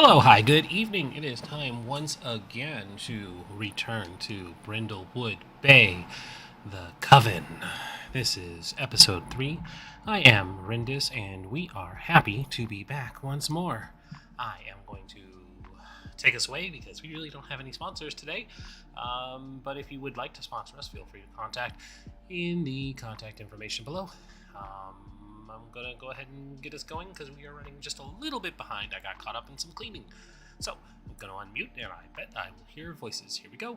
Hello, hi, good evening. It is time once again to return to Brindlewood Bay, the Coven. This is episode 3. I am Rindis, and we are happy to be back once more. I am going to take us away because we really don't have any sponsors today. But if you would like to sponsor us, feel free to contact in the contact information below. I'm gonna go ahead and get us going because we are running just a little bit behind. I got caught up in some cleaning. So I'm gonna unmute and I bet I will hear voices. Here we go.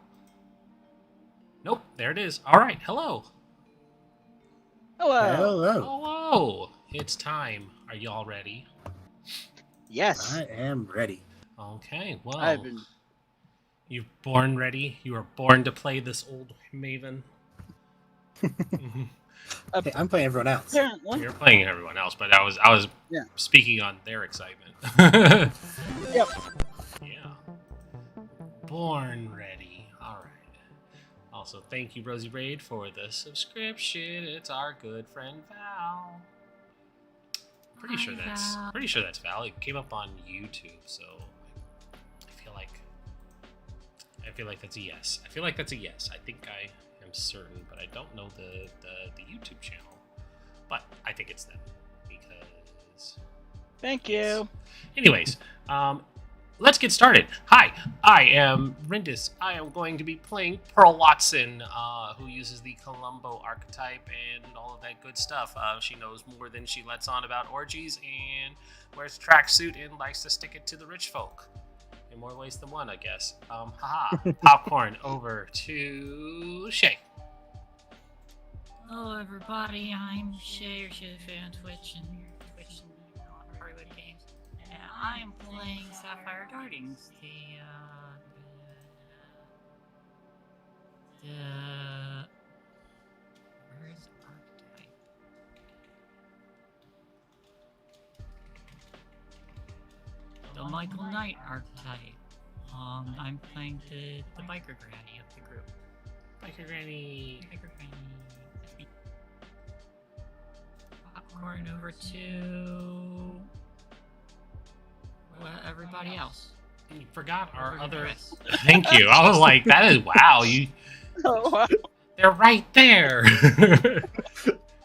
Nope, there it is. Alright, hello. Hello. Hello. Hello. It's time. Are y'all ready? Yes. I am ready. Okay, well, I've been. you're born ready. You were born to play this old maven. Hey, I'm playing everyone else. Apparently. You're playing everyone else, but I was Yeah. speaking on their excitement. Yep. Yeah. Born ready. All right. Also, thank you, Rosie Raid, for the subscription. It's our good friend Val. Pretty sure that's Val. It came up on YouTube, so I feel like that's a yes. I think I am certain, but I don't know the YouTube channel. But I think it's them because. Thank you. Anyways, let's get started. Hi, I am Rindis. I am going to be playing Pearl Watson, who uses the Columbo archetype and all of that good stuff. She knows more than she lets on about orgies and wears a tracksuit and likes to stick it to the rich folk. In more ways than one, I guess. Popcorn over to Shay. Hello everybody, I'm Shay or Shay Fan Twitch and Hollywood Games. And I am playing Sapphire Dartings, where's archetype? The Michael Knight archetype. I'm playing the biker granny of the group. Biker Granny. Popcorn over to everybody else. You forgot our Over to other. Chris. Thank you. I was like, that is wow. Oh, wow. They're right there.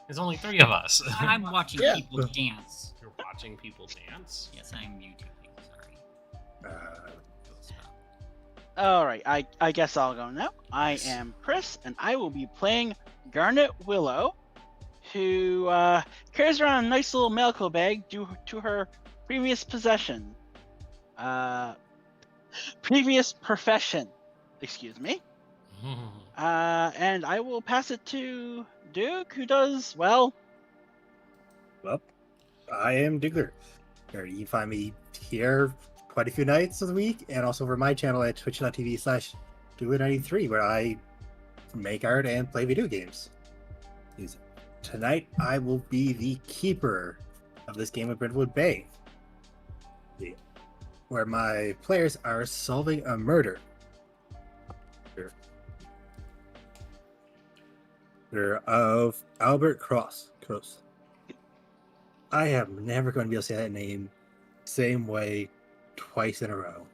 There's only 3 of us. I'm watching Yeah. people dance. You're watching people dance. Yes, I'm YouTubing. Sorry. All right. I guess I'll go now. I am Chris, and I will be playing Garnet Willow, who carries around a nice little medical bag due to her previous possession. Previous profession. Excuse me. And I will pass it to Duke, who does well. Well, I am Diggler. You can find me here quite a few nights of the week, and also over my channel at twitch.tv/Diggler93, where I make art and play video games. Tonight, I will be the keeper of this game of Brindlewood Bay, where my players are solving a murder. Of Albert Cross. I am never going to be able to say that name same way twice in a row.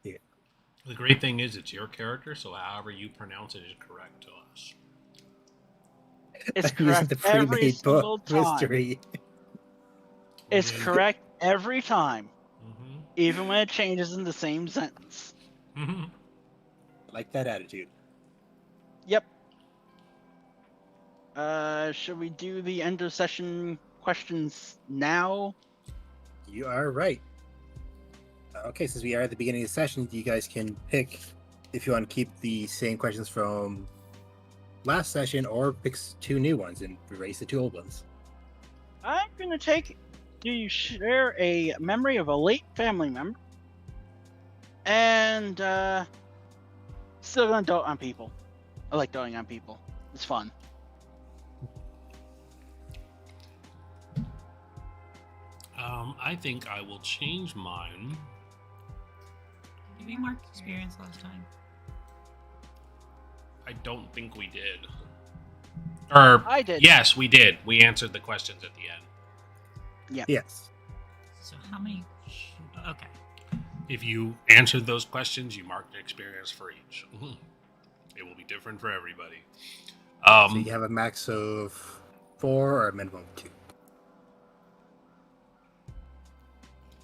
The great thing is it's your character, so however you pronounce it is correct to us. It's I'm using correct every single time. mystery. It's correct every time, Mm-hmm. even when it changes in the same sentence. Mm-hmm. I like that attitude. Yep. Should we do the end of session questions now? You are right. Okay, since we are at the beginning of the session, you guys can pick if you want to keep the same questions from last session or pick 2 new ones and erase the 2 old ones. I'm gonna take. Do you share a memory of a late family member? And still gonna dote on people. I like doting on people. It's fun. I think I will change mine. Did we mark experience last time? I don't think we did. Or I did. yes, we did. We answered the questions at the end. Yes. So how many? Okay. If you answered those questions, you marked an experience for each. It will be different for everybody. So you have a max of 4 or a minimum of 2.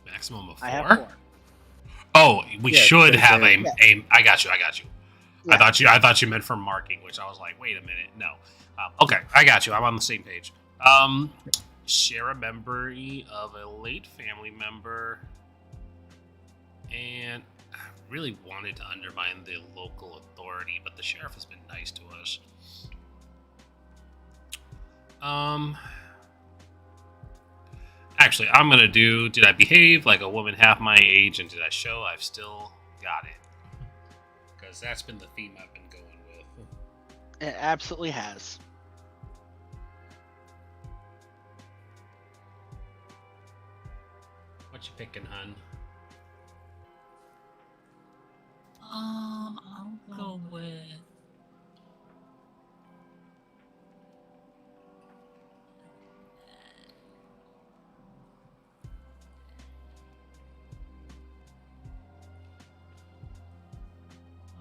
Maximum of 4? I have 4. Oh, we Yeah, should because have they're- a. I got you. Yeah. I thought you meant for marking, which I was like, wait a minute, no. Okay, I got you. I'm on the same page. Share a memory of a late family member, and I really wanted to undermine the local authority, but the sheriff has been nice to us. Actually, I'm gonna do. Did I behave like a woman half my age, and did I show I've still got it? Because that's been the theme I've been going with. It absolutely has. What you picking, hun? I'll go with.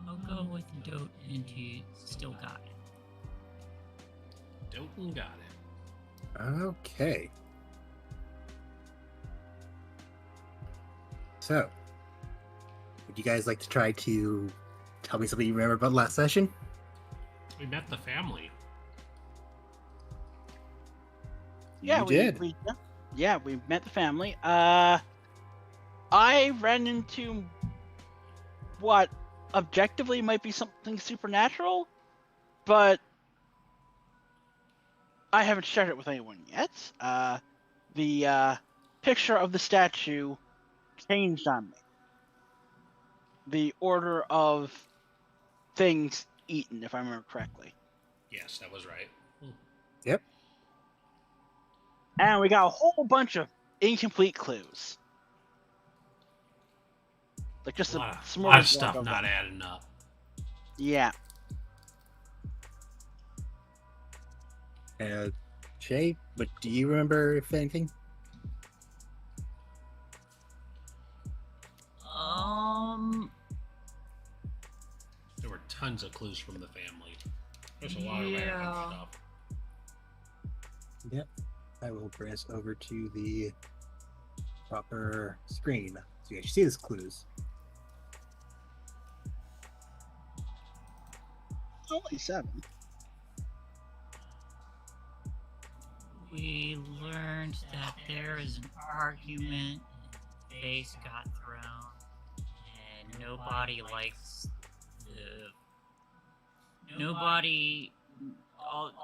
I'll go with Dote and you still got it. Doten got it. Okay. So, would you guys like to try to tell me something you remember about last session? We met the family. Yeah, You we did. We met the family. I ran into what objectively might be something supernatural, but I haven't shared it with anyone yet. The picture of the statue changed on me. The order of things eaten, if I remember correctly. Yes, that was right. Yep. And we got a whole bunch of incomplete clues. Like just A a lot of smorgasbord stuff of not them. adding up. Yeah. Shay, but do you remember if anything? There were tons of clues from the family. There's a lot of random Yeah. stuff. Yep. I will bring us over to the proper screen so you guys see these clues. Only 7. We learned that there is an argument, and face got thrown, and nobody likes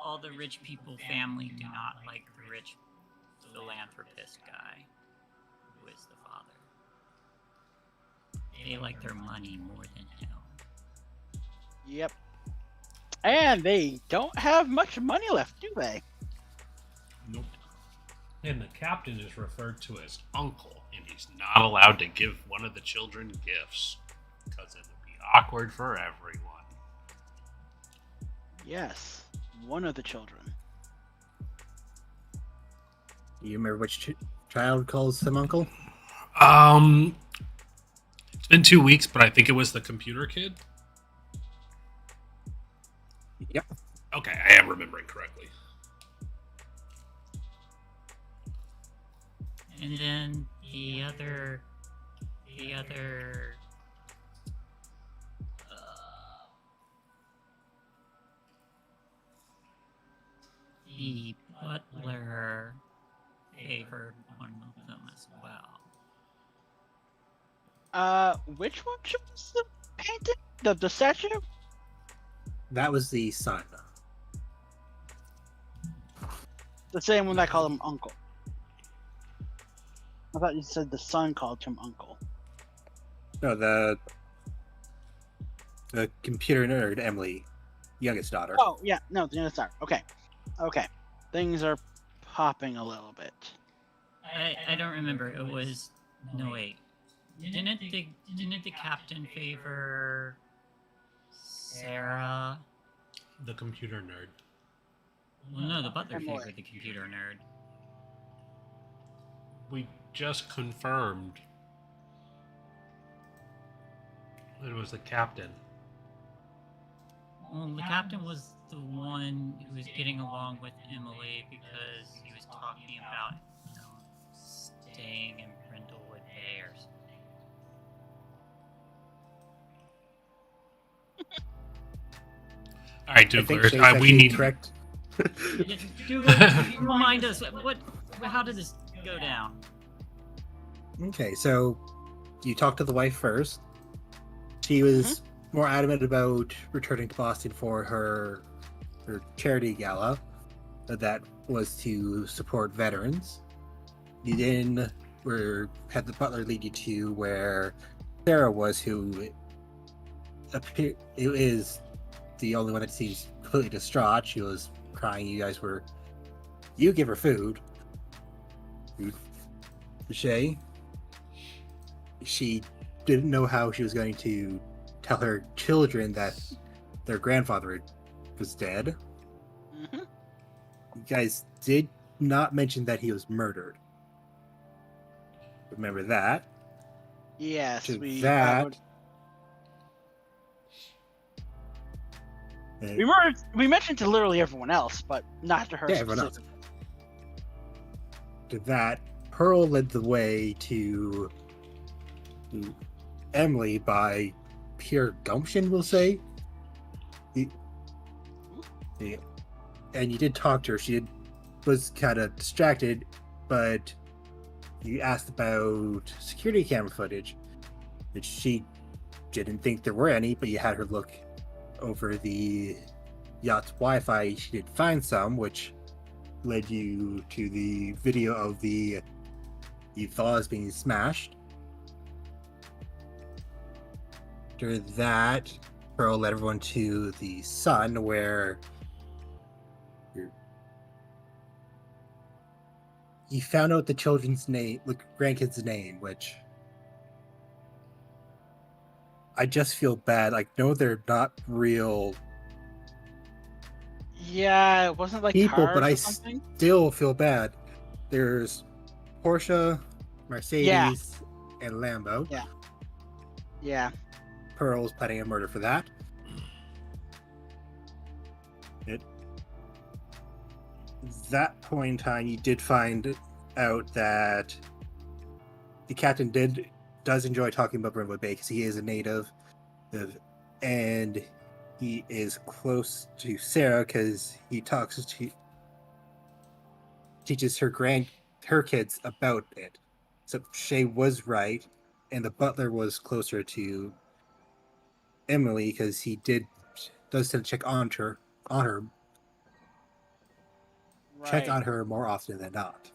all the rich people family do not like the rich philanthropist guy, who is the father. They like their money more than him. Yep. And they don't have much money left, do they? Nope. And the captain is referred to as uncle, and he's not allowed to give one of the children gifts because it would be awkward for everyone. Yes. One of the children. Do you remember which child calls him uncle? It's been 2 weeks, but I think it was the computer kid. Yep. Okay, I am remembering correctly. And then the other the butler favored one of them as well. Which one was the painting? The statue? That was the son. The same one that called him uncle. I thought you said the son called him uncle. No, the computer nerd, Emily, youngest daughter. Oh, yeah. No, the other side. Okay. Okay. Things are popping a little bit. I don't remember. It was no wait. Didn't the captain favor Sarah? The computer nerd. Well, no, the butler Emily. favored the computer nerd. we just confirmed it was the captain. Well, the captain was the one who was getting along with Emily because he was talking about staying in Brindlewood Bay or something. All right, I think Douglers, Shay's we actually need. correct. Remind us how did this go down? Okay, so you talked to the wife first. She was more adamant about returning to Boston for her charity gala. That was to support veterans. You then had the butler lead you to where Sarah was, who is the only one that seems completely distraught. She was crying. You give her food. Shay, she didn't know how she was going to tell her children that their grandfather was dead. Mm-hmm. You guys did not mention that he was murdered. Remember that. Yes, To we that. we mentioned to literally everyone else, but not to her. Yeah, everyone else. specifically. To that, Pearl led the way to Emily by pure gumption, we'll say. And you did talk to her. She was kind of distracted, but you asked about security camera footage, which she didn't think there were any, but you had her look over the yacht's Wi-Fi. She did find some, which led you to the video of the vase being smashed. After that, Pearl led everyone to the Sun, where you found out the children's name, the grandkid's name, which I just feel bad. Like, no, they're not real Yeah, it wasn't like people, cars but I or something. still feel bad. There's Porsche, Mercedes, and Lambo. Yeah. Pearl's planning a murder for that. At that point in time, you did find out that the captain does enjoy talking about Brindlewood Bay because he is a native, and he is close to Sarah because he teaches her kids about it. So Shay was right, and the butler was closer to Emily because he does tend to check on her, check Right. on her more often than not.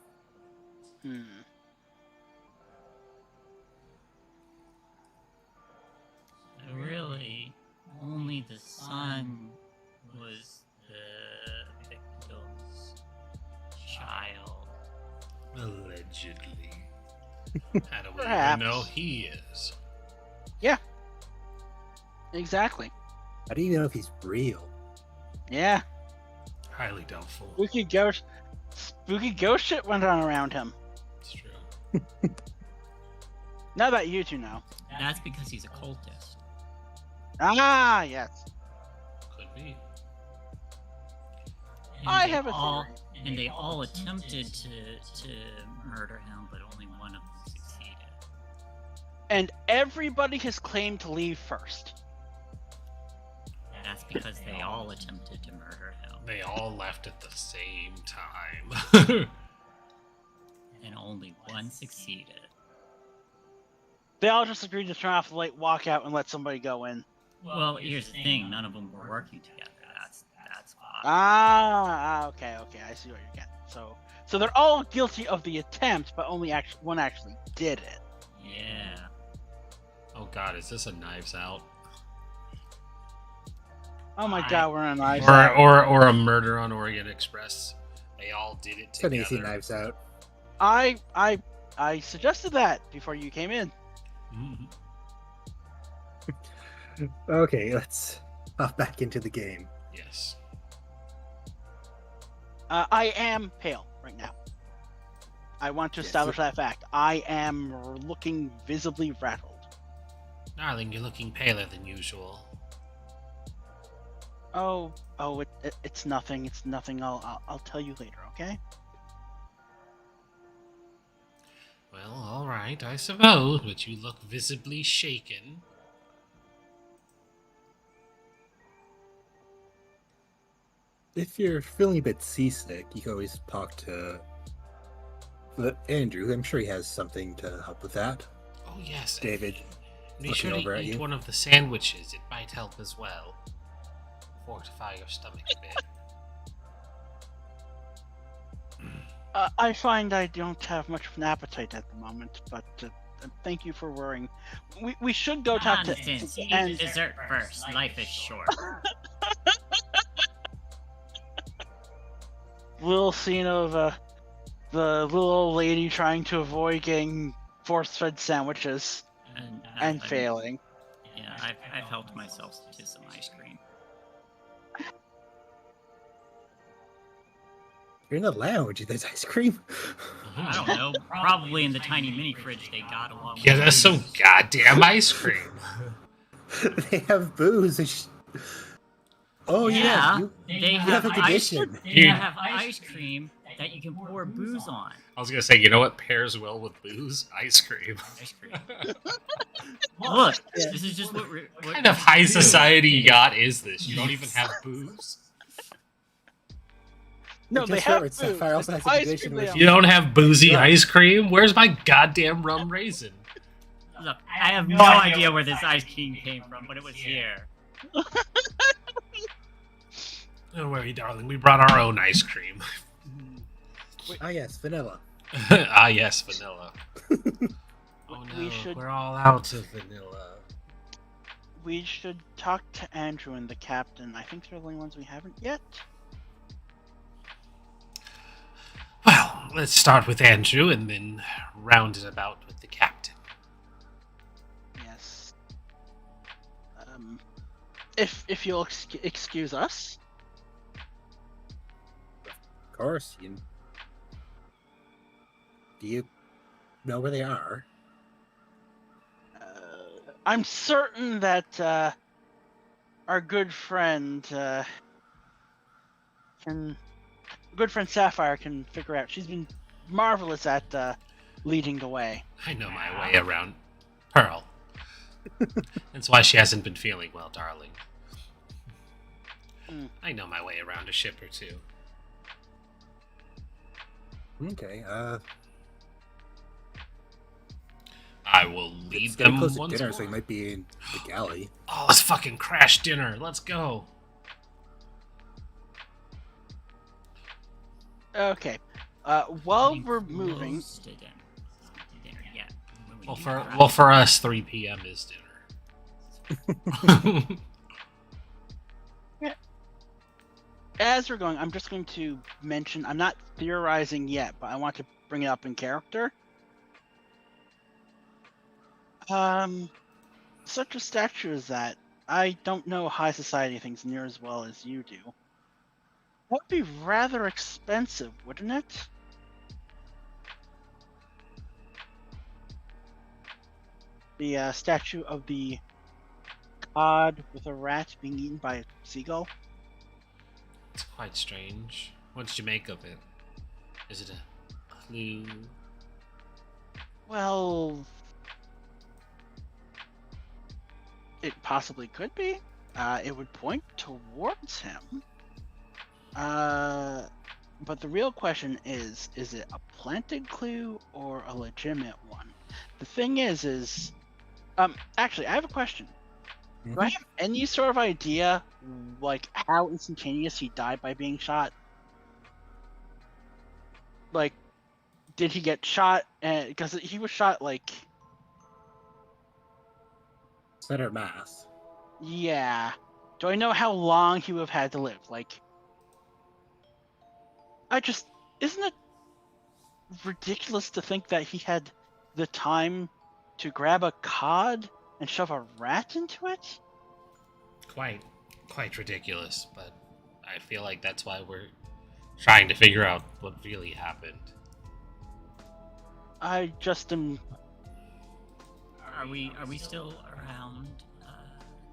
So really, only the son was the victim's child. Allegedly. How do we Perhaps. even know he is? Exactly. How do you know if he's real? Yeah. Highly doubtful. Spooky ghost shit went on around him. It's true. Now that you two know. That's because he's a cultist. Ah, yes. Could be. And I they have a all, theory. And they all attempted to murder him, but only one of them succeeded. And everybody has claimed to leave first. That's because they all attempted to murder him, They all left at the same time. and only one succeeded. They all just agreed to turn off the light, walk out, and let somebody go in. Well, here's the thing: none of them were working together. That's why. Okay. I see what you're getting. So they're all guilty of the attempt, but only one actually did it. Yeah. Oh god, is this a Knives Out? Oh my god, we're in Knives Or, Out. or a Murder on Orient Express? They all did it It's an together. easy Knives Out. I suggested that before you came in. Mhm. Okay, let's hop back into the game. Yes. I am pale right now. I want to Yes, establish that fact. I am looking visibly rattled. Darling, you're looking paler than usual. It's nothing. It's nothing. I'll tell you later. Okay. Well, all right, I suppose, but you look visibly shaken. If you're feeling a bit seasick, you can always talk to Andrew. I'm sure he has something to help with that. Oh, yes. David, Be looking sure to over at eat you. one of the sandwiches. It might help as well. Fortify your stomach a bit. I find I don't have much of an appetite at the moment, but thank you for worrying. We should go talk to Nonsense. You and eat dessert first. Life is short. little scene of the little old lady trying to avoid getting force-fed sandwiches and failing. Yeah, I've helped myself to some ice cream. You're in the lounge. There's ice cream. I don't know. Probably in the tiny mini fridge they got along. Yeah, with that's some goddamn ice cream. They have booze. Oh yeah, you they have have a ice. condition. They have ice cream that you can pour booze on. I was gonna say, you know what pairs well with booze? Ice cream. Ice cream. Look, this is just what we're. What kind of high society yacht is this? You don't even have booze? No, Just they have remember, booze. Sapphire also has a Ice condition cream where they she- You don't have boozy Yeah. ice cream? Where's my goddamn rum raisin? Look, I have no idea where this ice cream came from, but it was here. Don't worry, darling. We brought our own ice cream. Ah yes, vanilla. Ah, yes, vanilla. Oh no, We should- we're all out of vanilla. We should talk to Andrew and the captain. I think they're the only ones we haven't yet. Well, let's start with Andrew and then round it about with the captain. Yes. If you'll excuse us. Of course. Do you know where they are? I'm certain that our good friend Sapphire can figure out. She's been marvelous at leading the way. I know my way around Pearl. That's why she hasn't been feeling well, darling. I know my way around a ship or two. Okay. I will lead It's getting them close to once dinner, more. so he might be in the galley. Oh, let's fucking crash dinner. Let's go. Okay. While Getting we're moving, close to dinner, yeah. When we Well, do for that. well for us, 3 p.m. is dinner. as we're going, I'm just going to mention. I'm not theorizing yet, but I want to bring it up in character. Such a statue as that, I don't know high society things near as well as you do. That would be rather expensive, wouldn't it? The statue of the cod with a rat being eaten by a seagull. It's quite strange. What did you make of it? Is it a clue? Well, it possibly could be. It would point towards him. But the real question is it a planted clue or a legitimate one? The thing is, actually, I have a question. Do I have any sort of idea, like, how instantaneous he died by being shot? Like, did he get shot? Because he was shot, like, Center mass. yeah. Do I know how long he would have had to live? Like, isn't it ridiculous to think that he had the time to grab a cod and shove a rat into it? Quite ridiculous, but I feel like that's why we're trying to figure out what really happened. I just am. Are we still around,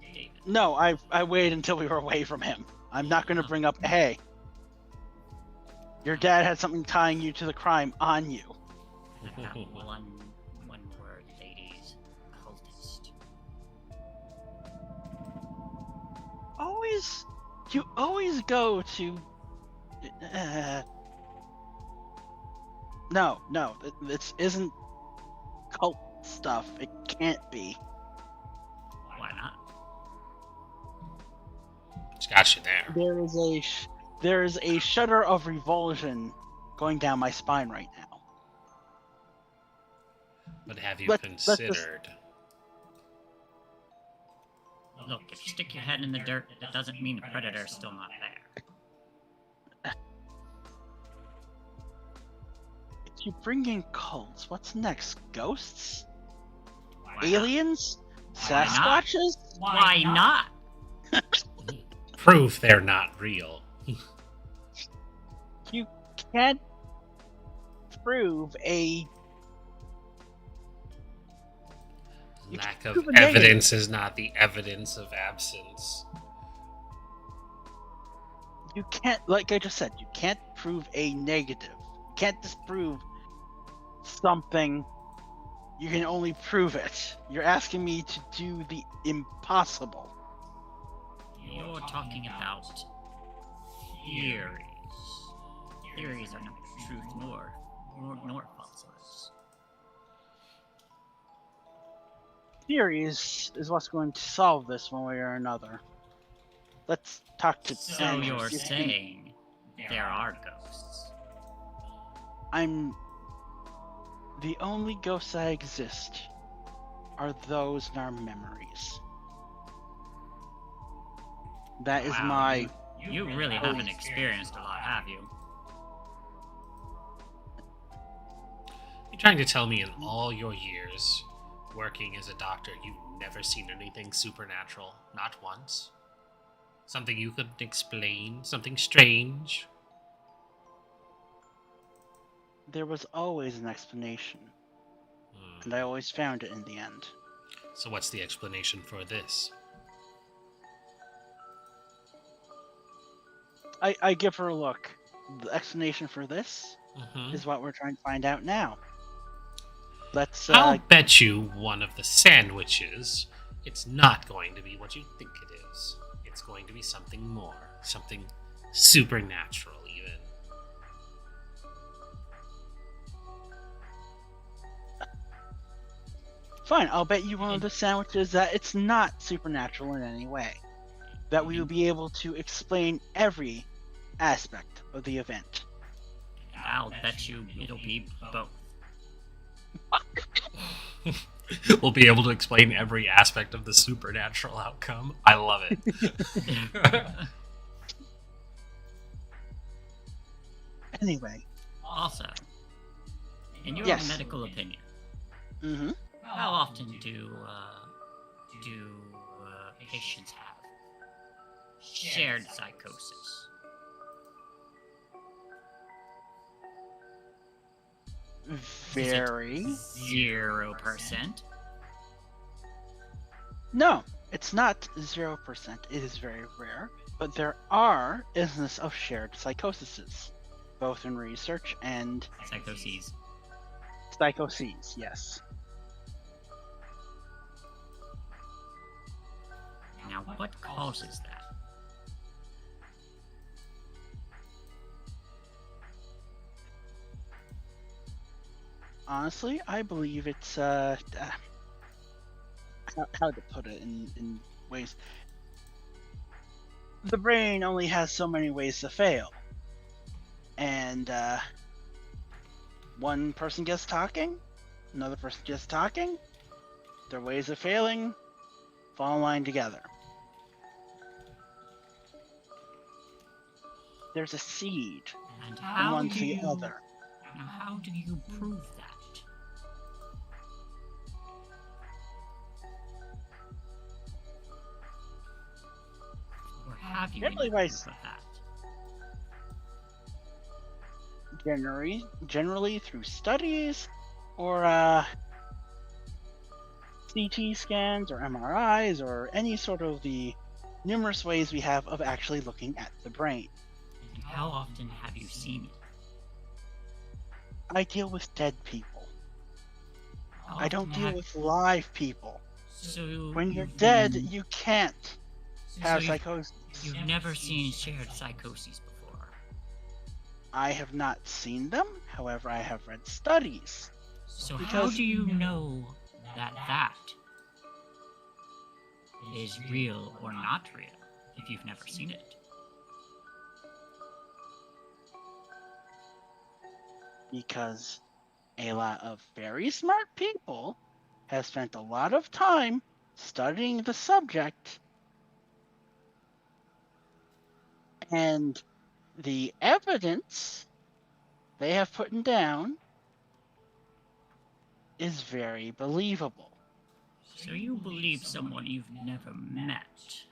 David? No, I waited until we were away from him. I'm not going to bring up. Hey, your dad had something tying you to the crime on you. That one word, ladies, cultist. You always go to. No, this isn't cult stuff. It can't be. Why not? It's got you there. There is a shudder of revulsion going down my spine right now. But have you Let's just- considered? Look, if you stick your head in the dirt, that doesn't mean the predator's still not there. If you bring in cults, what's next? Ghosts? Why not? Aliens? Why not? Sasquatches? Why not? Proof they're not real. You can't prove a. You Lack can't of prove a negative. evidence is not the evidence of absence. You can't, like I just said, you can't prove a negative. You can't disprove something. You can only prove it. You're asking me to do the impossible. You're talking about theories. Theories are not truth nor falsehoods. Theories is what's going to solve this one way or another. Let's talk to So Andrew, you're see if he- saying there are ghosts? The only ghosts that exist are those in our memories. That is Wow, my. You really haven't experienced a lot, have you? You're trying to tell me in all your years working as a doctor, you've never seen anything supernatural? Not once? Something you couldn't explain? Something strange? There was always an explanation, and I always found it in the end. So what's the explanation for this? I give her a look. The explanation for this Mm-hmm. is what we're trying to find out now. Let's. I'll bet you one of the sandwiches, it's not going to be what you think it is. It's going to be something more. Something supernatural, even. Fine, I'll bet you one of the sandwiches that it's not supernatural in any way. That we will be able to explain every aspect of the event. I'll bet you it'll be both. We'll be able to explain every aspect of the supernatural outcome. I love it. Anyway. Also, in your Yes. medical opinion, Mm-hmm. how often do patients have shared psychosis? Very. 0%. No, it's not 0%. It is very rare. But there are instances of shared psychoses, both in research and Psychoses. psychoses, yes. Now, what causes that? Honestly, I believe it's how to put it in ways. The brain only has so many ways to fail, and one person gets talking, another person gets talking, their ways of failing fall in line together. There's a seed And from how one do to the you, other. Now, how do you prove that? Or have you Generally any by proof of that? Generally through studies or CT scans or MRIs or any sort of the numerous ways we have of actually looking at the brain. And how often have you seen it? I deal with dead people. How I don't often deal have- with live people. So When you're you've dead, been- you can't so have you've- psychosis. You've never seen shared psychoses before. I have not seen them, however, I have read studies. So how Because- do you know that that is real or not real if you've never seen it? Because a lot of very smart people have spent a lot of time studying the subject, and the evidence they have put down is very believable. So you believe someone you've never met.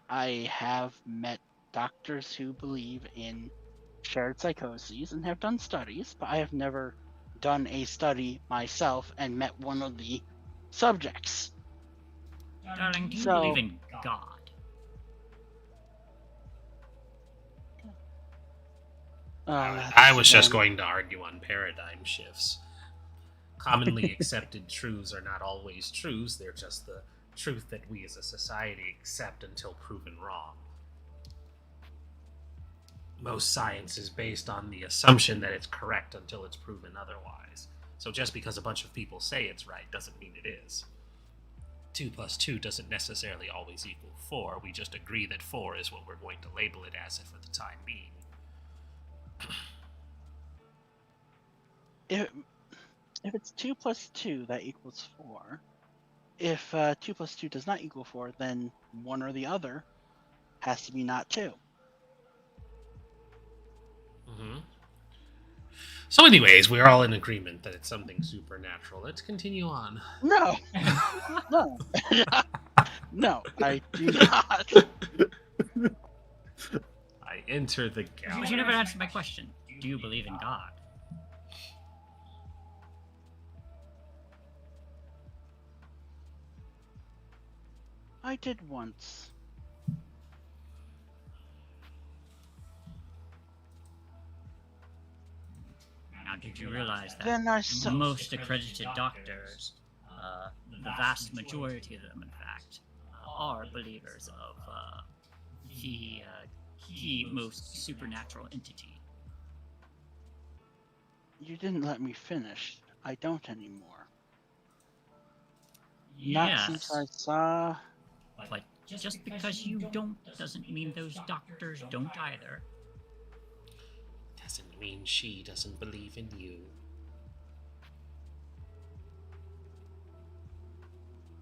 I have met doctors who believe in shared psychoses and have done studies, but I have never done a study myself and met one of the subjects. Darling, do you So- believe in God? I was just going to argue on paradigm shifts. Commonly accepted truths are not always truths, they're just the truth that we as a society accept until proven wrong. Most science is based on the assumption that it's correct until it's proven otherwise. So just because a bunch of people say it's right doesn't mean it is. 2 plus 2 doesn't necessarily always equal 4, we just agree that 4 is what we're going to label it as for the time being. If it's 2 plus 2, that equals 4. If 2 plus 2 does not equal 4, then one or the other has to be not 2. Mm-hmm. So, anyways, we're all in agreement that it's something supernatural. Let's continue on. No, no, no, I do not. I enter the But gallery. you never answered my question. Do you believe in God? I did once. Now, did you realize that Then I saw. most accredited doctors, the vast majority of them, in fact, are believers of the most supernatural entity? You didn't let me finish. I don't anymore. Not Yes, since I saw. but just because you don't doesn't mean those doctors don't either. Doesn't mean she doesn't believe in you.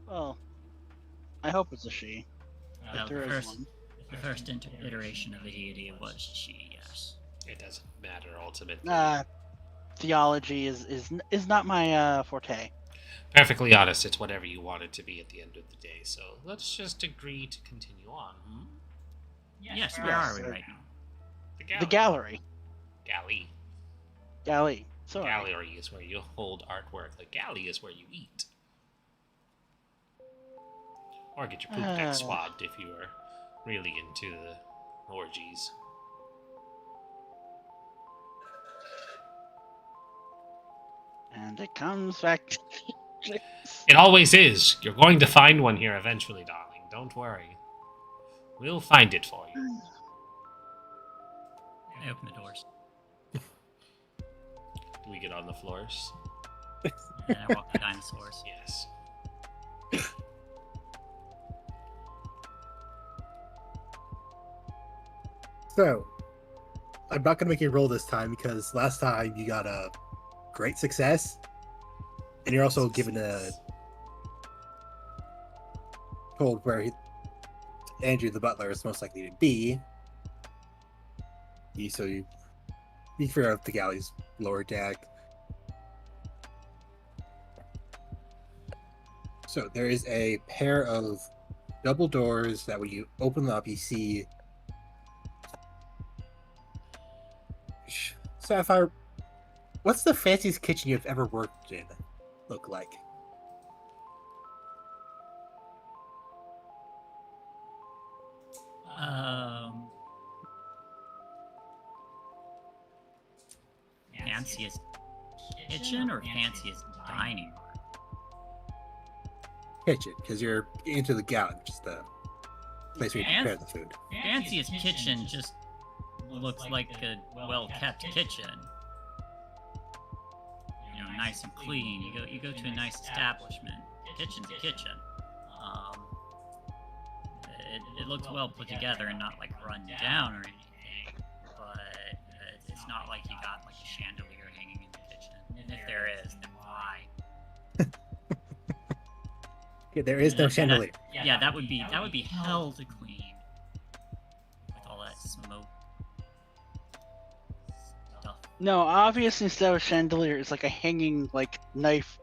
Well, I hope it's a she. Well, If there is one. the first iteration of the deity was she, yes. It doesn't matter ultimately. Theology is not my forte. Perfectly honest, it's whatever you want it to be at the end of the day. So let's just agree to continue on. Hmm? Yes, where Yes, are we sir. right now? The gallery. Galley. Galley. Sorry. Gallery is where you hold artwork. The galley is where you eat. Or get your poop deck swabbed if you are really into the orgies. And it comes back. It always is. You're going to find one here eventually, darling. Don't worry. We'll find it for you. I open the doors We get on the floors. and I walk the dinosaurs. Yes. So, I'm not gonna make you roll this time because last time you got a great success, and you're also given a told where Andrew the butler is most likely to be. You figure out the galley's lower deck. So there is a pair of double doors that when you open them up, you see Sapphire What's the fanciest kitchen you've ever worked in look like? Fanciest kitchen or fanciest dining room? Kitchen, because you're into the galley, which is the place where you Fan- prepare the food. Fanciest kitchen just looks like a well-kept kitchen. You know, nice and clean. You go to a nice establishment. Kitchen's a kitchen. It looks well put together and not like run down or anything. But it's not like you got like a chandelier hanging in the kitchen. And if there is, then why? Yeah, there is no chandelier. Yeah, that would be hell to clean with all that smoke stuff. No, obviously instead of a chandelier, it's like a hanging like knife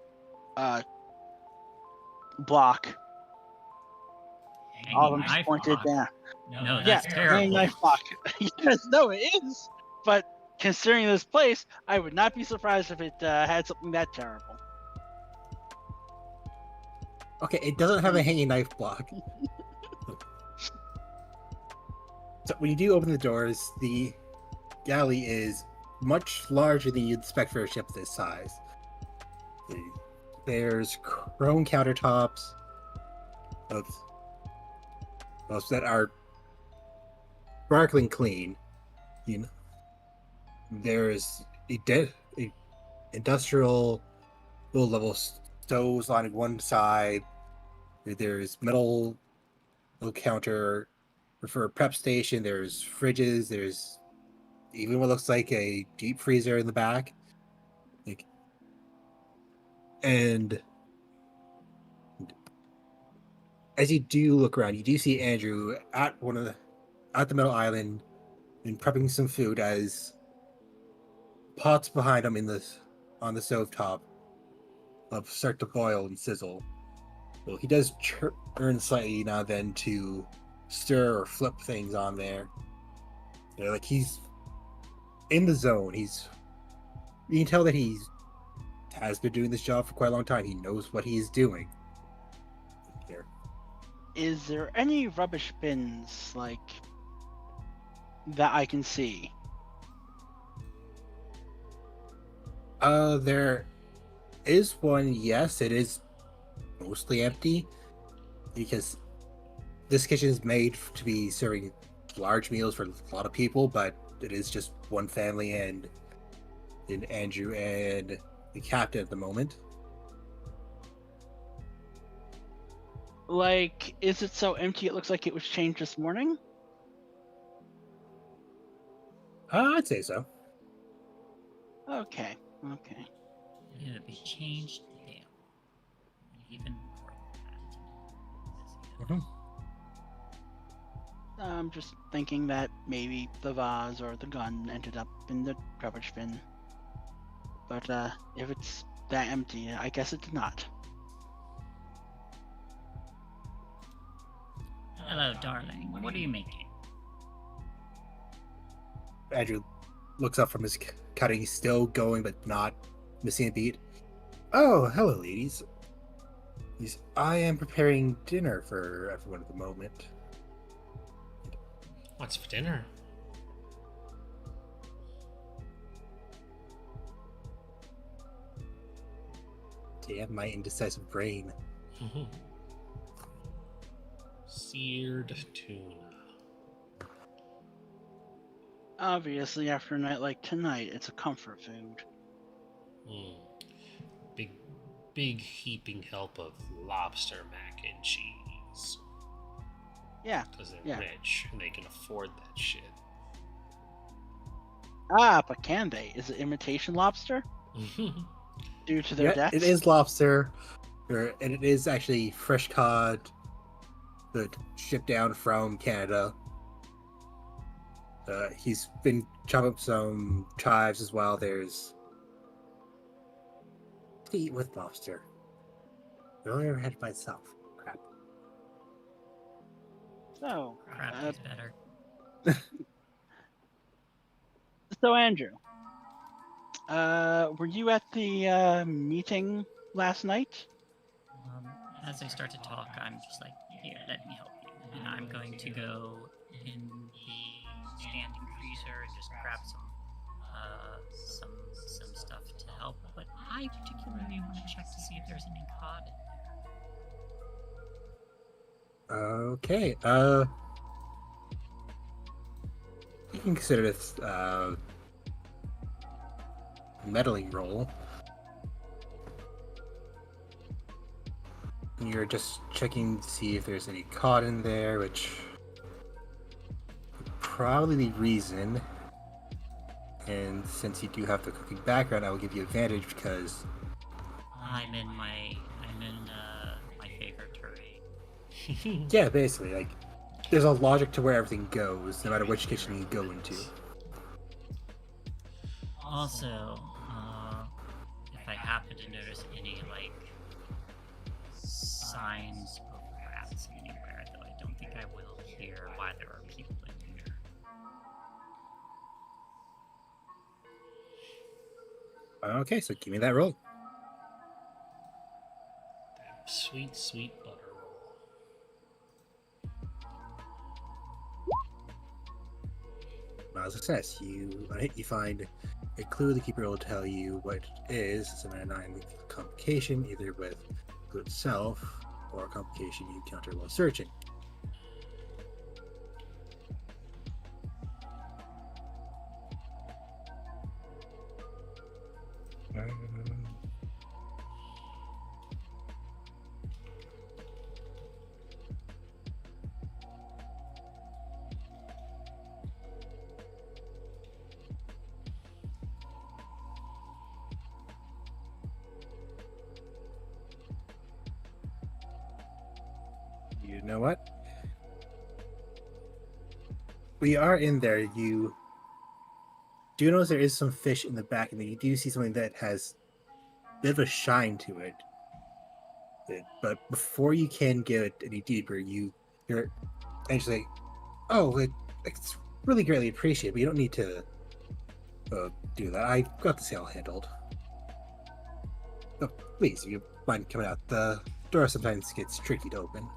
block. All of them Knife pointed block? down. No, Yeah, that's hanging terrible. knife block. Yes, no, it is. But considering this place, I would not be surprised if it had something that terrible. Okay, it doesn't have a hanging knife block. So when you do open the doors, the galley is much larger than you'd expect for a ship this size. There's chrome countertops of that are sparkling clean. You know, there's industrial low-level stoves on one side. There's metal counter for a prep station. There's fridges. There's even what looks like a deep freezer in the back. And as you do look around, you do see Andrew at the middle island and prepping some food as pots behind him on the stovetop start to boil and sizzle. Well, he does turn slightly now then to stir or flip things on there. You know, like he's in the zone. You can tell that he has been doing this job for quite a long time. He knows what he's doing. Here. Is there any rubbish bins like that I can see? There is one. Yes, it is mostly empty because this kitchen is made to be serving large meals for a lot of people, but it is just one family and Andrew and the captain at the moment. Like, is it so empty it looks like it was changed this morning? I'd say so. Okay. It'll be changed daily. Even more than that. I'm just thinking that maybe the vase or the gun ended up in the rubbish bin. But if it's that empty, I guess it did not. Hello, darling. What are you making? Andrew looks up from his cutting, still going but not missing a beat. Oh, hello, ladies. I am preparing dinner for everyone at the moment. What's for dinner? Damn my indecisive brain. Seared tuna. Obviously, after a night like tonight, it's a comfort food. Big heaping help of lobster mac and cheese. Yeah. Because they're Yeah. rich and they can afford that shit. Ah, but can they? Is it imitation lobster? Due to their Yeah, deaths? it is lobster, and it is actually fresh cod that shipped down from Canada. He's been chopping up some chives as well. There's to eat with lobster. I've only ever had it by itself. Crap. So, Crap is better. so Andrew, Were you at the meeting last night? As they start to talk, I'm just like, here, let me help you. And I'm going to go in the standing freezer and just grab some stuff to help. But I particularly want to check to see if there's any cod in there. Okay. You can consider this meddling roll. You're just checking to see if there's any cod in there, which would probably be reason. And since you do have the cooking background, I will give you advantage because I'm in my favorite terrain. yeah, basically, like there's a logic to where everything goes, no matter which kitchen you go into. Also, if I happen to notice any like signs of rats anywhere, though I don't think I will hear why there are people in here. Okay, so give me that roll. That sweet, sweet butter roll. Not a success. On a hit, you find a clue. The keeper will tell you what it is. It's a 9 complication, either with good self or a complication you encounter while searching. You know what? We are in there. You do notice there is some fish in the back, and then you do see something that has a bit of a shine to it. But before you can get it any deeper, you're actually, it's really greatly appreciated, but you don't need to do that. I got the sale handled. Oh, please, if you mind coming out. The door sometimes gets tricky to open.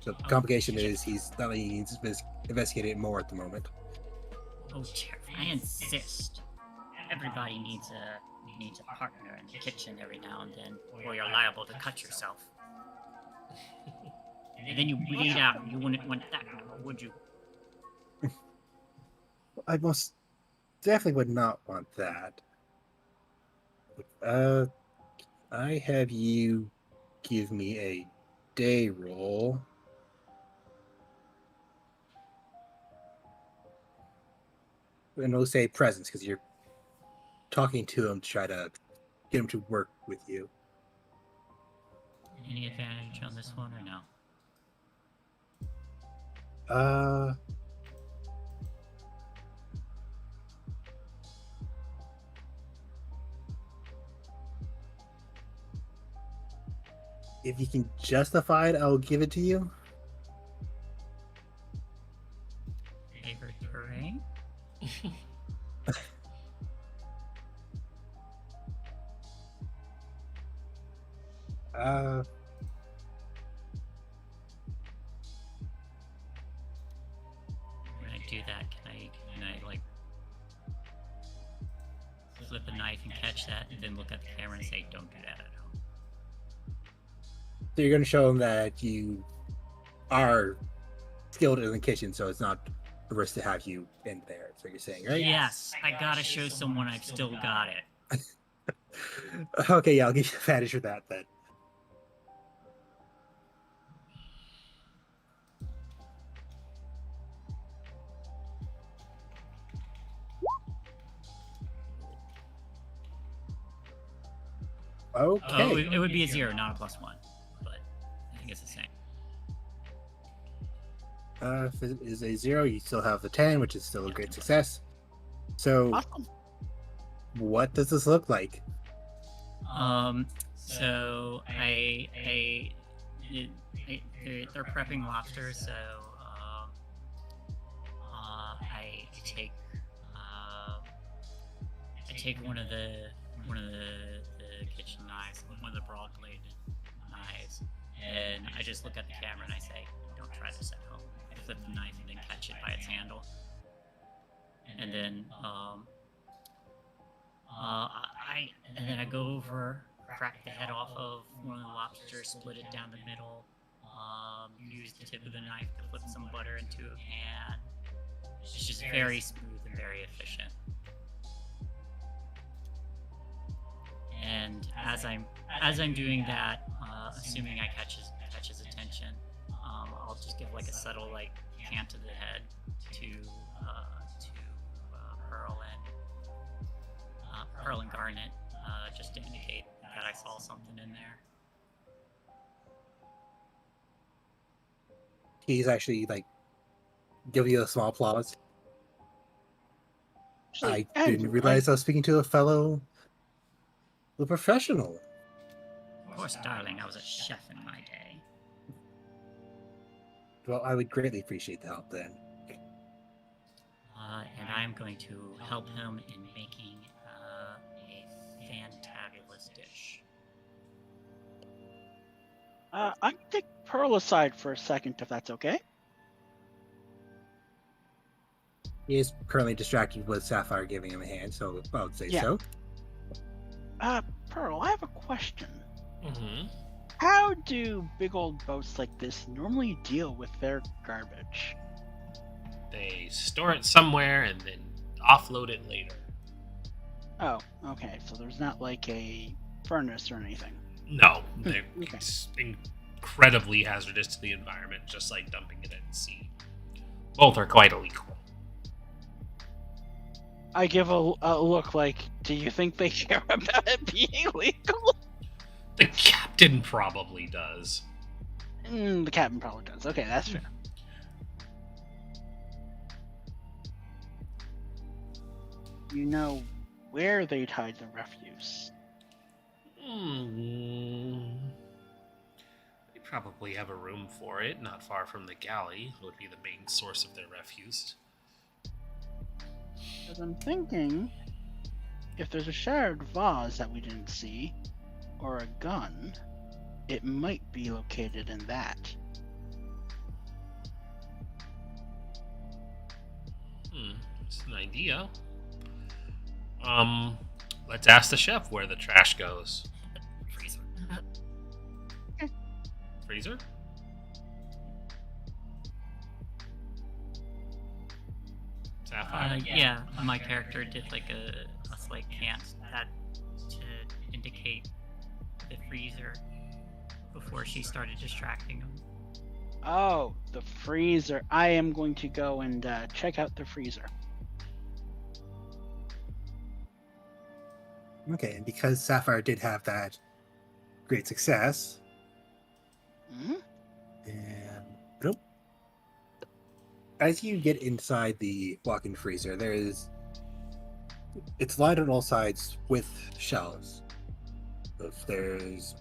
So the complication is he's not only needs to investigate it more at the moment. Oh, Sheriff, I insist. Everybody needs a partner in the kitchen every now and then, or you're liable to cut yourself. And then you bleed out. You wouldn't want that, would you? I most definitely would not want that. I have you give me a day roll. And we'll say presence because you're talking to him to try to get him to work with you. Any advantage on this one or no? If you can justify it, I'll give it to you. Favorite terrain? When I do that, can I like flip a knife and catch that, and then look at the camera and say, "Don't do that at home." So you're going to show him that you are skilled in the kitchen, so it's not a risk to have you in there. That's what you're saying, right? Yes, I gotta show someone I've still got it. Okay, yeah, I'll give you advantage for that then. Okay. Oh, it would be a 0, not a +1, but I think it's the same. If it is a 0, you still have the 10, which is still a great success. So, Awesome. what does this look like? So they're prepping lobsters, so I take one of the kitchen knives, one of the broad-bladed knives, and I just look at the camera and I say, "Don't try this at home." I flip the knife and then catch it by its handle, and then I go over, crack the head off of one of the lobsters, split it down the middle, use the tip of the knife to flip some butter into a pan. It's just very smooth and very efficient. And as I'm doing that, assuming I catch his attention, I'll just give like a subtle like cant to the head to Pearl and Garnet, just to indicate that I saw something in there. He's actually like give you a small applause. I didn't realize I was speaking to a professional. Of course, darling, I was a chef in my day. Well, I would greatly appreciate the help then. And I'm going to help him in making a fantabulous dish. I can take Pearl aside for a second, if that's okay. He is currently distracted with Sapphire giving him a hand, so I would say so. Pearl, I have a question. Mm-hmm. How do big old boats like this normally deal with their garbage? They store it somewhere and then offload it later. Oh, okay. So there's not like a furnace or anything. No, they're Okay. incredibly hazardous to the environment, just like dumping it at sea. Both are quite illegal. I give a look like, do you think they care about it being legal? The captain probably does. The captain probably does. Okay, that's fair. You know where they'd hide the refuse? They probably have a room for it, not far from the galley. It would be the main source of their refuse. Because I'm thinking, if there's a shattered vase that we didn't see, or a gun, it might be located in that. It's an idea. Let's ask the chef where the trash goes. Freezer. Freezer? Sapphire? Yeah, my character did like a slight cant that to indicate the freezer before she started distracting him. Oh, the freezer. I am going to go and check out the freezer. Okay, and because Sapphire did have that great success, and nope. As you get inside the walk-in freezer, it's lined on all sides with shelves. There's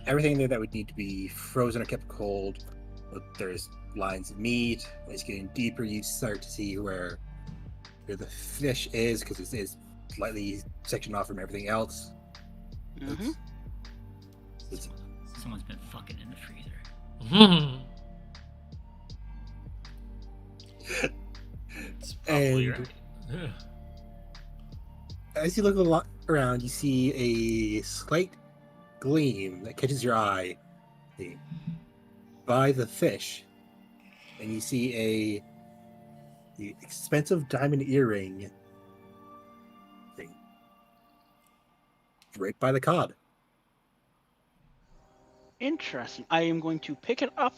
everything there that would need to be frozen or kept cold. There's lines of meat. As you get in deeper, you start to see where the fish is, because it is slightly sectioned off from everything else. It's Someone's been fucking in the freezer. It's probably And- right. Yeah. As you look around, you see a slight gleam that catches your eye by the fish, and you see the expensive diamond earring thing right by the cod. Interesting. I am going to pick it up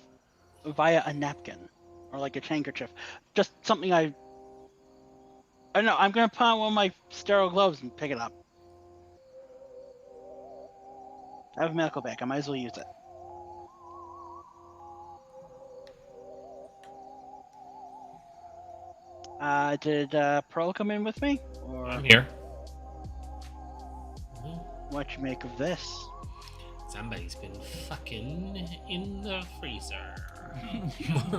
via a napkin or like a handkerchief. Just something I don't know. I'm going to put on one of my sterile gloves and pick it up. I have a medical bag. I might as well use it. Did Pearl come in with me? Or I'm here. what you make of this? Somebody's been fucking in the freezer.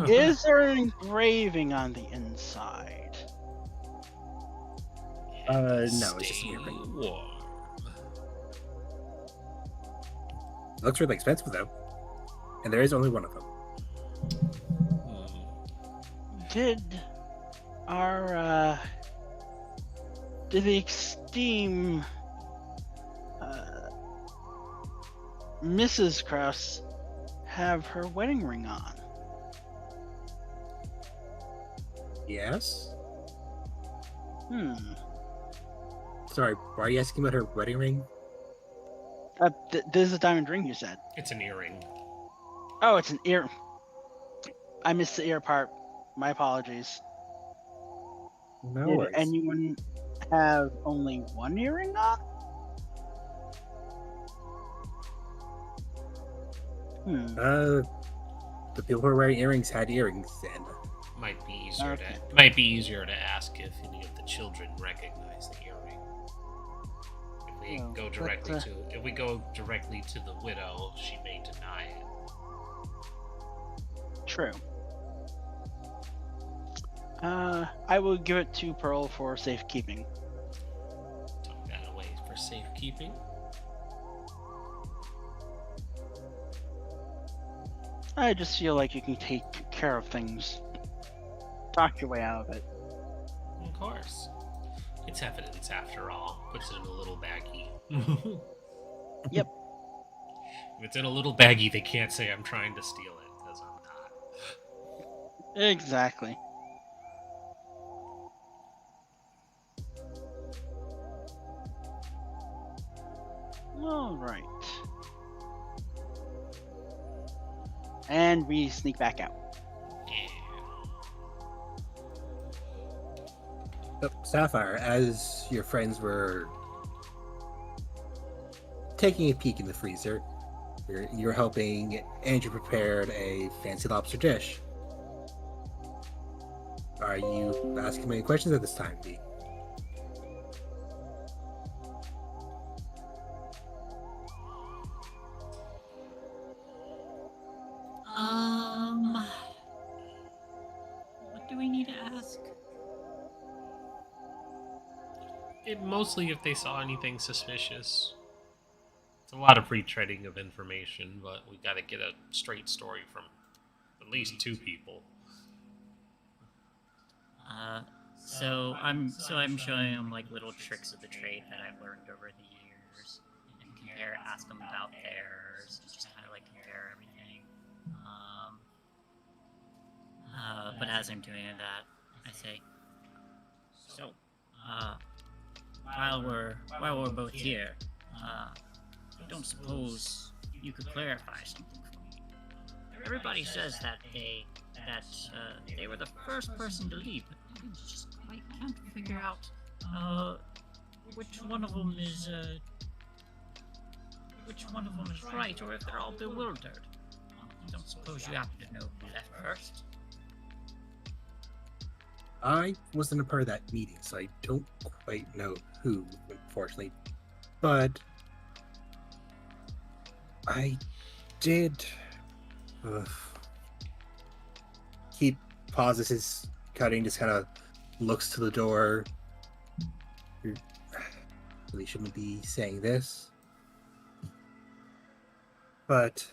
Is there an engraving on the inside? No, it's just an earring. warm. It looks really expensive though, and there is only one of them. Did our did the esteemed Mrs. Krause have her wedding ring on? Yes. Hmm. Sorry, why are you asking about her wedding ring? This is a diamond ring, you said. It's an earring. Oh, it's an ear. I missed the ear part. My apologies. No Did worries. anyone have only one earring on? The people who are wearing earrings had earrings, and Might be easier Okay. to ask if any of the children recognize the earring. If we Oh, go but, directly to the widow, she may deny it. True. I will give it to Pearl for safekeeping. Tuck that away for safekeeping. I just feel like you can take care of things. Talk your way out of it. Of course. It's evidence after all. Puts it in a little baggie. Yep. If it's in a little baggie, they can't say I'm trying to steal it, because I'm not. Exactly. All right. And we sneak back out. Yeah. Sapphire, as your friends were taking a peek in the freezer, you're helping Andrew prepared a fancy lobster dish. Are you asking me any questions at this time, B? What do we need to ask? Mostly if they saw anything suspicious. It's a lot of retreading of information, but we gotta get a straight story from at least two people. So I'm showing them like little tricks of the trade that I've learned over the years, and ask them about theirs, and just kind of like compare everything. But as I'm doing that, I say, so, while we're both here, I don't suppose you could clarify something for me. Everybody says that they were the first person to leave, but I just quite can't figure out which one of them is right, or if they're all bewildered. I don't suppose you happen to know who left first? I wasn't a part of that meeting, so I don't quite know who, unfortunately. But I did. He pauses his cutting, just kind of looks to the door. You really shouldn't be saying this, but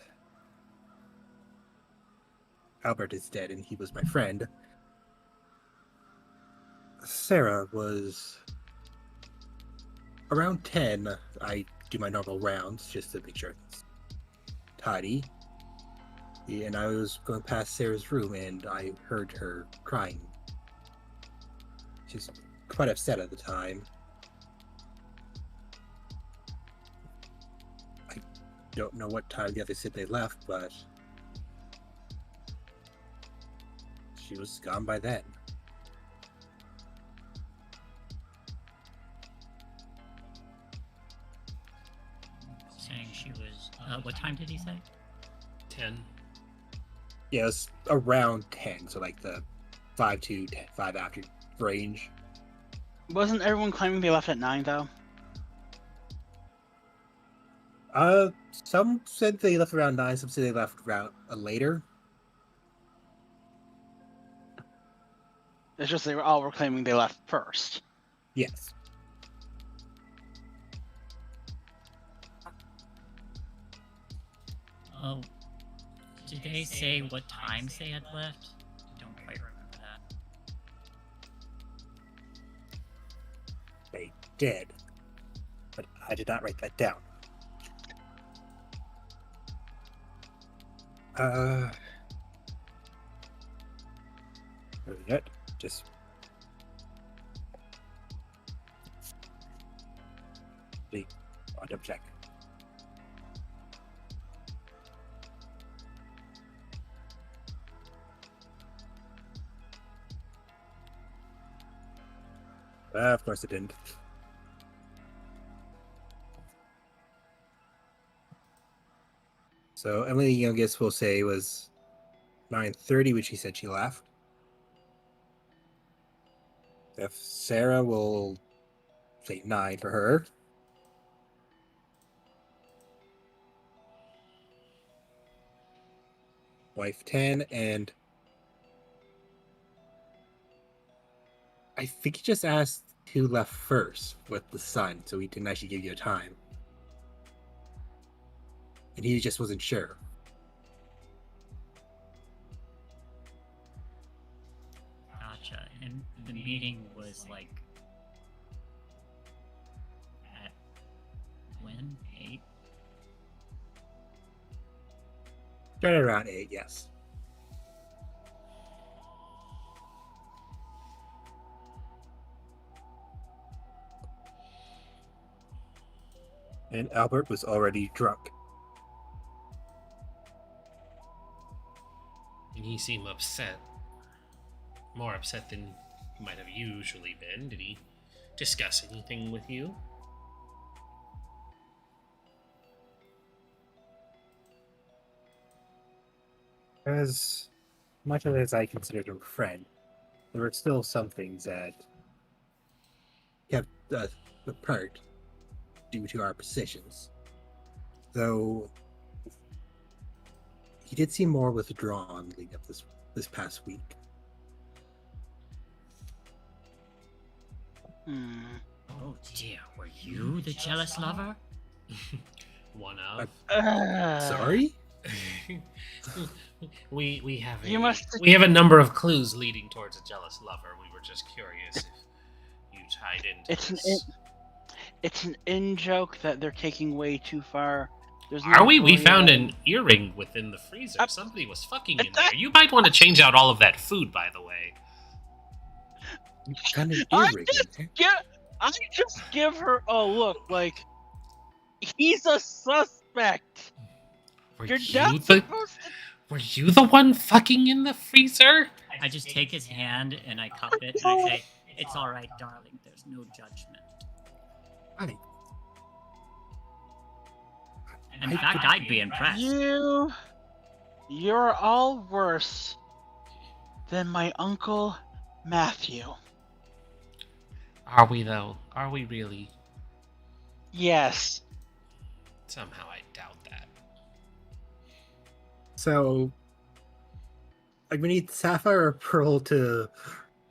Albert is dead, and he was my friend. Sarah was around 10. I do my normal rounds just to make sure it's tidy. And I was going past Sarah's room and I heard her crying. She's quite upset at the time. I don't know what time the others said they left, but she was gone by then. Saying she was. What time did he say? 10. Yeah, it was around 10, so like the 5 to 10, 5 after range. Wasn't everyone claiming they left at 9 though? Some said they left around 9, some said they left around later. It's just they were all claiming they left first. Yes. Oh, did they say what times they had left? I don't quite remember that. They did, but I did not write that down. Just I'll double check. Of course it didn't. So Emily, the youngest, will say was 9:30, which she said she left. If Sarah will say 9 for her. Wife 10, and I think he just asked who left first with the son, so he didn't actually give you a time. And he just wasn't sure. Gotcha. And the meeting was like at when? 8? Started around 8, yes. And Albert was already drunk. And he seemed upset. More upset than he might have usually been. Did he discuss anything with you? As much as I considered him a friend, there were still some things that kept us apart due to our positions. Though he did seem more withdrawn leading up this past week. Oh dear, were you the jealous lover? One of. Sorry? we have a You must- we have a number of clues leading towards a jealous lover. We were just curious if you tied into It's an in joke that they're taking way too far. There's no Are we? We Gloria found that- an earring within the freezer. Up- Somebody was fucking in there. You might want to change out all of that food, by the way. What kind of I earring? I just give her a look like he's a suspect. Were You're you not the supposed to. Were you the one fucking in the freezer? I just take his hand and I cup it and I say, "It's all right, darling. There's no judgment." Honey, In fact, I'd be impressed. You're all worse than my Uncle Matthew. Are we though? Are we really? Yes. Somehow I doubt that. so like we need Sapphire or Pearl to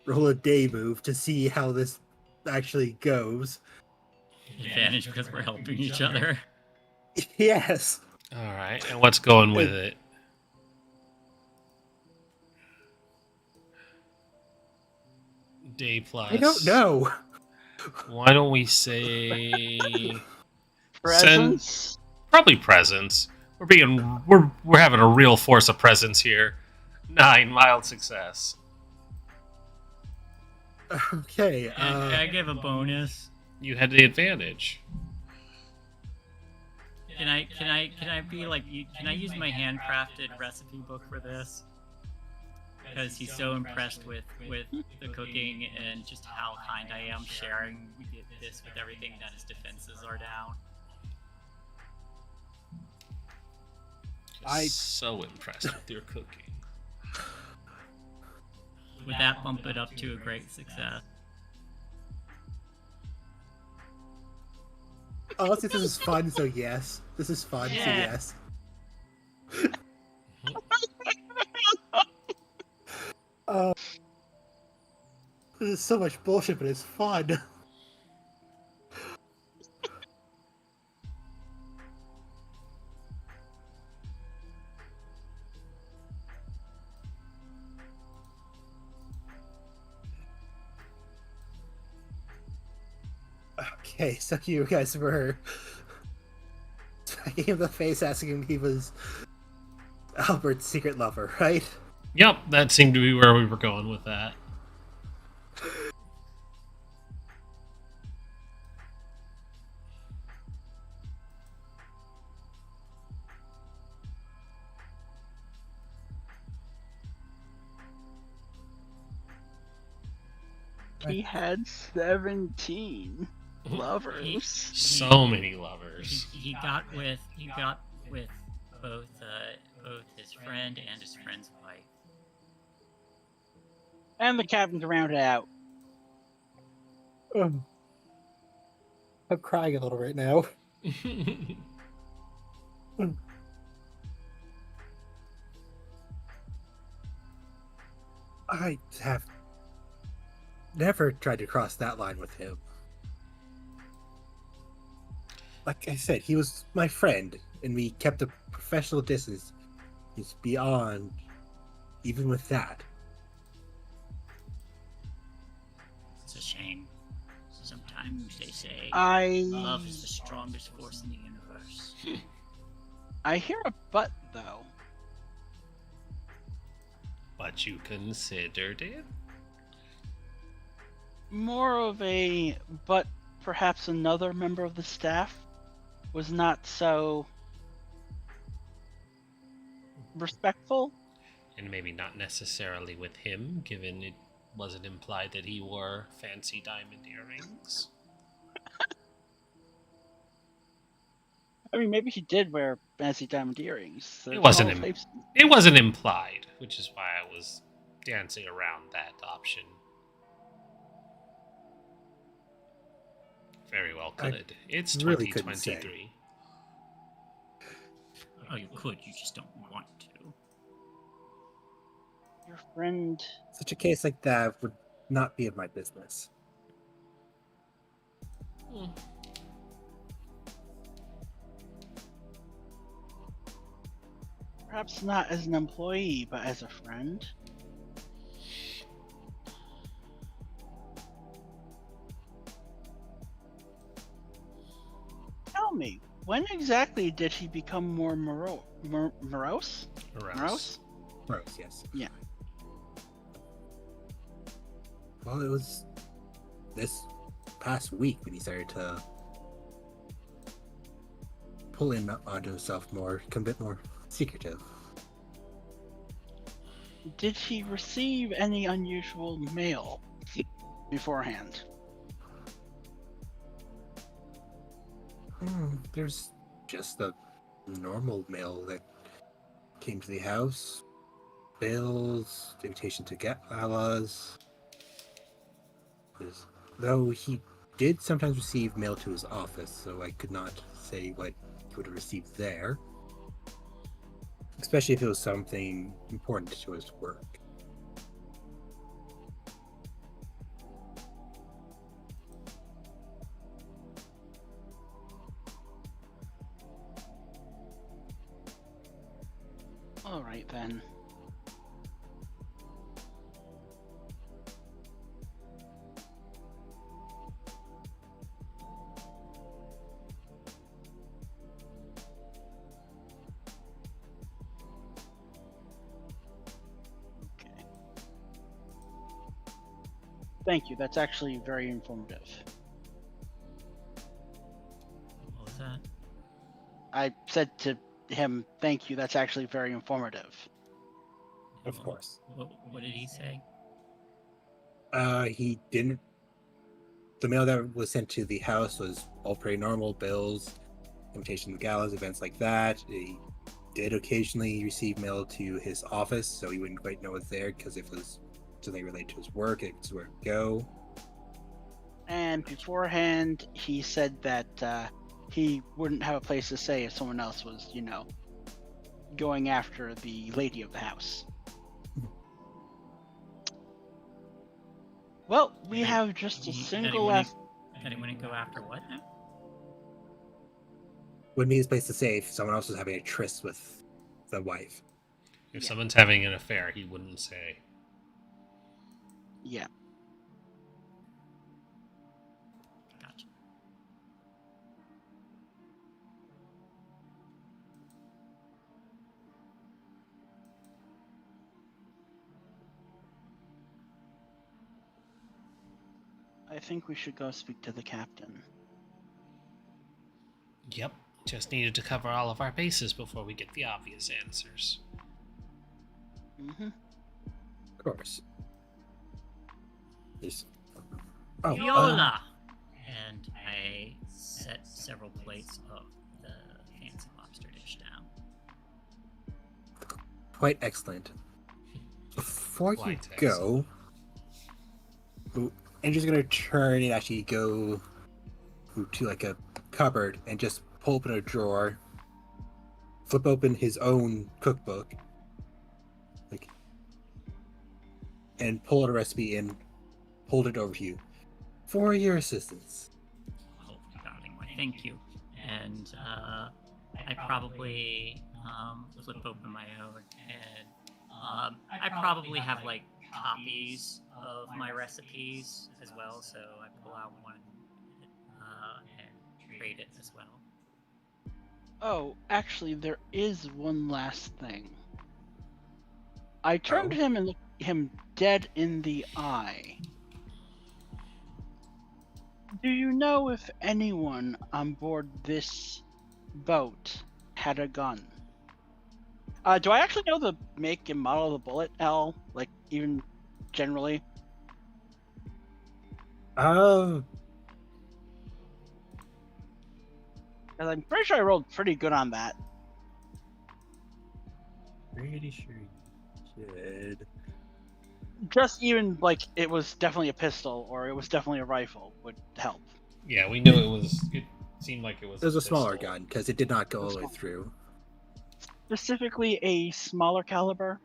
roll a day move to see how this actually goes. Advantage because we're helping each other. Yes. All right, and what's going with it? Day plus. I don't know. Why don't we say Presents. probably presence? We're having a real force of presence here. 9 mild success. Okay. Can I give a bonus? You had the advantage. Can I be like you? Can I use my handcrafted recipe book for this? Because he's so impressed with the cooking and just how kind I am sharing this with everything that his defenses are down. I- so impressed with your cooking. Would that bump it up to a great success? Honestly, this is fun, so yes. This is fun, so Yeah. yes. This is so much bullshit, but it's fun. Okay, so you guys were smacking him in the face, asking him if he was Albert's secret lover, right? Yep, that seemed to be where we were going with that. He had 17 lovers. So many lovers. He got with both his friend and his friend's wife. And the captain to round it out. I'm crying a little right now. I have never tried to cross that line with him. Like I said, he was my friend, and we kept a professional distance. He's beyond, even with that. It's a shame. Sometimes they say love is the strongest force in the universe. I hear a but, though. But you considered it? More of a but perhaps another member of the staff was not so respectful. And maybe not necessarily with him, given it wasn't implied that he wore fancy diamond earrings. I mean, maybe he did wear fancy diamond earrings. It wasn't There's all types- It wasn't implied, which is why I was dancing around that option. Very well could. It's really couldn't say. 2023. Oh, you could. You just don't want to. Your friend. Such a case like that would not be of my business. Hmm. Perhaps not as an employee, but as a friend. Tell me, when exactly did he become more morose? Morose? Morose. Gross, yes. Yeah. Well, it was this past week when he started to pull in onto himself more, become a bit more secretive. Did he receive any unusual mail beforehand? There's just the normal mail that came to the house. Bills, invitation to galas. Though he did sometimes receive mail to his office, so I could not say what he would have received there. Especially if it was something important to his work. All right then. Okay. Thank you. That's actually very informative. What was that? I said to him, "Thank you. That's actually very informative." Of course. What did he say? He didn't. The mail that was sent to the house was all pretty normal bills, invitation to galas, events like that. He did occasionally receive mail to his office, so he wouldn't quite know what's there because if it was something related to his work, it's where to go. And beforehand, he said that he wouldn't have a place to stay if someone else was, going after the lady of the house. Well, we have just a single last. That he wouldn't go after what now? Wouldn't be his place to say if someone else was having a tryst with the wife. If someone's having an affair, he wouldn't say. Yeah. Gotcha. I think we should go speak to the captain. Yep. Just needed to cover all of our bases before we get the obvious answers. Mm-hmm. Of course. Yes. Oh, Viola! And I set several plates of the fancy lobster dish down. quite excellent. Before you Quite go, Andrew's gonna turn and actually go to like a cupboard and just pull open a drawer, flip open his own cookbook, like, and pull out a recipe and hold it over to you for your assistance. Oh, darling, why, thank you. And I probably flip open my own, and I probably have like copies of my recipes as well, so I pull out one and trade it as well. Oh, actually, there is one last thing. I turned to him and looked him dead in the eye. Do you know if anyone on board this boat had a gun? Do I actually know the make and model of the bullet, L? Like, even generally? Uh, Because I'm pretty sure I rolled pretty good on that. pretty sure you did. Just even, like, it was definitely a pistol or it was definitely a rifle would help. Yeah, we knew it was. It seemed like it was. It was a smaller pistol. gun because it did not go all It's the way small. through. Specifically a smaller caliber?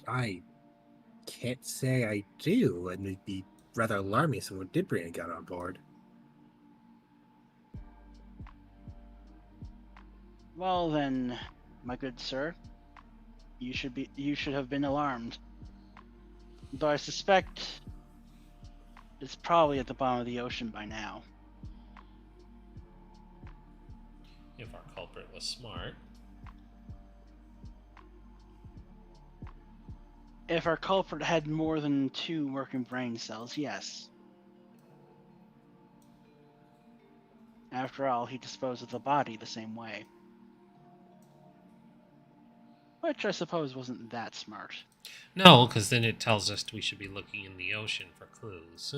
I can't say I do, and it'd be rather alarming if someone did bring a gun on board. Well then, my good sir, you should have been alarmed. Though I suspect it's probably at the bottom of the ocean by now. If our culprit was smart. If our culprit had more than 2 working brain cells, yes. After all, he disposed of the body the same way. Which I suppose wasn't that smart. No, because then it tells us we should be looking in the ocean for clues.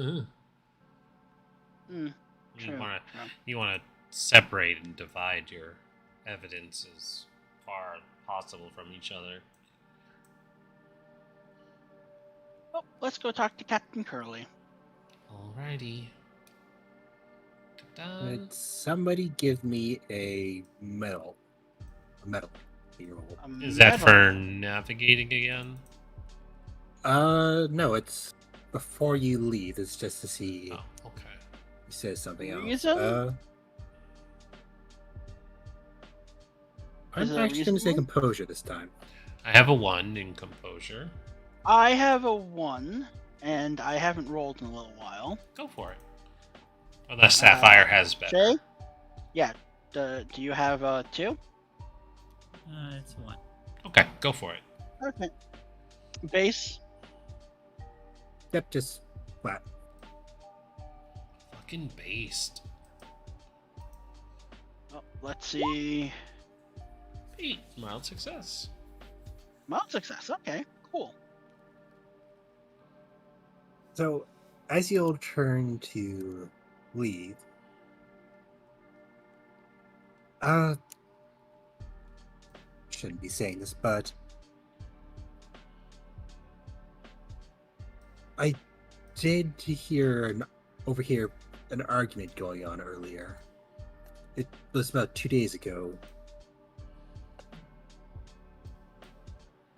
Hmm, You true. want true. to separate and divide your evidence as far as possible from each other. Oh, let's go talk to Captain Curly. Alrighty. Ta-da. Would somebody give me a medal? A medal. Roll. Is that Metal. for navigating again? No, it's before you leave. It's just to see Oh, okay. he says something else. Reason? I'm Is it actually going to say reasonable? composure this time. I have a 1 in composure. I have a 1, and I haven't rolled in a little while. Go for it. Unless Sapphire has better. Jay? Yeah. Do you have a 2? It's 1. Okay, go for it. Okay. Base? Yep, just flat. Fucking based. Oh, let's see. 8. Mild success. Mild success. Okay, cool. So, as you'll turn to leave, shouldn't be saying this, but I did overhear an argument going on earlier. It was about 2 days ago.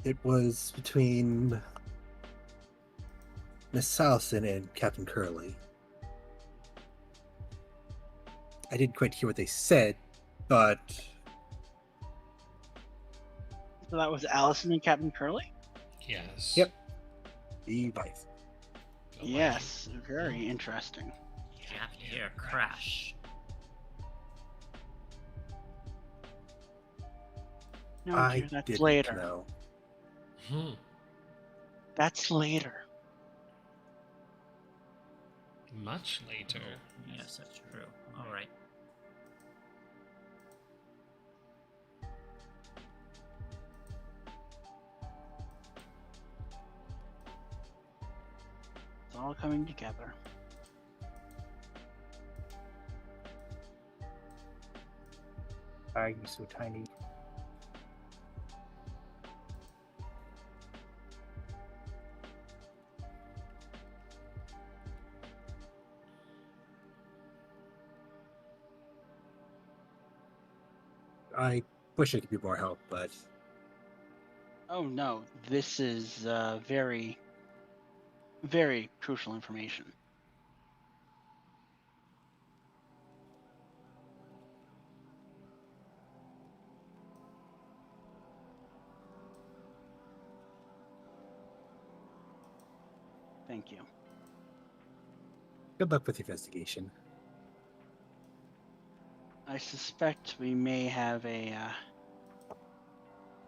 It was between Miss Salson and Captain Curly. I didn't quite hear what they said, but So that was Allison and Captain Curly? Yes. Yep. Be nice. Go Yes, very interesting. You have to hear a crash. No, I dear, that's didn't later. know. Hmm. That's later. Much later. Yes, that's true. All right. It's all coming together. Why are you so tiny? I wish I could be more help, but Oh no, this is very, very crucial information. Thank you. good luck with your investigation. I suspect we may have a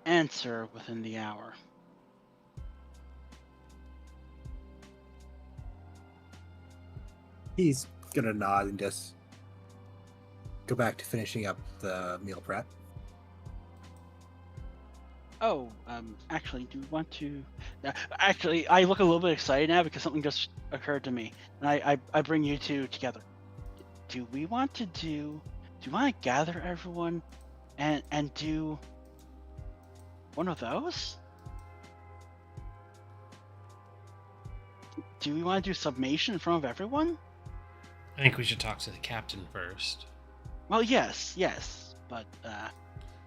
answer within the hour. He's gonna nod and just go back to finishing up the meal prep. Oh, actually, do you want to? Actually, I look a little bit excited now because something just occurred to me, and I bring you two together. Do we want to do? Do you want to gather everyone, and do one of those? Do we want to do summation in front of everyone? I think we should talk to the captain first. Well, yes, but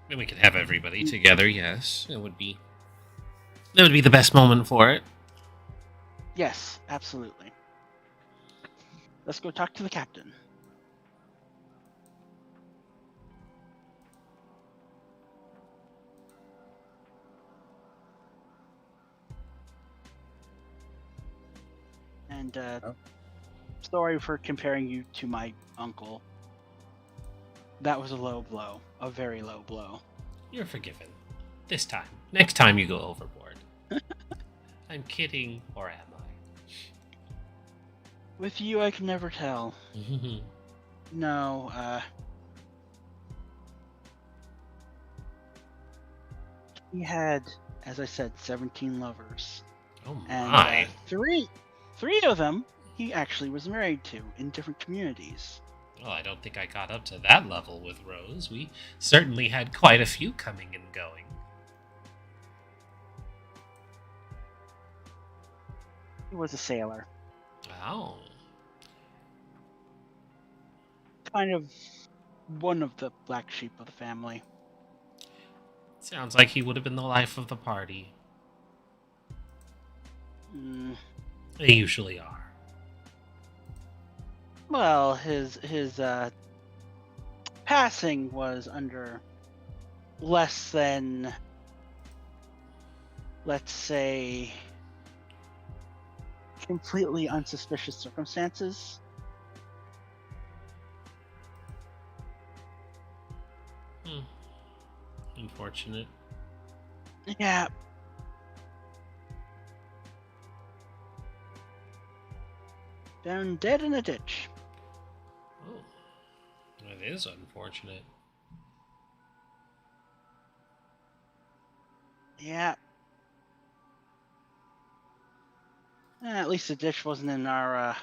Then we could have everybody together, yes. That would be the best moment for it. yes, absolutely. Let's go talk to the captain. And sorry for comparing you to my uncle. That was a low blow, a very low blow. You're forgiven. This time. Next time you go overboard. I'm kidding, or am With you, I can never tell. I? No, he had, as I said, 17 lovers, Oh and my. three of them he actually was married to in different communities. Well, I don't think I got up to that level with Rose. We certainly had quite a few coming and going. He was a sailor, Oh. kind of one of the black sheep of the family. Sounds like he would have been the life of the party. Mm, They usually are. well, his passing was under less than, let's say, completely unsuspicious circumstances. Unfortunate. Yeah. Found dead in a ditch. Oh. That is unfortunate. Yeah. At least the ditch wasn't in our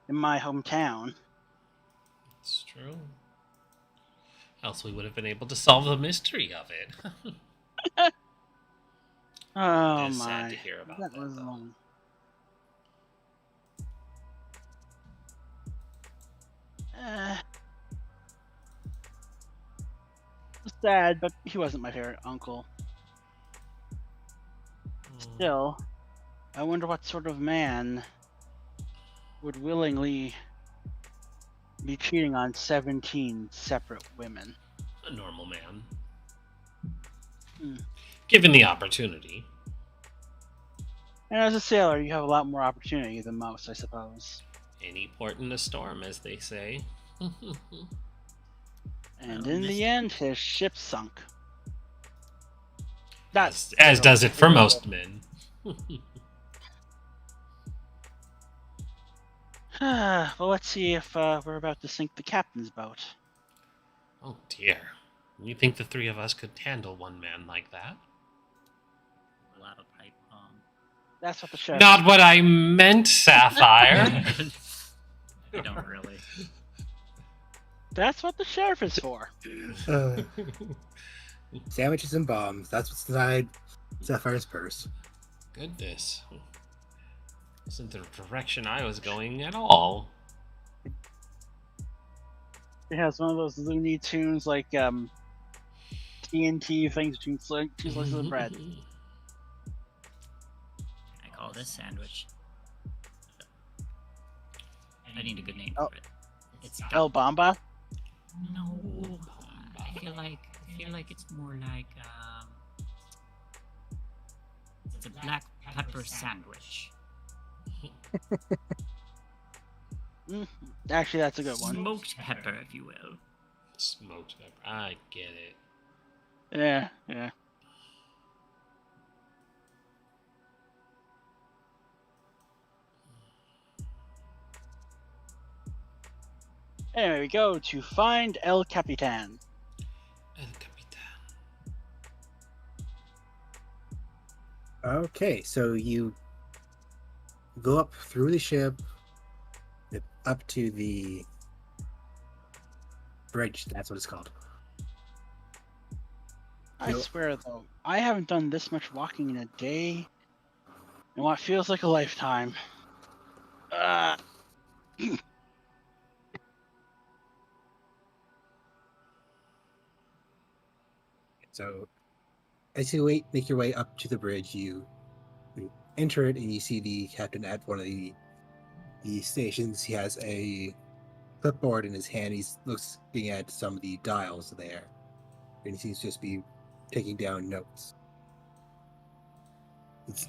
in my hometown. It's true. Else we would have been able to solve the mystery of it. Oh It is my. sad to hear about that, was though. long. Sad, but he wasn't my favorite uncle. Still, I wonder what sort of man would willingly be cheating on 17 separate women. A normal man. Hmm. Given the opportunity. And as a sailor, you have a lot more opportunity than most, I suppose. Any port in a storm, as they say. And Well, in this- the end, his ship sunk. as does it for most men. Well, let's see if we're about to sink the captain's boat. Oh dear. You think the three of us could handle one man like that? Pull out a pipe bomb. That's what the sheriff. Not what I meant, Sapphire. I don't really. That's what the sheriff is for. Sandwiches and bombs. That's what's inside Sapphire's purse. Goodness. Isn't the direction I was going at all. It has one of those Looney Tunes like TNT things between two slices of bread. I call this sandwich. I need a good name Oh. for it. It's El Bamba. No, I feel like it's more like it's a black pepper sandwich. Actually, that's a good one. Smoked pepper, if you will. Smoked pepper. I get it. Yeah, yeah. Anyway, we go to find El Capitan. El Capitan. Okay, so you go up through the ship, up to the bridge. That's what it's called. I Yep. swear, though, I haven't done this much walking in a day in what feels like a lifetime. So, as you make your way up to the bridge, you enter it and you see the captain at one of the stations. He has a clipboard in his hand. He's looking at some of the dials there, and he seems to just be taking down notes.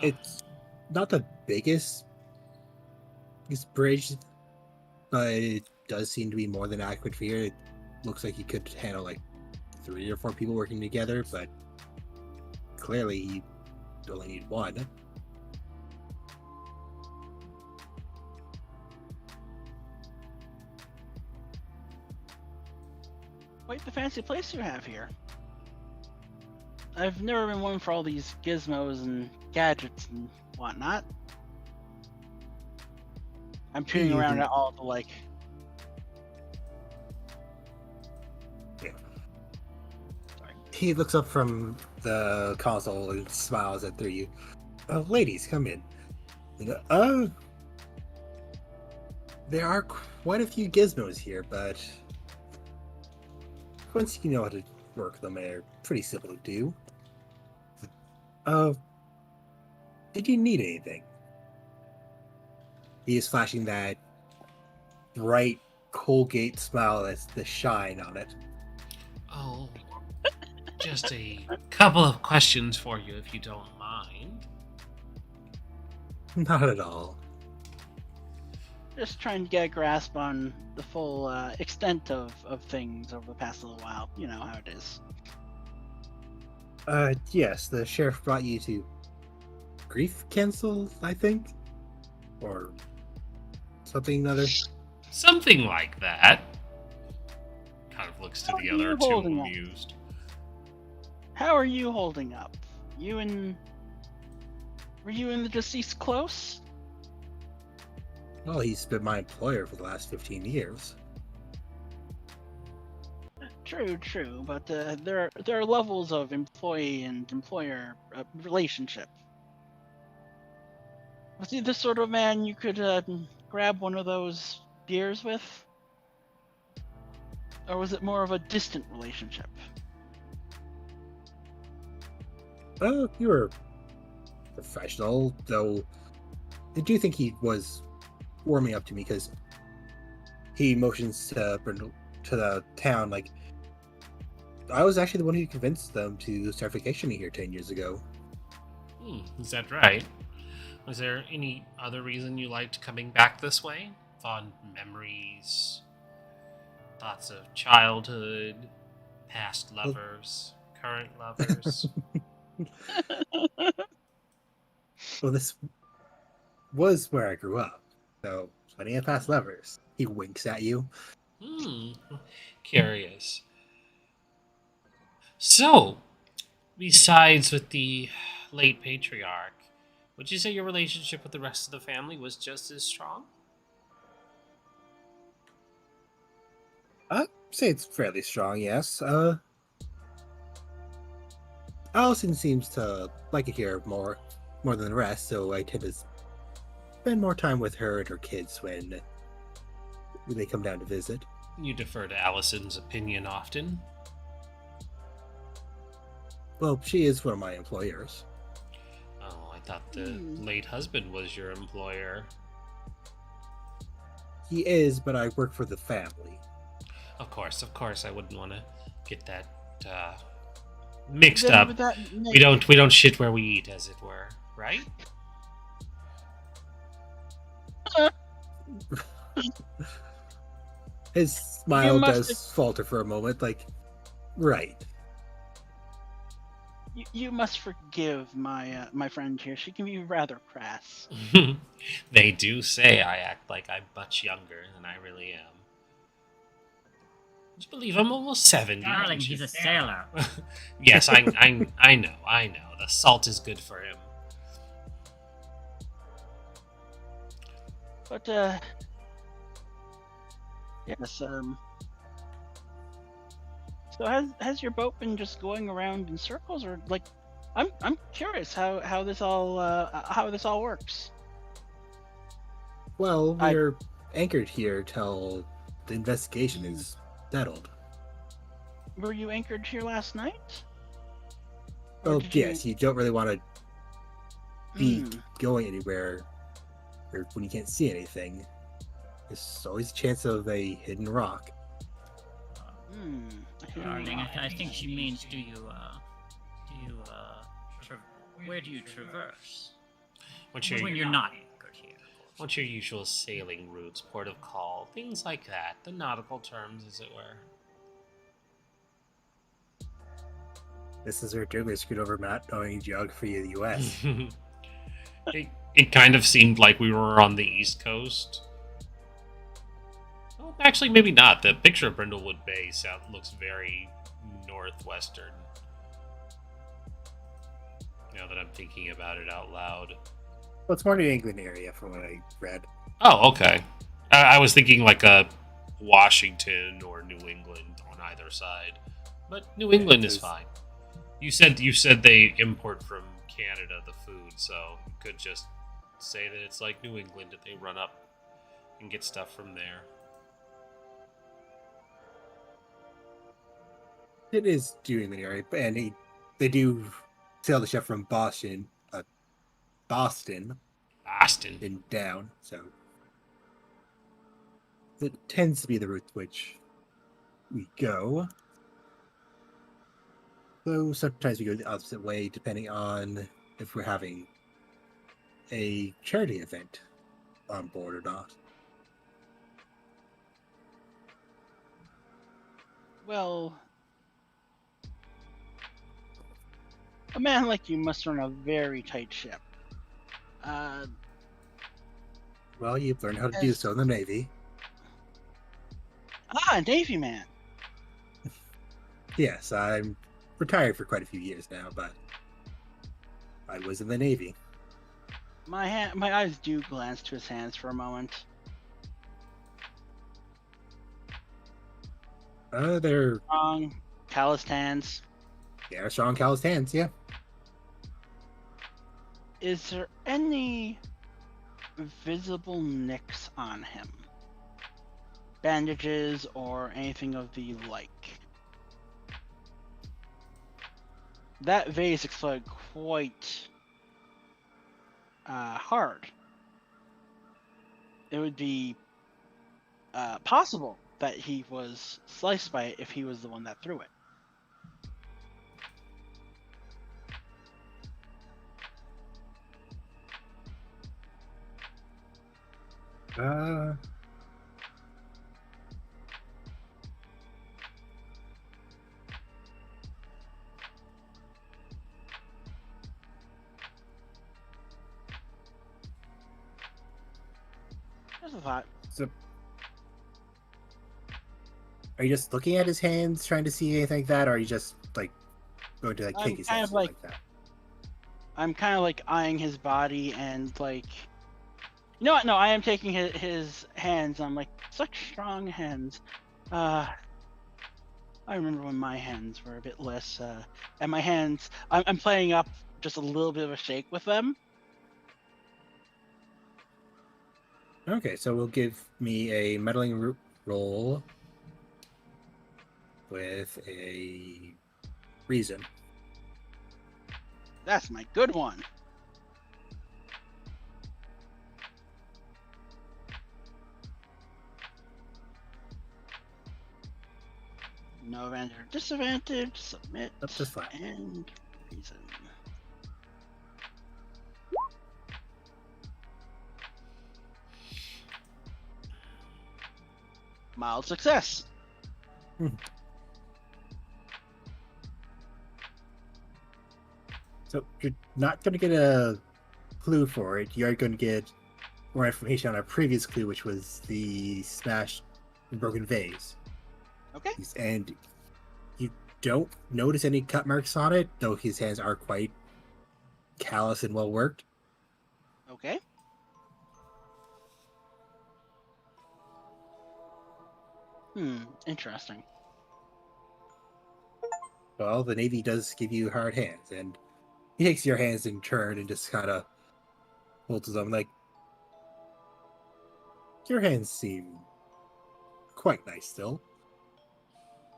It's not the biggest bridge, but it does seem to be more than adequate for here. It looks like he could handle like 3 or 4 people working together, but clearly you only need one. Quite the fancy place you have here. I've never been one for all these gizmos and gadgets and whatnot. I'm tuning around at all the like. He looks up from the console and smiles at you. Ladies, come in. There are quite a few gizmos here, but once you know how to work them, they're pretty simple to do. Did you need anything? He is flashing that bright Colgate smile that's the shine on it. Oh, just a couple of questions for you, if you don't mind. Not at all. Just trying to get a grasp on the full extent of things over the past little while. You know how it is. Yes, the sheriff brought you to Grief Cancel, I think? Or something other. Something like that. Kind of looks to How the are other you two holding up? amused. How are you holding up? Were you and the deceased close? Well, he's been my employer for the last 15 years. True, but there are levels of employee and employer relationship. Was he the sort of man you could grab one of those beers with? Or was it more of a distant relationship? You were professional, though I do think he was warming up to me because he motions to the town like I was actually the one who convinced them to start vacationing here 10 years ago. Is that right? Was there any other reason you liked coming back this way? Fond memories, thoughts of childhood, past lovers, current lovers? Well, this was where I grew up, so Plenty of past lovers. He winks at you. Hmm. Curious. So, besides with the late patriarch, would you say your relationship with the rest of the family was just as strong? I'd say it's fairly strong, yes. Allison seems to like it here more than the rest, so I tend to spend more time with her and her kids when they come down to visit. You defer to Allison's opinion often. Well, she is one of my employers. Oh, I thought the late husband was your employer. He is, but I work for the family. Of course, I wouldn't want to get that mixed Then up. would that We don't shit where we eat, as it were, right? His smile must does falter for a moment, like, right. You must forgive my friend here. She can be rather crass. They do say I act like I'm much younger than I really am. Would you believe I'm almost 70? Darling, he's a sailor. Yes, I know. The salt is good for him. But yes. So has your boat been just going around in circles, or like, I'm curious how this all works. Well, we're anchored here till the investigation is settled. Were you anchored here last night? Oh, yes, you don't really want to be Hmm. going anywhere or when you can't see anything. There's always a chance of a hidden rock. Darling, I think she means, where do you traverse? When you're not anchored here, of course. What's your usual sailing routes, port of call, things like that, the nautical terms, as it were? This is where Douglas screwed over not knowing geography of the U.S. It kind of seemed like we were on the East Coast. Well, actually, maybe not. The picture of Brindlewood Bay looks very northwestern. Now that I'm thinking about it out loud. Well, it's more New England area from what I read. Oh, okay. I was thinking like a Washington or New England on either side, but New England is fine. You said they import from Canada the food, so you could just say that it's like New England that they run up and get stuff from there. It is New England area, and they do sail the ship from Boston, and down. So it tends to be the route which we go. So sometimes we go the opposite way, depending on if we're having a charity event on board or not. Well, a man like you must run a very tight ship. Well, you've learned how to do so in the Navy. Navy man. Yes, I'm retired for quite a few years now, but I was in the Navy. My eyes do glance to his hands for a moment. They're Strong, calloused hands. Yeah, strong calloused hands, yeah. Is there any visible nicks on him? Bandages or anything of the like? That vase exploded quite hard. It would be possible that he was sliced by it if he was the one that threw it. Just a thought. So, are you just looking at his hands, trying to see anything like that, or are you just like going to like I'm kick his kind hands of like that? I'm kind of like eyeing his body and like, you know what? No, I am taking his hands. I'm like, such strong hands. I remember when my hands were a bit less, and my hands, I'm playing up just a little bit of a shake with them. Okay, so we'll give me a meddling roll with a reason. That's my good one. No advantage or disadvantage, submit, Up to flat. and reason. Mild success. So you're not going to get a clue for it. You are going to get more information on our previous clue, which was the smashed and broken vase. Okay. And you don't notice any cut marks on it, though his hands are quite callous and well worked. Okay. Interesting. Well, the Navy does give you hard hands, and he takes your hands in turn and just kind of holds them like, your hands seem quite nice still.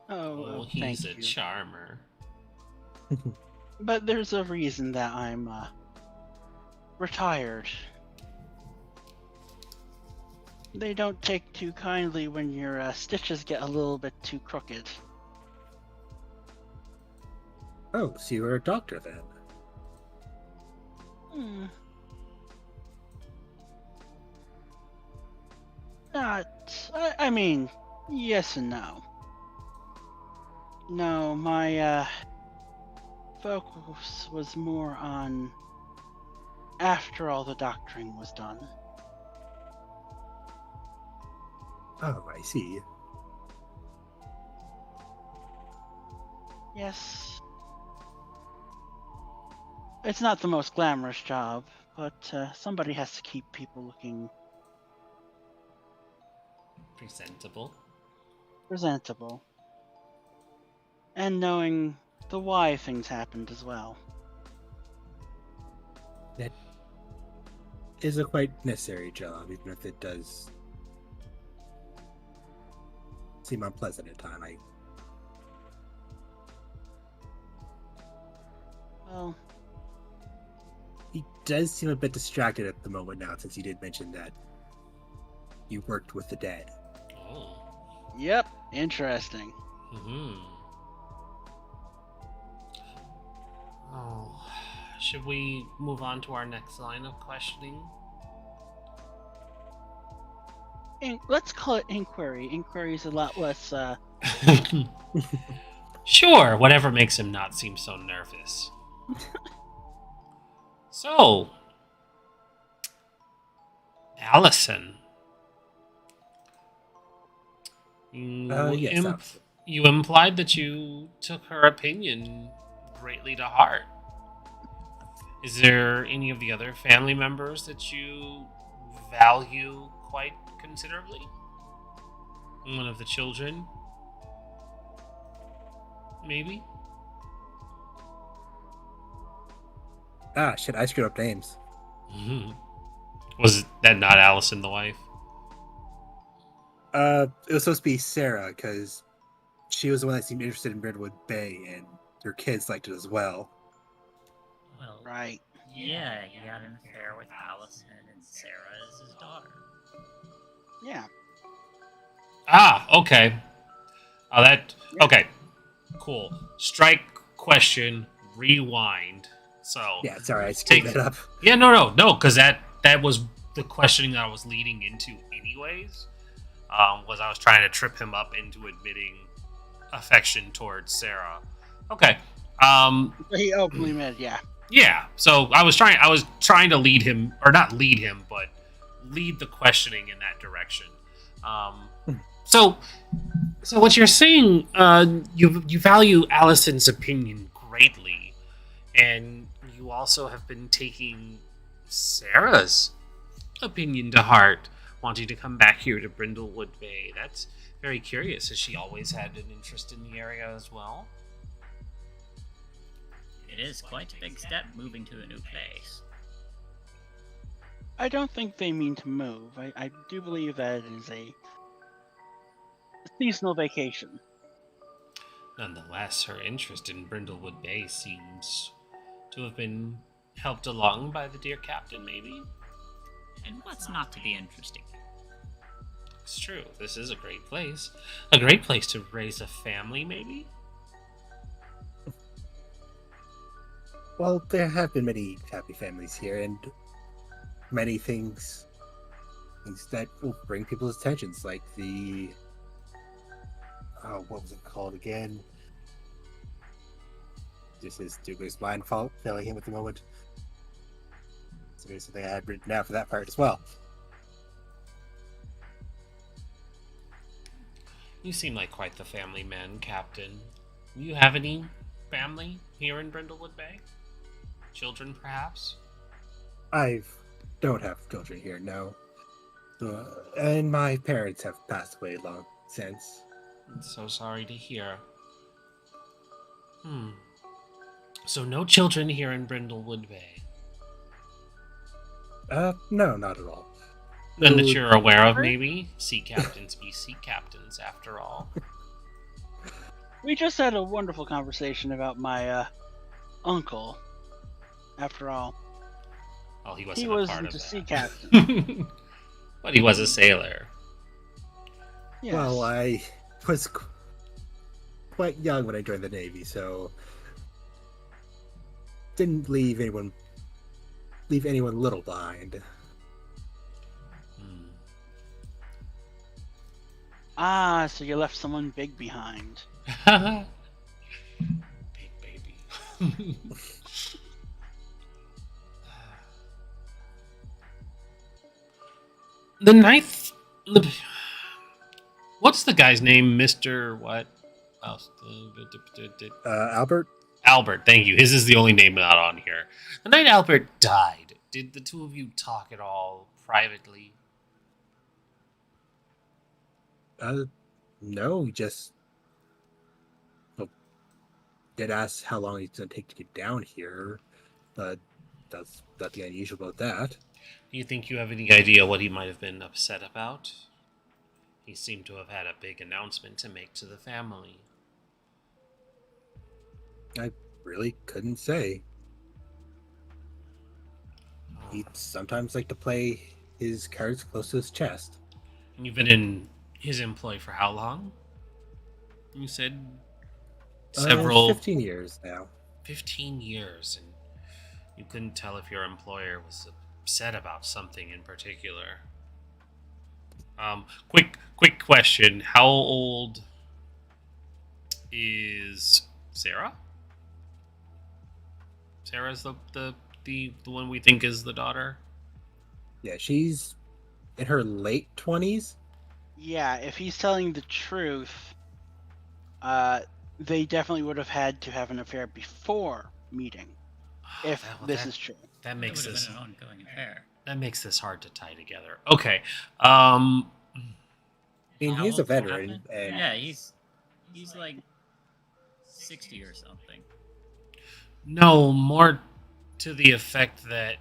Oh, he's thank a you. charmer. But there's a reason that I'm retired. They don't take too kindly when your stitches get a little bit too crooked. Oh, so you were a doctor then? I mean, yes and no. No, my focus was more on after all the doctoring was done. Oh, I see. Yes. It's not the most glamorous job, but somebody has to keep people looking presentable. And knowing the why things happened as well. That is a quite necessary job, even if it does seem unpleasant at times. Well, He does seem a bit distracted at the moment now, since you did mention that you worked with the dead. Oh. yep, interesting. Oh. Should we move on to our next line of questioning? Let's call it inquiry. Inquiry's a lot less, Sure, whatever makes him not seem so nervous. So, Allison. Yes, Allison. You implied that you took her opinion greatly to heart. Is there any of the other family members that you value quite considerably? One of the children? Maybe? Ah, shit, I screwed up names. Was that not Allison, the wife? It was supposed to be Sarah, because she was the one that seemed interested in Brindlewood Bay, and her kids liked it as well. Well, right. yeah, he had an affair with Allison, and Sarah is his daughter. Yeah. Ah, okay. Okay. Cool. Strike question, rewind. So Yeah, sorry, I screwed that up. Yeah, no, because that was the questioning that I was leading into anyways. Was I was trying to trip him up into admitting affection towards Sarah. Okay. He openly admitted, yeah. Yeah. So I was trying to lead him, or not lead him, but lead the questioning in that direction. So what you're saying, you value Allison's opinion greatly, and you also have been taking Sarah's opinion to heart, wanting to come back here to Brindlewood Bay. That's very curious. Has she always had an interest in the area as well? It is quite a big step moving to a new place. I don't think they mean to move. I do believe that it is a seasonal vacation. Nonetheless, her interest in Brindlewood Bay seems to have been helped along by the dear captain, maybe? And what's not to be interesting? It's true. This is a great place. A great place to raise a family, maybe? Well, there have been many happy families here, and many things that will bring people's attentions, like the what was it called again? This is Douglas' mind failing him at the moment. So there's something I had written down for that part as well. You seem like quite the family man, Captain. Do you have any family here in Brindlewood Bay? Children, perhaps? I don't have children here, no. And my parents have passed away long since. I'm so sorry to hear. So no children here in Brindlewood Bay? No, not at all. None that you're aware of, maybe? Sea captains be sea captains, after all. We just had a wonderful conversation about my uncle. After all, Well, he he wasn't a part wasn't of a that. sea captain. But he was a sailor. Yes. Well, I was quite young when I joined the Navy, so didn't leave anyone little behind. Ah, so you left someone big behind. Big baby. The ninth... What's the guy's name? Mr. what? Oh, Albert? Albert, thank you. His is the only name not on here. The night Albert died, did the two of you talk at all privately? No, we just did ask how long it's going to take to get down here, but that's nothing unusual about that. Do you think you have any idea what he might have been upset about? He seemed to have had a big announcement to make to the family. I really couldn't say. He'd sometimes like to play his cards close to his chest. And you've been in his employ for how long? You said several... 15 years now. 15 years, and you couldn't tell if your employer was upset about something in particular. Quick question. How old is Sarah? Sarah's the one we think is the daughter? Yeah, she's in her late 20s. Yeah, if he's telling the truth, they definitely would have had to have an affair before meeting. If this is true. That makes this an ongoing affair. that makes this hard to tie together. Okay. I mean, How he's a old's veteran, Coven? and Yeah, he's like 60 or something. No, more to the effect that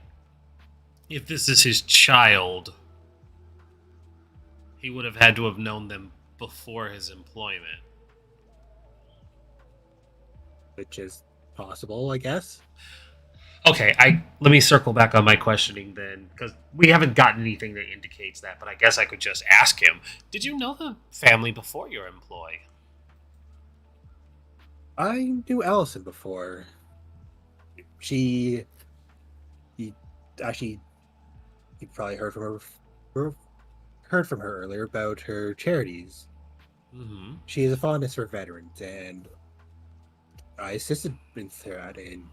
if this is his child, he would have had to have known them before his employment. which is possible, I guess. Okay, let me circle back on my questioning then, because we haven't gotten anything that indicates that, but I guess I could just ask him. Did you know the family before your employ? I knew Allison before. You probably heard from her earlier about her charities. Mm-hmm. She has a fondness for veterans, and I assisted in that. And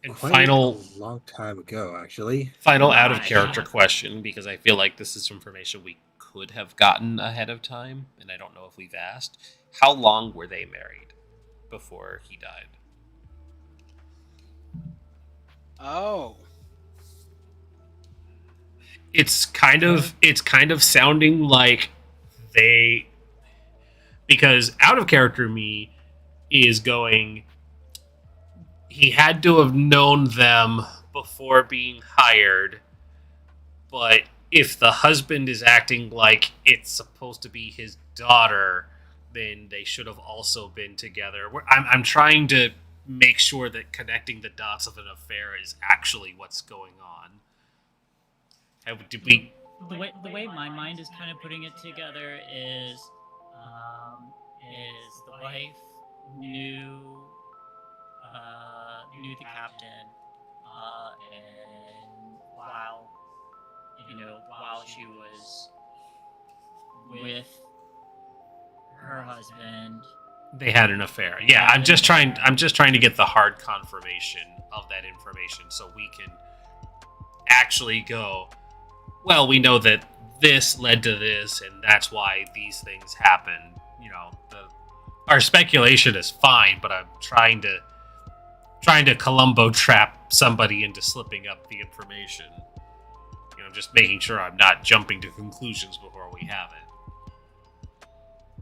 And quite final a long time ago, actually. out of Right. character question, because I feel like this is information we could have gotten ahead of time, and I don't know if we've asked. How long were they married before he died? Oh. It's kind of sounding like they, because out of character me is going, he had to have known them before being hired, but if the husband is acting like it's supposed to be his daughter, then they should have also been together. I'm trying to make sure that connecting the dots of an affair is actually what's going on. Did we? The way my mind is kind of putting it together is the wife knew knew the captain, and while she was with her husband, They had an affair. Yeah, I'm just trying to get the hard confirmation of that information so we can actually go, well, we know that this led to this and that's why these things happen. Our speculation is fine, but I'm trying to Columbo trap somebody into slipping up the information. Just making sure I'm not jumping to conclusions before we have it.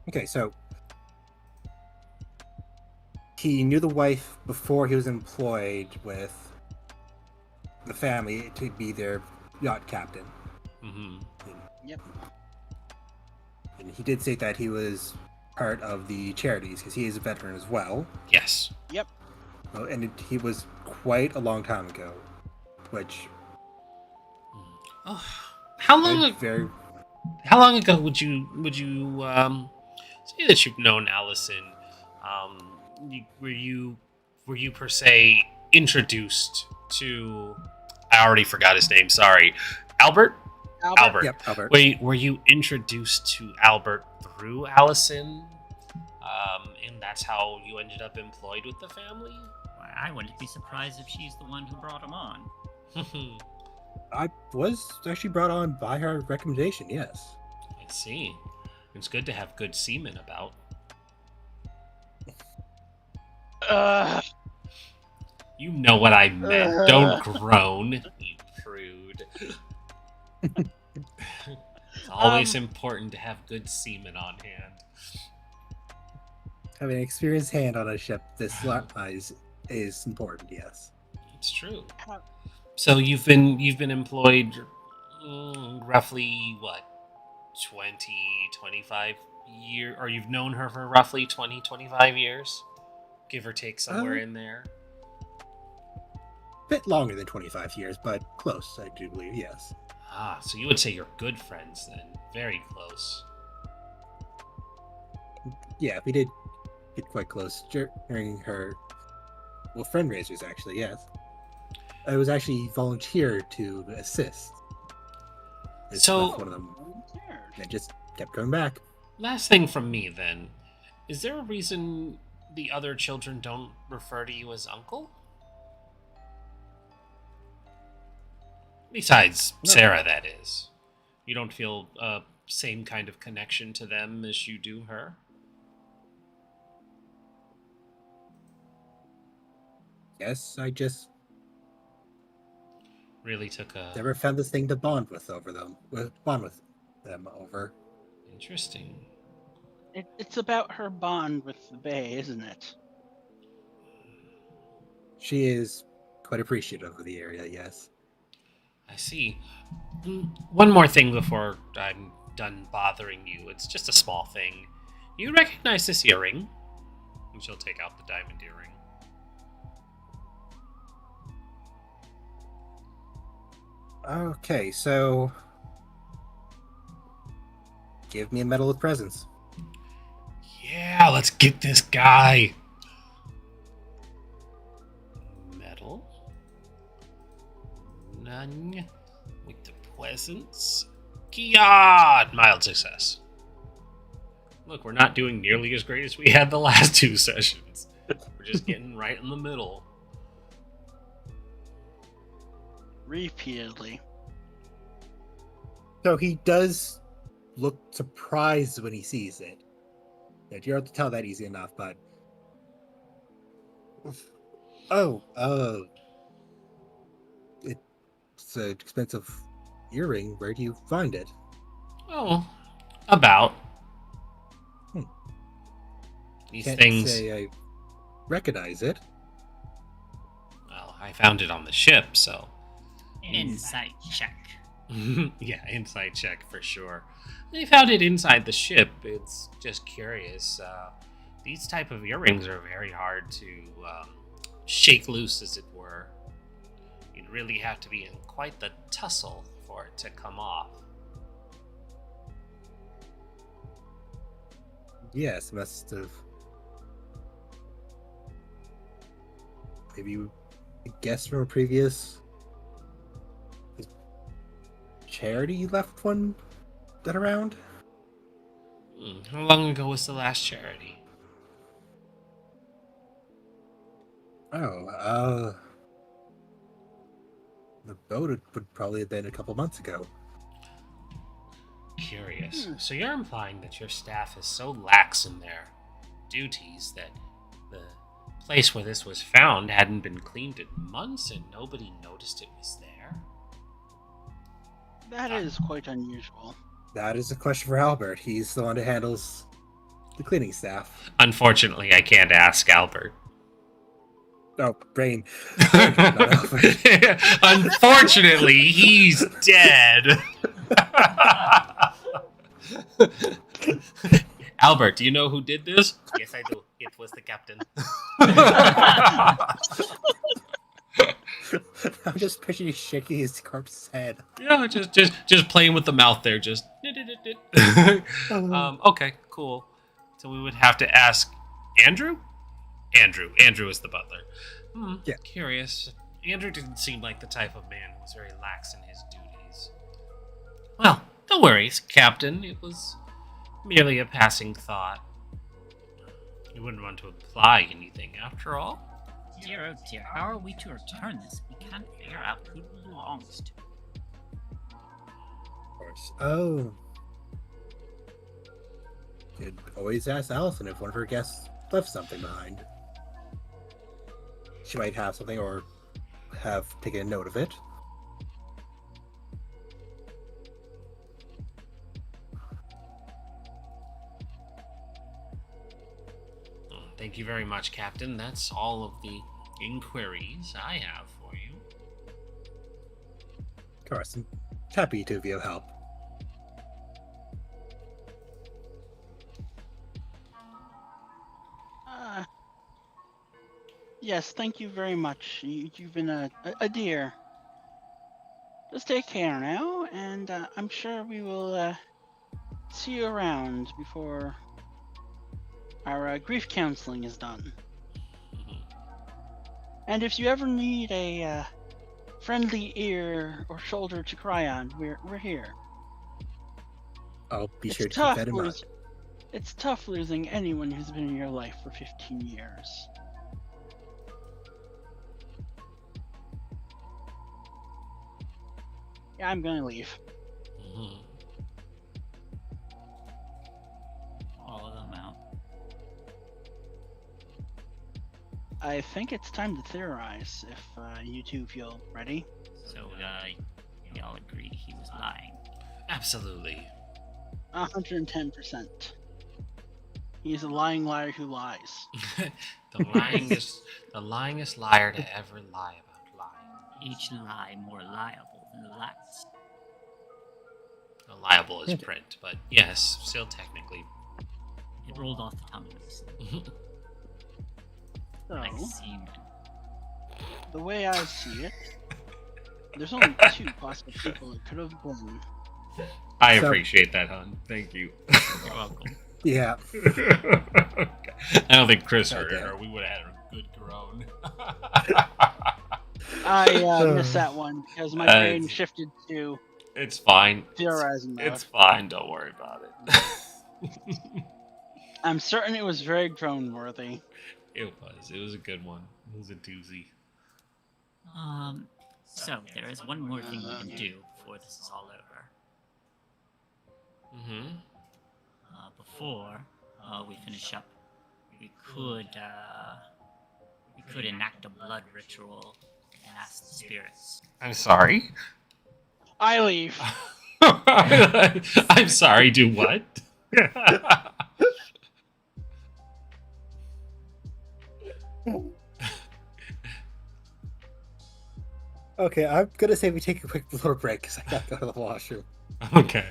Okay, so he knew the wife before he was employed with the family to be their yacht captain. Mm-hmm. Yep. And he did say that he was part of the charities because he is a veteran as well. Yes. Yep. Well, and he was quite a long time ago, which Oh, how long ago would you say that you've known Allison? Were you per se introduced to? I already forgot his name. Sorry, Albert. Albert. Yep, Albert. Were you introduced to Albert through Allison? And that's how you ended up employed with the family? Why, I wouldn't be surprised if she's the one who brought him on. I was actually brought on by her recommendation, yes. I see. It's good to have good semen about. You know what I meant. Don't groan, you prude. It's always important to have good semen on hand. Having an experienced hand on a ship this size is important, yes. It's true. So you've been employed roughly what, 20, 25 years, or you've known her for roughly 20, 25 years, give or take somewhere in there. Bit longer than 25 years, but close, I do believe, yes. Ah, so you would say you're good friends then. Very close. Yeah, we did get quite close during her, friend raisers, actually, yes. I was actually volunteered to assist. So- one of them, and just kept coming back. Last thing from me then. Is there a reason the other children don't refer to you as uncle? Besides No. Sarah, that is. You don't feel same kind of connection to them as you do her? Yes, I just Really took a... never found this thing to bond with them over. Interesting. It's about her bond with the Bay, isn't it? She is quite appreciative of the area, yes. I see. One more thing before I'm done bothering you. It's just a small thing. You recognize this earring? And she'll take out the diamond earring. Okay, so give me a medal of presence. Yeah, let's get this guy. Medal. None. With the presence. Kiad! Mild success. Look, we're not doing nearly as great as we had the last two sessions. We're just getting right in the middle. repeatedly. So he does look surprised when he sees it. You're able to tell that easy enough, but it's an expensive earring. Where do you find it? Oh, about. Hmm. These Can't things. say I recognize it. Well, I found it on the ship, so. Insight check. Yeah, inside check for sure. They found it inside the ship. It's just curious. These type of earrings are very hard to shake loose, as it were. You'd really have to be in quite the tussle for it to come off. Yes, must have. Maybe you guessed from a previous charity you left one that around? How long ago was the last charity? Oh, the boat would probably have been a couple months ago. Curious. So you're implying that your staff is so lax in their duties that the place where this was found hadn't been cleaned in months and nobody noticed it was there? That is quite unusual. That is a question for Albert. He's the one who handles the cleaning staff. Unfortunately, I can't ask Albert. Oh, Brain. Not Albert. Unfortunately, he's dead. Albert, do you know who did this? Yes, I do. It was the captain. I'm just picturing you shaking his corpse's head. Yeah, just playing with the mouth there. Just. Okay, cool. So we would have to ask Andrew. Andrew is the butler. Yeah. Curious. Andrew didn't seem like the type of man who was very lax in his duties. Well, no worries, Captain. It was merely a passing thought. You wouldn't want to imply anything, after all. Dear, oh dear, how are we to return this? We can't figure out who it belongs to. Of course. Oh. Could always ask Allison if one of her guests left something behind. She might have something or have taken a note of it. Thank you very much, Captain. That's all of the inquiries I have for you. Of course, I'm happy to be of help. Yes, thank you very much. You've been a dear. Just take care now, and I'm sure we will see you around before our grief counseling is done. And if you ever need a friendly ear or shoulder to cry on, we're here. I'll be It's sure to keep tough that in mind. It's tough losing anyone who's been in your life for 15 years. Yeah, I'm gonna leave. All of them out. I think it's time to theorize, if you two feel ready. So, y'all agree he was lying. Absolutely. 110%. He's a lying liar who lies. The lyingest liar to ever lie about lying. Each lie more liable than the last. Liable is print, but yes, still technically. It rolled off the tongue recently. So, Like semen. the way I see it, there's only two possible people it could have been. I So- appreciate that, hon. Thank you. You're welcome. Yeah. I don't think Chris heard Okay. it, or we would have had a good groan. I missed that one because my brain It's- shifted to It's fine. theorizing mode. It's fine. Don't worry about it. I'm certain it was very groan worthy. It was. It was a good one. It was a doozy. So, there is one more thing we can do before this is all over. Mm-hmm. Before we finish up, we could enact a blood ritual and ask the spirits. I'm sorry. I leave. I'm sorry. Do what? Okay, I'm gonna say we take a quick blow break because I gotta go to the washroom. Okay.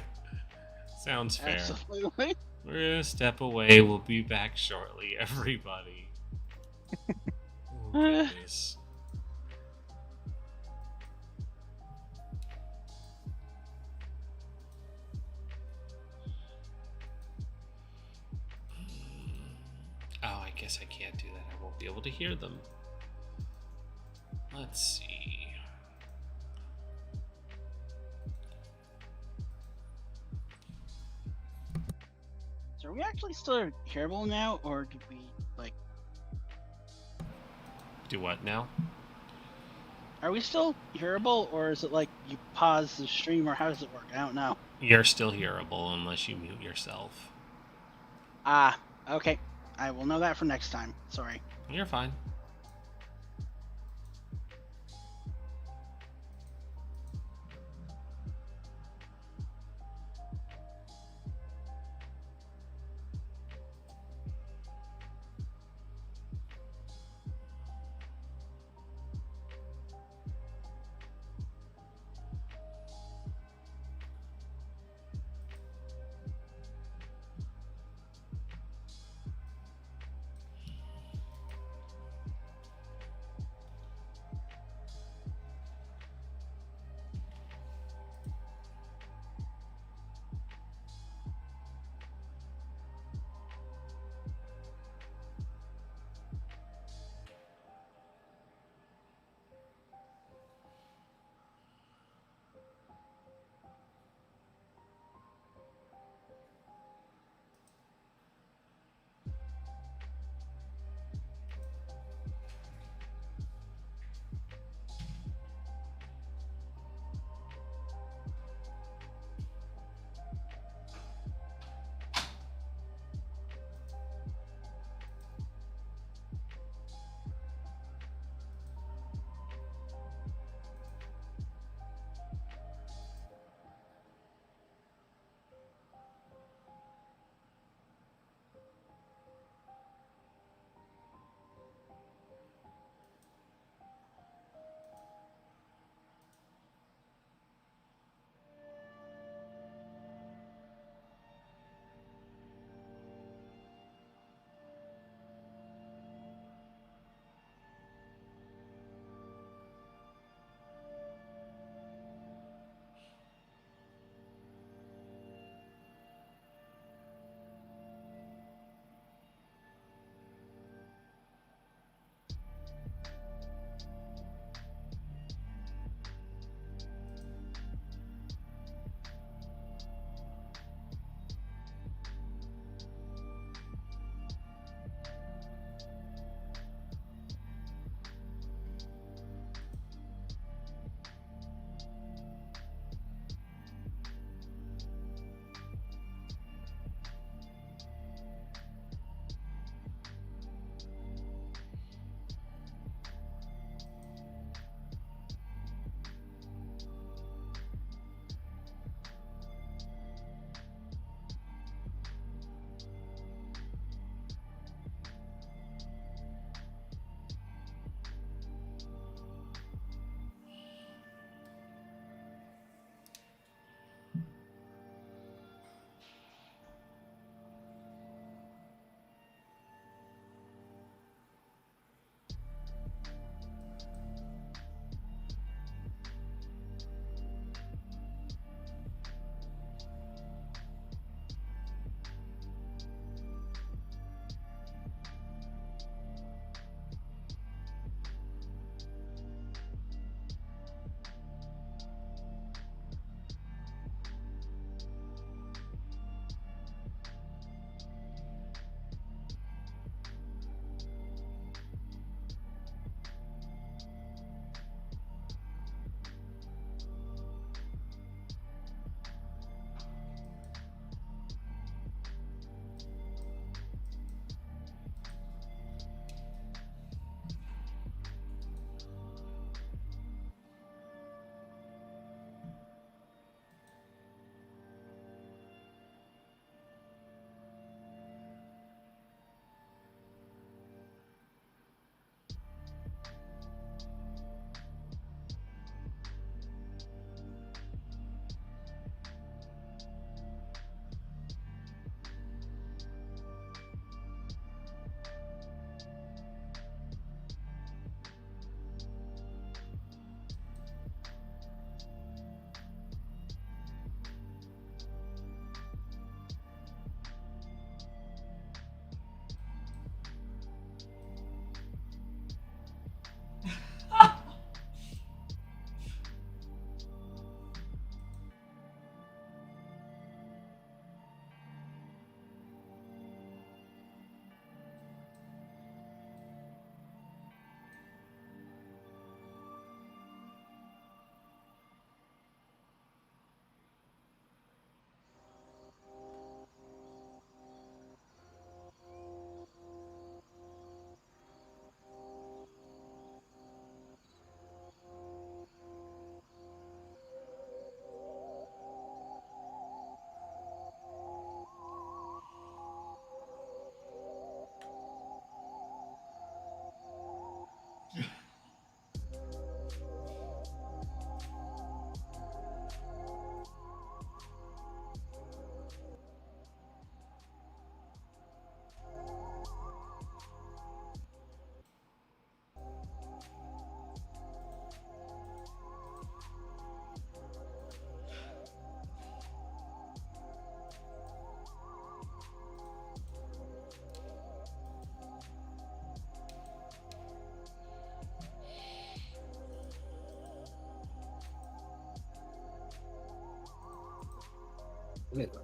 Sounds fair. Absolutely. We're gonna step away. We'll be back shortly, everybody. Oh, goodness. Oh, I guess I can't do that. I won't be able to hear them. Let's see. So are we actually still hearable now, or did we like? Do what now? Are we still hearable, or is it like you pause the stream, or how does it work? I don't know. You're still hearable unless you mute yourself. Ah, okay. I will know that for next time. Sorry. You're fine.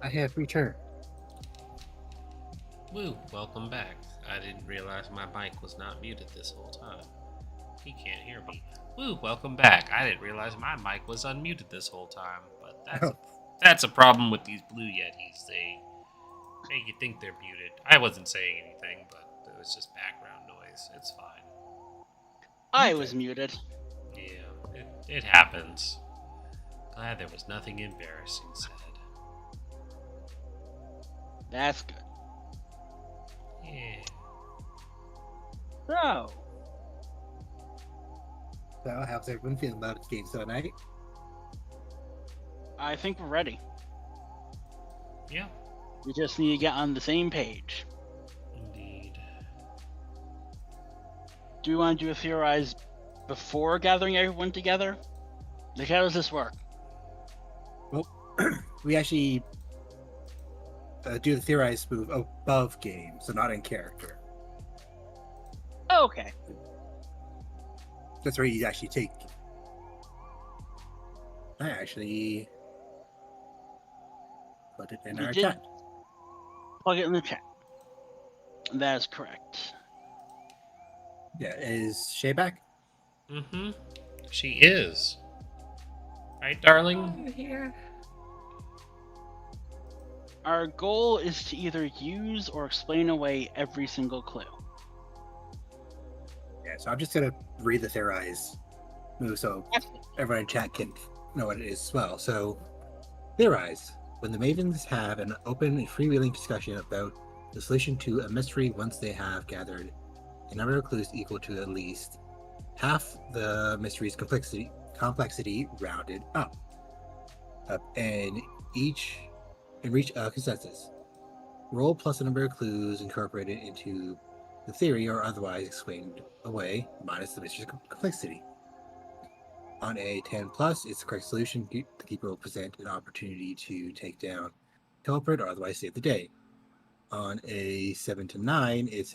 I have returned. Woo, welcome back. I didn't realize my mic was not muted this whole time. He can't hear me. Woo, welcome back. I didn't realize my mic was unmuted this whole time. But that's a problem with these blue Yetis. They make you think they're muted. I wasn't saying anything, but it was just background noise. It's fine. I was muted. Yeah, it happens. Glad there was nothing embarrassing said. That's good. Yeah. So, So, how's everyone feeling about this game tonight? I think we're ready. Yeah, We just need to get on the same page. indeed. Do we want to do a theorize before gathering everyone together? Like, how does this work? We actually do the theorized move above game, so not in character. Okay. That's where you actually take. I actually put it in You our did- chat. Plug it in the chat. That is correct. Yeah, is Shay back? Mm-hmm. She is. Right, darling? Here. Our goal is to either use or explain away every single clue. Yeah, so I'm just gonna read the theorize move so everyone in chat can know what it is as well. So, theorize. When the Mavens have an open and freewheeling discussion about the solution to a mystery once they have gathered a number of clues equal to at least half the mystery's complexity rounded up and reach a consensus. Roll plus the number of clues incorporated into the theory or otherwise explained away minus the mystery's complexity. On a 10 plus, it's the correct solution. The keeper will present an opportunity to take down culprit or otherwise save the day. On a 7 to 9, it's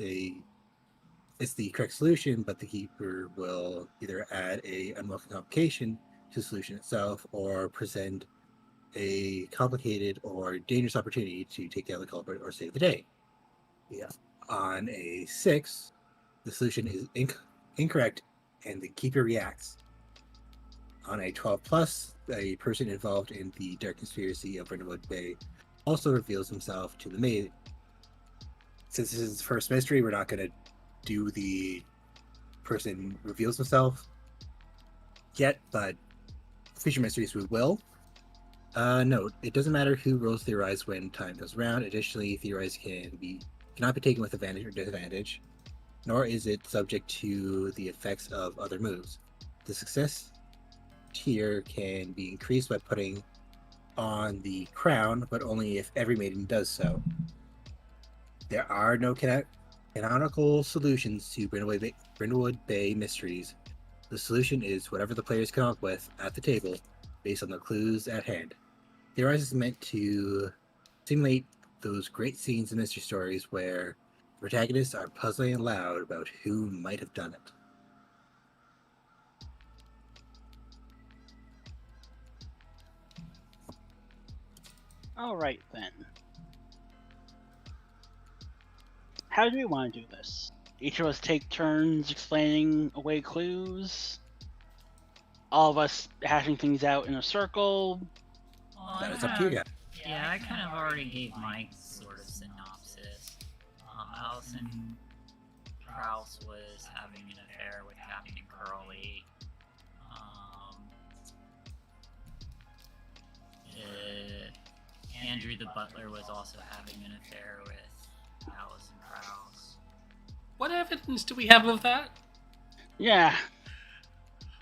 the correct solution, but the keeper will either add a unwelcome complication to the solution itself or present a complicated or dangerous opportunity to take down the culprit or save the day. Yeah. On a 6, the solution is incorrect and the keeper reacts. On a 12 plus, a person involved in the dark conspiracy of Brindlewood Bay also reveals himself to the maid. Since this is the first mystery, we're not going to do the person reveals himself yet, but future mysteries we will. Note, it doesn't matter who rolls theorize when time goes around. Additionally, theorize cannot be taken with advantage or disadvantage, nor is it subject to the effects of other moves. The success tier can be increased by putting on the crown, but only if every maiden does so. There are no canonical solutions to Brindlewood Bay mysteries. The solution is whatever the players come up with at the table based on the clues at hand. Theorize is meant to simulate those great scenes in mystery stories where the protagonists are puzzling aloud about who might have done it. Alright then. How do we want to do this? Each of us take turns explaining away clues? All of us hashing things out in a circle? Well, That is up to you guys. Yeah, I kind of already gave my sort of synopsis. Allison Krause was having an affair with Captain Curly. Andrew the butler was also having an affair with Allison Krause. What evidence do we have of that? Yeah.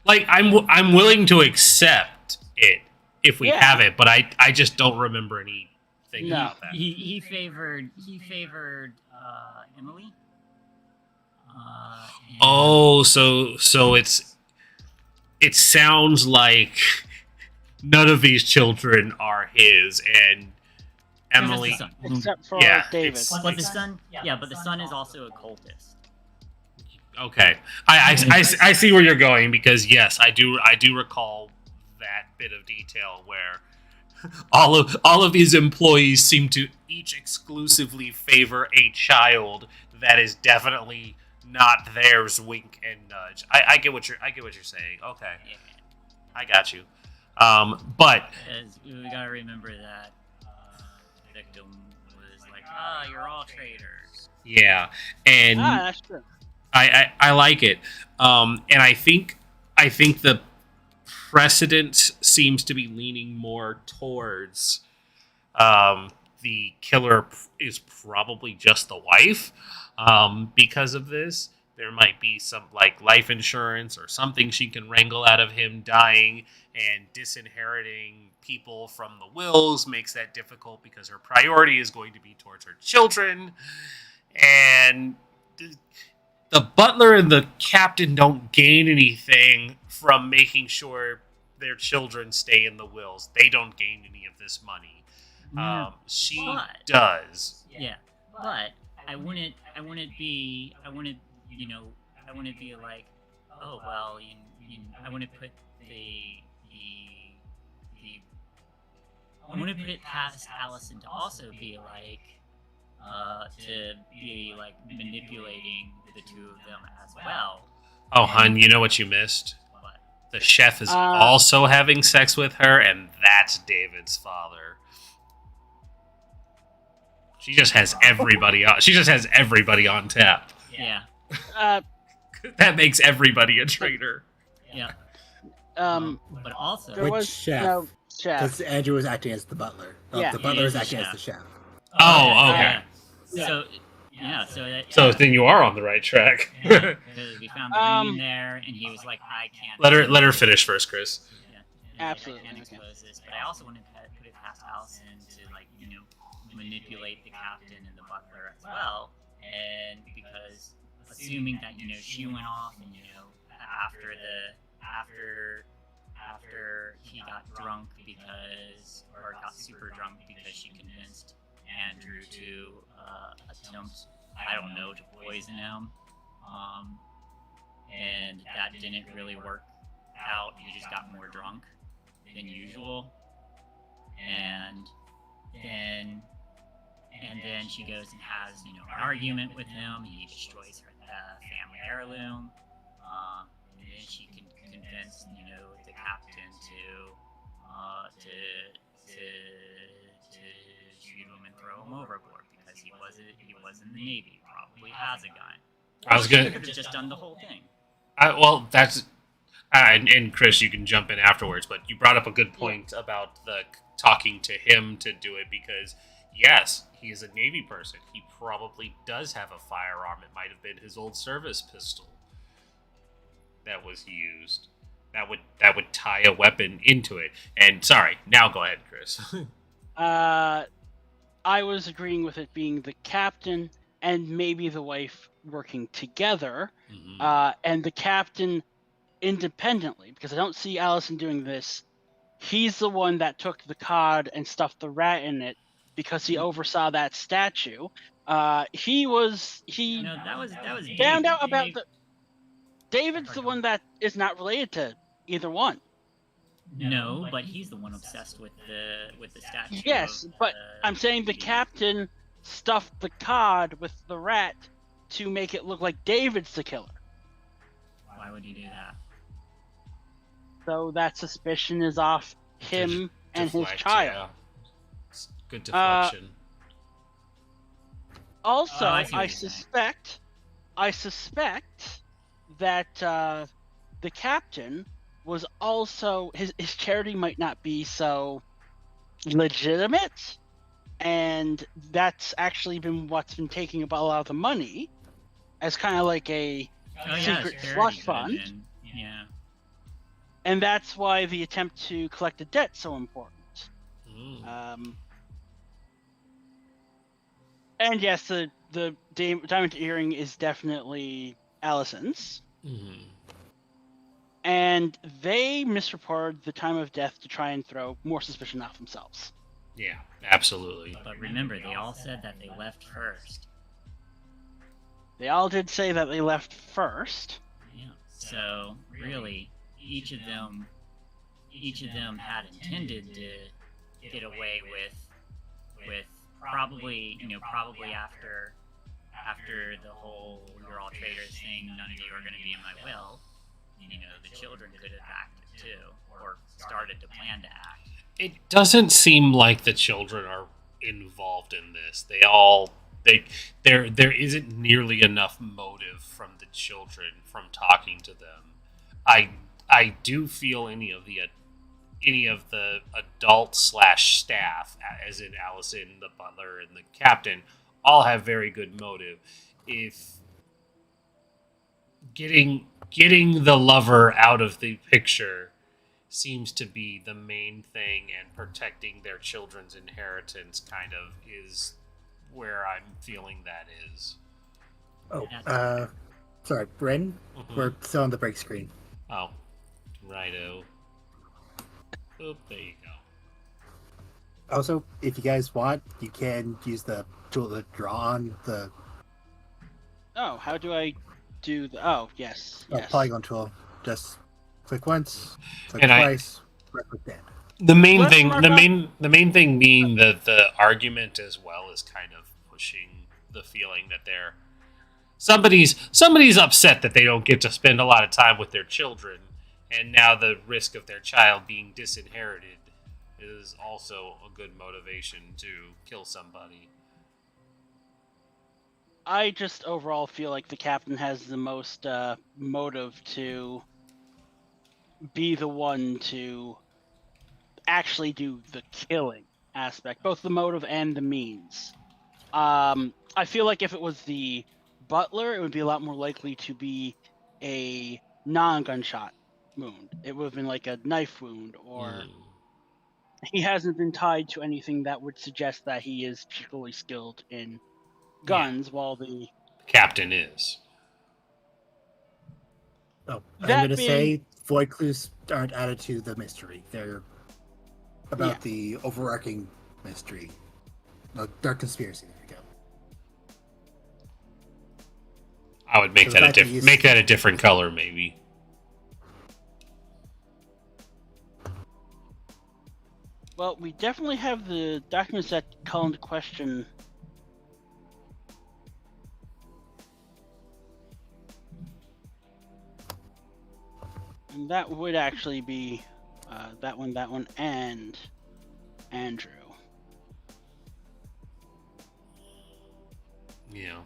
Like, I'm willing to accept it if we Yeah. have it, but I just don't remember anything No. about that. He favored Emily. And- Oh, so it sounds like none of these children are his, and Emily. Just the son. Except for Yeah, David. it's- But the son, yeah, but the son is also a cultist. Okay, I see where you're going, because yes, I do recall that bit of detail where All of his employees seem to each exclusively favor a child that is definitely not theirs. Wink and nudge. I get what you're saying. Okay, Yeah. I got you. But Because we gotta remember that the victim was like, you're all traitors. yeah, and that's true. I like it. And I think the precedent seems to be leaning more towards the killer is probably just the wife. Because of this, there might be some like life insurance or something she can wrangle out of him dying, and disinheriting people from the wills makes that difficult because her priority is going to be towards her children. And the butler and the captain don't gain anything from making sure their children stay in the wills. They don't gain any of this money. She does. Yeah, but I wouldn't be like, oh well, I wouldn't put I wouldn't put it past Allison to also be like, manipulating the two of them as well. Oh, hun, you know what you missed? But The chef is also having sex with her, and that's David's father. She just has everybody on. She just has everybody on tap. yeah, That makes everybody a traitor. yeah. But also, There Which was chef? no chef. Because Andrew was acting as the butler. Yeah. The butler He was is the acting as chef. the chef. Oh, okay. So that, So then you are on the right track. because we found the ring in there, and he was like, I can't. Let her finish first, Chris. Yeah, and Absolutely, I can't okay. expose this, but I also wouldn't put it past Allison to manipulate the captain and the butler as well, and because assuming that she went off and after he got drunk or got super drunk because she convinced Andrew to attempt, to poison him, and that didn't really work out. He just got more drunk than usual, and then she goes and has an argument with him. He destroys her family heirloom, and then she can convince the captain to shoot him and throw him overboard because he was in the Navy, probably has a gun. I was She gonna. could have just done the whole thing. Well, that's. And Chris, you can jump in afterwards, but you brought up a good point about the talking to him to do it because, yes, he is a Navy person. He probably does have a firearm. It might have been his old service pistol that was used. That would tie a weapon into it. And sorry, now go ahead, Chris. I was agreeing with it being the captain and maybe the wife working together, and the captain independently, because I don't see Allison doing this. He's the one that took the cod and stuffed the rat in it because he oversaw that statue. That was found David. out about the. David's the one that is not related to either one. No, but he's the one obsessed with the statue. Yes, but I'm saying the captain stuffed the cod with the rat to make it look like David's the killer. Why would he do that? So that suspicion is off him and his Deflect, child. yeah. Good deflection. Also, Oh, I see what I you're saying. suspect that the captain was also his charity might not be so legitimate, and that's actually been what's been taking up a lot of the money as kind of like a secret charity slush could have fund. been, yeah. And that's why the attempt to collect a debt is so important. And yes, the diamond earring is definitely Allison's. And they misreported the time of death to try and throw more suspicion off themselves. Yeah, absolutely. But remember, they all said that they left first. They all did say that they left first. Yeah. So really, each of them had intended get away with probably probably after the whole "you're all traitors" thing, none of you are going to be in my will. The children could have acted too, or started to plan to act. It doesn't seem like the children are involved in this. There isn't nearly enough motive from the children from talking to them. I do feel any of the adult slash staff, as in Allison, the butler, and the captain, all have very good motive. If getting the lover out of the picture seems to be the main thing, and protecting their children's inheritance kind of is where I'm feeling that is. Oh, sorry, Bryn. Mhm. We're still on the break screen. Oh, righto. Oop, there you go. Also, if you guys want, you can use the tool to draw on the Oh, how do I do the? Oh, yes. Yes. polygon tool. Just click once, click And twice, right click then. The main Let's thing, mark the up- main thing being that the argument as well is kind of pushing the feeling that somebody's upset that they don't get to spend a lot of time with their children, and now the risk of their child being disinherited is also a good motivation to kill somebody. I just overall feel like the captain has the most motive to be the one to actually do the killing aspect, both the motive and the means. I feel like if it was the butler, it would be a lot more likely to be a non-gunshot wound. It would have been like a knife wound, or he hasn't been tied to anything that would suggest that he is particularly skilled in guns, while the Captain is. Oh, I'm That going to being- say void clues aren't added to the mystery. They're about Yeah. the overarching mystery. No, dark conspiracy. There we go. I would make So the that fact that you- make that a different color, maybe. well, we definitely have the documents that call into question. And that would actually be that one, and Andrew. Yeah.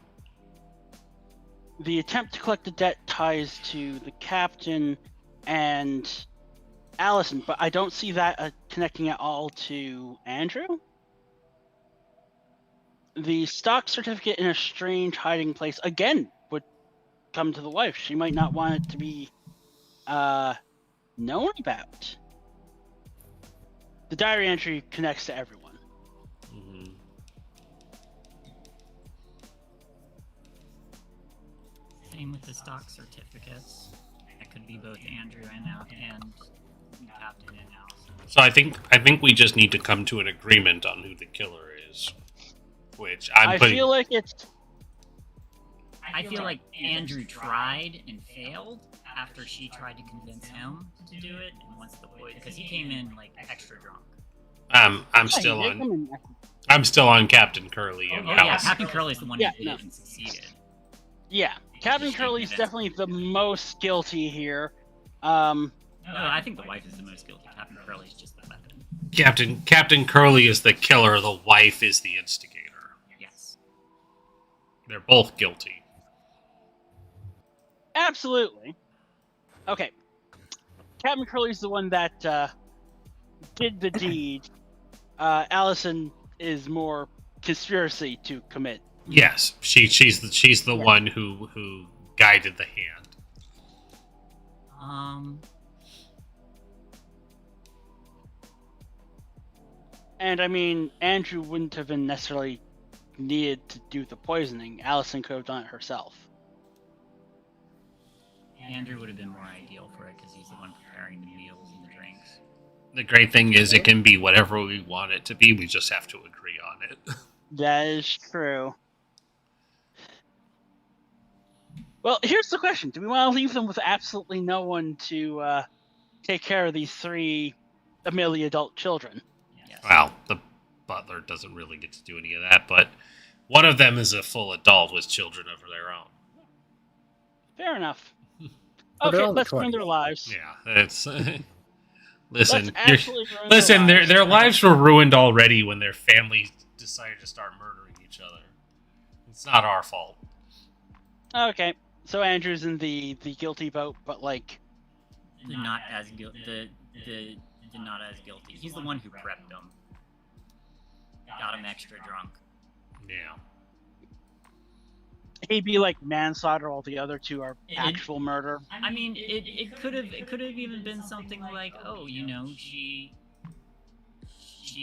The attempt to collect the debt ties to the captain and Allison, but I don't see that connecting at all to Andrew. The stock certificate in a strange hiding place again would come to the wife. She might not want it to be known about. The diary entry connects to everyone. Mm-hmm. Same with the stock certificates. That could be both Andrew and Captain and Allison. So I think we just need to come to an agreement on who the killer is. Which I feel like it's I feel like Andrew tried and failed after she tried to convince him to do it, and once the boy, because he came in like extra drunk. I'm still on Captain Curly and Oh yeah, Allison. Captain Curly's the one Yeah, who did no. it and succeeded. Yeah, Captain Curly's definitely the most guilty here. Um, No, I think the wife is the most guilty. Captain Curly's just the weapon. Captain Curly is the killer. The wife is the instigator. Yes. They're both guilty. absolutely. Okay, Captain Curly's the one that did the deed. Allison is more conspiracy to commit. Yes, she's the Yeah. one who guided the hand. And I mean, Andrew wouldn't have been necessarily needed to do the poisoning. Allison could have done it herself. Andrew would have been more ideal for it because he's the one preparing the meals and the drinks. The great thing is it can be whatever we want it to be. We just have to agree on it. That is true. Well, here's the question. Do we want to leave them with absolutely no one to take care of these three admittedly adult children? Yes. Well, the butler doesn't really get to do any of that, but one of them is a full adult with children of their own. Fair enough. Oh, they're Okay, all in their let's ruin their 20s. lives. Yeah, it's Let's listen. absolutely ruin Listen, their lives. their lives were ruined already when their families decided to start murdering each other. It's not our fault. Okay, so Andrew's in the guilty boat, but like, Not as the not as guilty. He's the one who prepped them. Got him extra drunk. Yeah. he'd be like manslaughter. All the other two are It- actual murder. I mean, it could have even been something like, oh, you know, she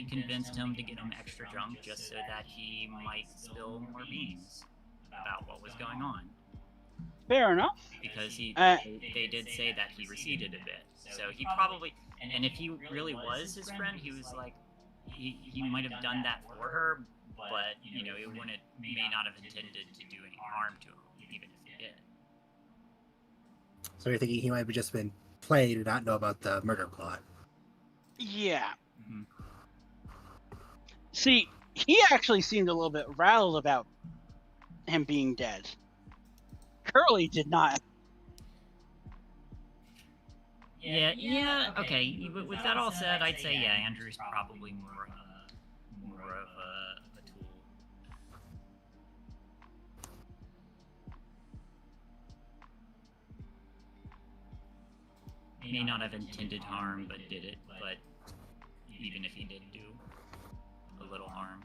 convinced him to get him extra drunk just so that he might spill more beans about what was going on. Fair enough. Because Uh, they did say that he receded a bit, so he probably, and if he really was his friend, he was like, he might have done that for her, but you know, it may not have intended to do any harm to him, even if he did. So you're thinking he might have just been played and not know about the murder plot. Yeah. Mhm. See, he actually seemed a little bit rattled about him being dead. Curly did not. Yeah. Okay. With that all said, I'd say yeah, Andrew's probably more of a tool. He may not have intended harm, but did it. But even if he did do a little harm.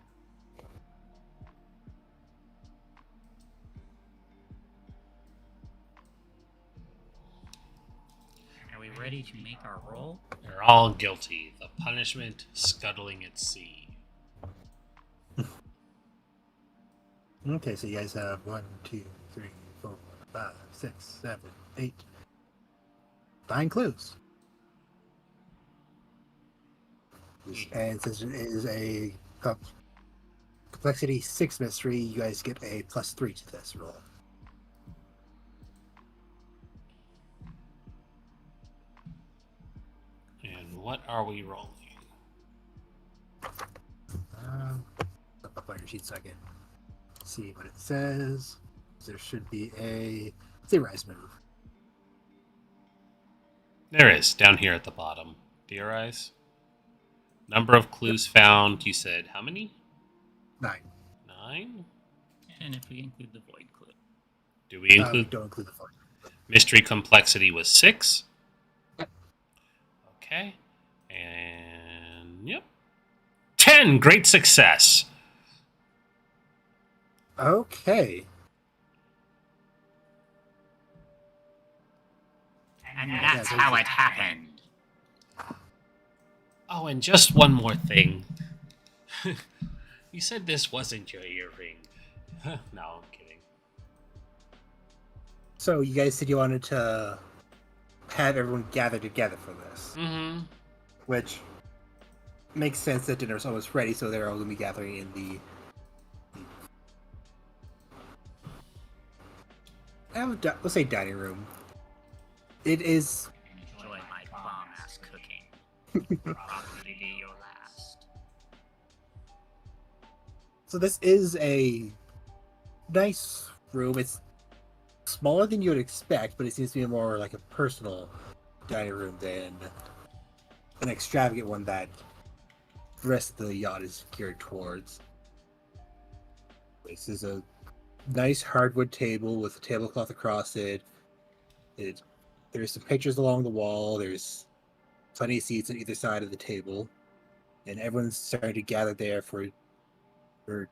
Are we ready to make our roll? They're all guilty. The punishment, scuttling at sea. Okay, so you guys have 1, 2, 3, 4, 5, 6, 7, 8, 9 clues. And since it is a complexity 6 mystery, you guys get a +3 to this roll. And what are we rolling? Up on your sheet so I can see what it says. There should be a theorize move. There is, down here at the bottom. Theorize. Number of clues found. You said how many? 9. 9? And if we include the void clue. Do we include? Don't include the 4. Mystery complexity was 6. Yep. Okay. And yep. 10! Great success. Okay. And that's how it happened. Oh, and just one more thing. You said this wasn't your earring. No, I'm kidding. So you guys said you wanted to have everyone gather together for this, Mm-hmm. which makes sense that dinner's almost ready, so they're all going to be gathering in the let's say dining room. It is Enjoy my bomb-ass cooking. Probably be your last. so. This is a nice room. It's smaller than you would expect, but it seems to be more like a personal dining room than an extravagant one that the rest of the yacht is geared towards. This is a nice hardwood table with a tablecloth across it. There's some pictures along the wall. There's plenty of seats on either side of the table, and everyone's starting to gather there for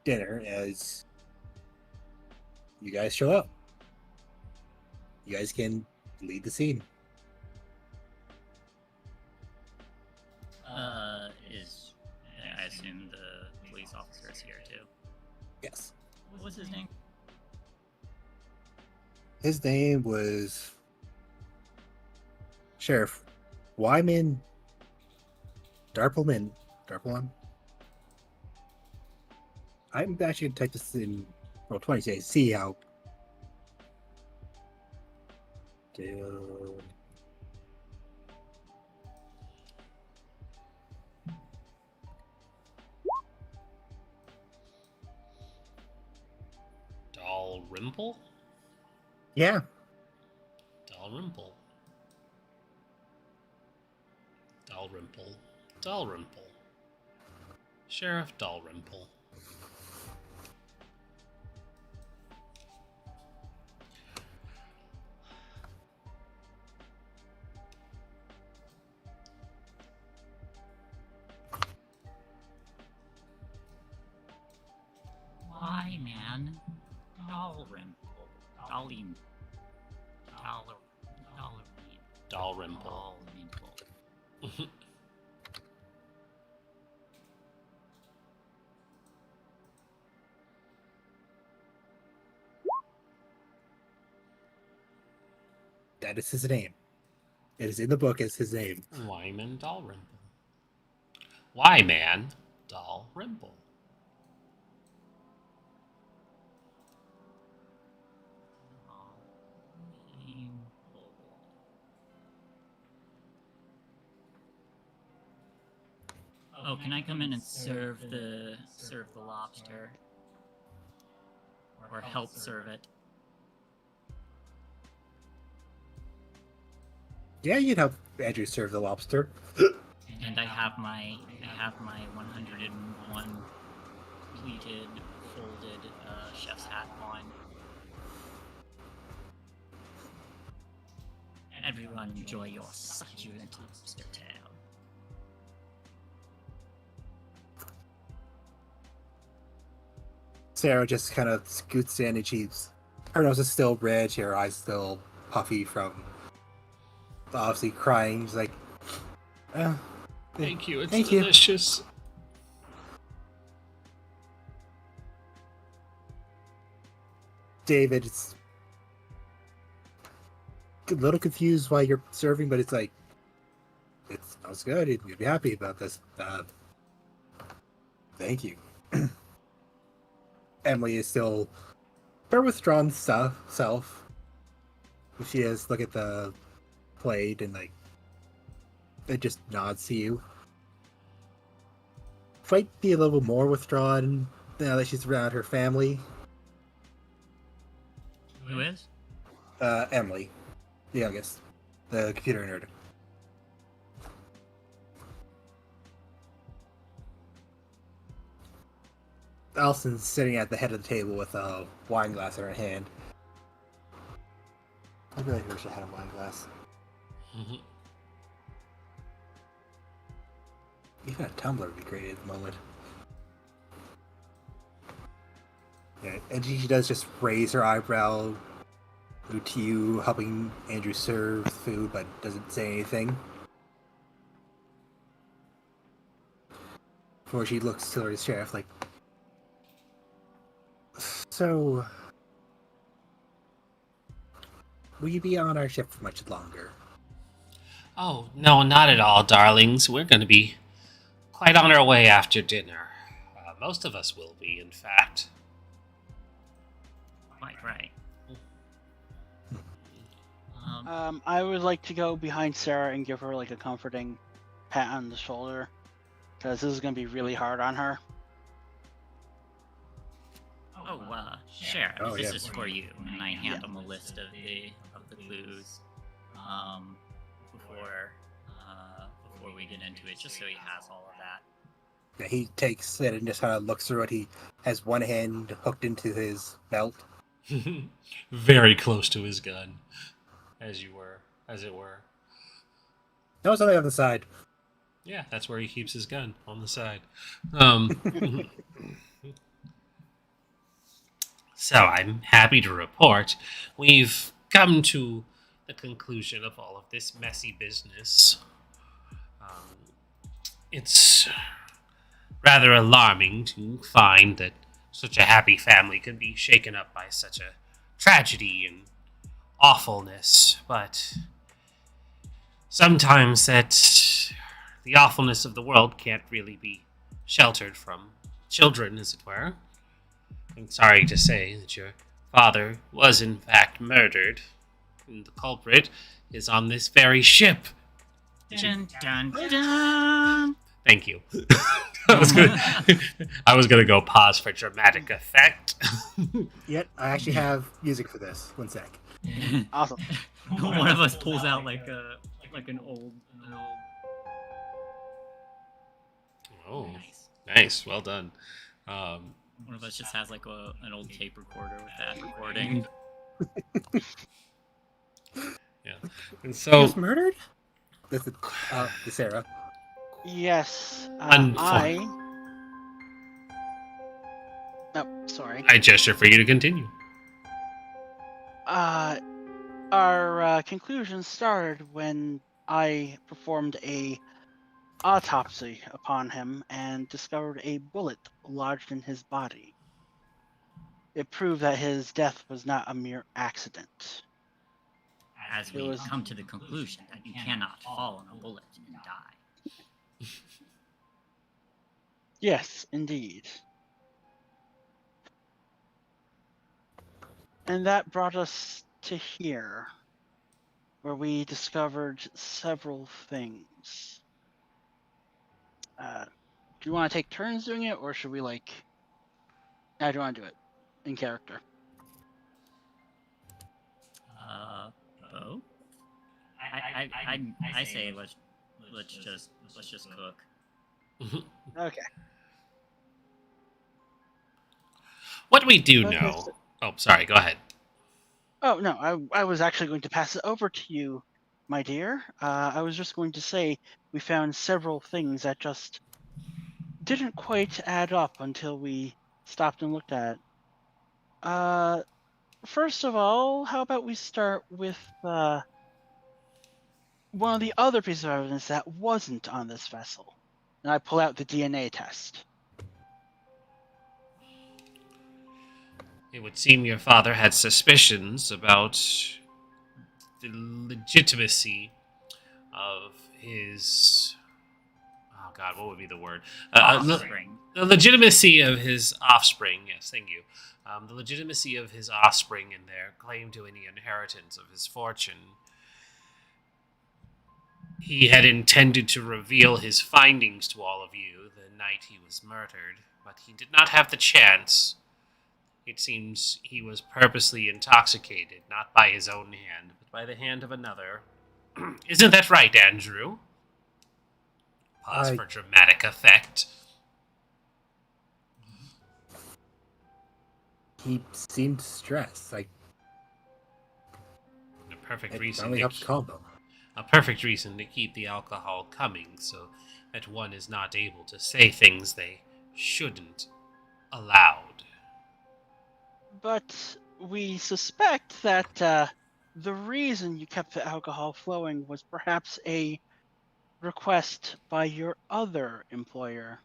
dinner as you guys show up. You guys can lead the scene. I assume the police officer is here too. Yes. What was his name? His name was Sheriff Wyman Darpleman. I'm actually going to type this in Roll20 to see how. Dalrymple? Yeah. Dalrymple. Dalrymple. Dalrymple. Sheriff Dalrymple. Why, man? Dalrymple. Dalrymple. Dalrymple. That is his name. It is in the book as his name. Wyman Dalrymple. Wyman Dalrymple. Oh, can I come in and serve the lobster? Or help serve it? Yeah, you'd help Andrew serve the lobster. And I have my 101 pleated, folded chef's hat on. Everyone enjoy your succulent lobster tail. Sarah just kind of scoots in and her nose is still red, her eyes still puffy from obviously crying. She's like, Thank you, it's Thank you. delicious. David, it's a little confused why you're serving, but it's like, it sounds good. You'd be happy about this. Thank you. Emily is still her withdrawn self. She has look at the plate and like it just nods to you. Might be a little more withdrawn now that she's around her family. Who is? Emily, the youngest, the computer nerd. Allison's sitting at the head of the table with a wine glass in her hand. I really wish I had a wine glass. Even a tumbler would be great at the moment. Yeah, and she does just raise her eyebrow to you, helping Andrew serve food, but doesn't say anything. Before she looks to the sheriff like, so, will you be on our ship for much longer? Oh, no, not at all, darlings. We're going to be quite on our way after dinner. Most of us will be, in fact. Quite right. I would like to go behind Sarah and give her like a comforting pat on the shoulder, because this is going to be really hard on her. Sheriff, Oh, this yeah. is for you, and I hand him a list of the clues, before we get into it, just so he has all of that. Yeah, he takes it and just kind of looks through it. He has one hand hooked into his belt. Very close to his gun, as it were. No, it's on the other side. Yeah, that's where he keeps his gun, on the side. So I'm happy to report we've come to the conclusion of all of this messy business. It's rather alarming to find that such a happy family could be shaken up by such a tragedy and awfulness, but sometimes that the awfulness of the world can't really be sheltered from children, as it were. I'm sorry to say that your father was in fact murdered, and the culprit is on this very ship. Dun dun dun! Thank you. I was gonna go pause for dramatic effect. Yet I actually have music for this. One sec. Awesome. One of us pulls out like an old. Oh, Nice. nice. Well done. One of us just has like an old tape recorder with that recording. Yeah. And He so, was murdered? This is Sarah. Yes. Oh, sorry. I gesture for you to continue. Our conclusion started when I performed a autopsy upon him and discovered a bullet lodged in his body. It proved that his death was not a mere accident. As we come to the conclusion that you cannot fall on a bullet and die. Yes, indeed. And that brought us to here, where we discovered several things. Do you want to take turns doing it, or should we like? I do want to do it in character. Bo? I say let's just cook. Okay. What we do Okay, know. Oh, sorry. Go ahead. Oh no, I was actually going to pass it over to you, my dear. I was just going to say we found several things that just didn't quite add up until we stopped and looked at it. First of all, how about we start with one of the other pieces of evidence that wasn't on this vessel, and I pull out the DNA test. It would seem your father had suspicions about the legitimacy of his. Oh God, what would be the word? Offspring. The legitimacy of his offspring. Yes, thank you. The legitimacy of his offspring and their claim to any inheritance of his fortune. He had intended to reveal his findings to all of you the night he was murdered, but he did not have the chance. It seems he was purposely intoxicated, not by his own hand, but by the hand of another. Isn't that right, Andrew? Pause for dramatic effect. He seemed stressed. A perfect It reason. only helps calm him. A perfect reason to keep the alcohol coming, so that one is not able to say things they shouldn't allowed. But we suspect that the reason you kept the alcohol flowing was perhaps a request by your other employer.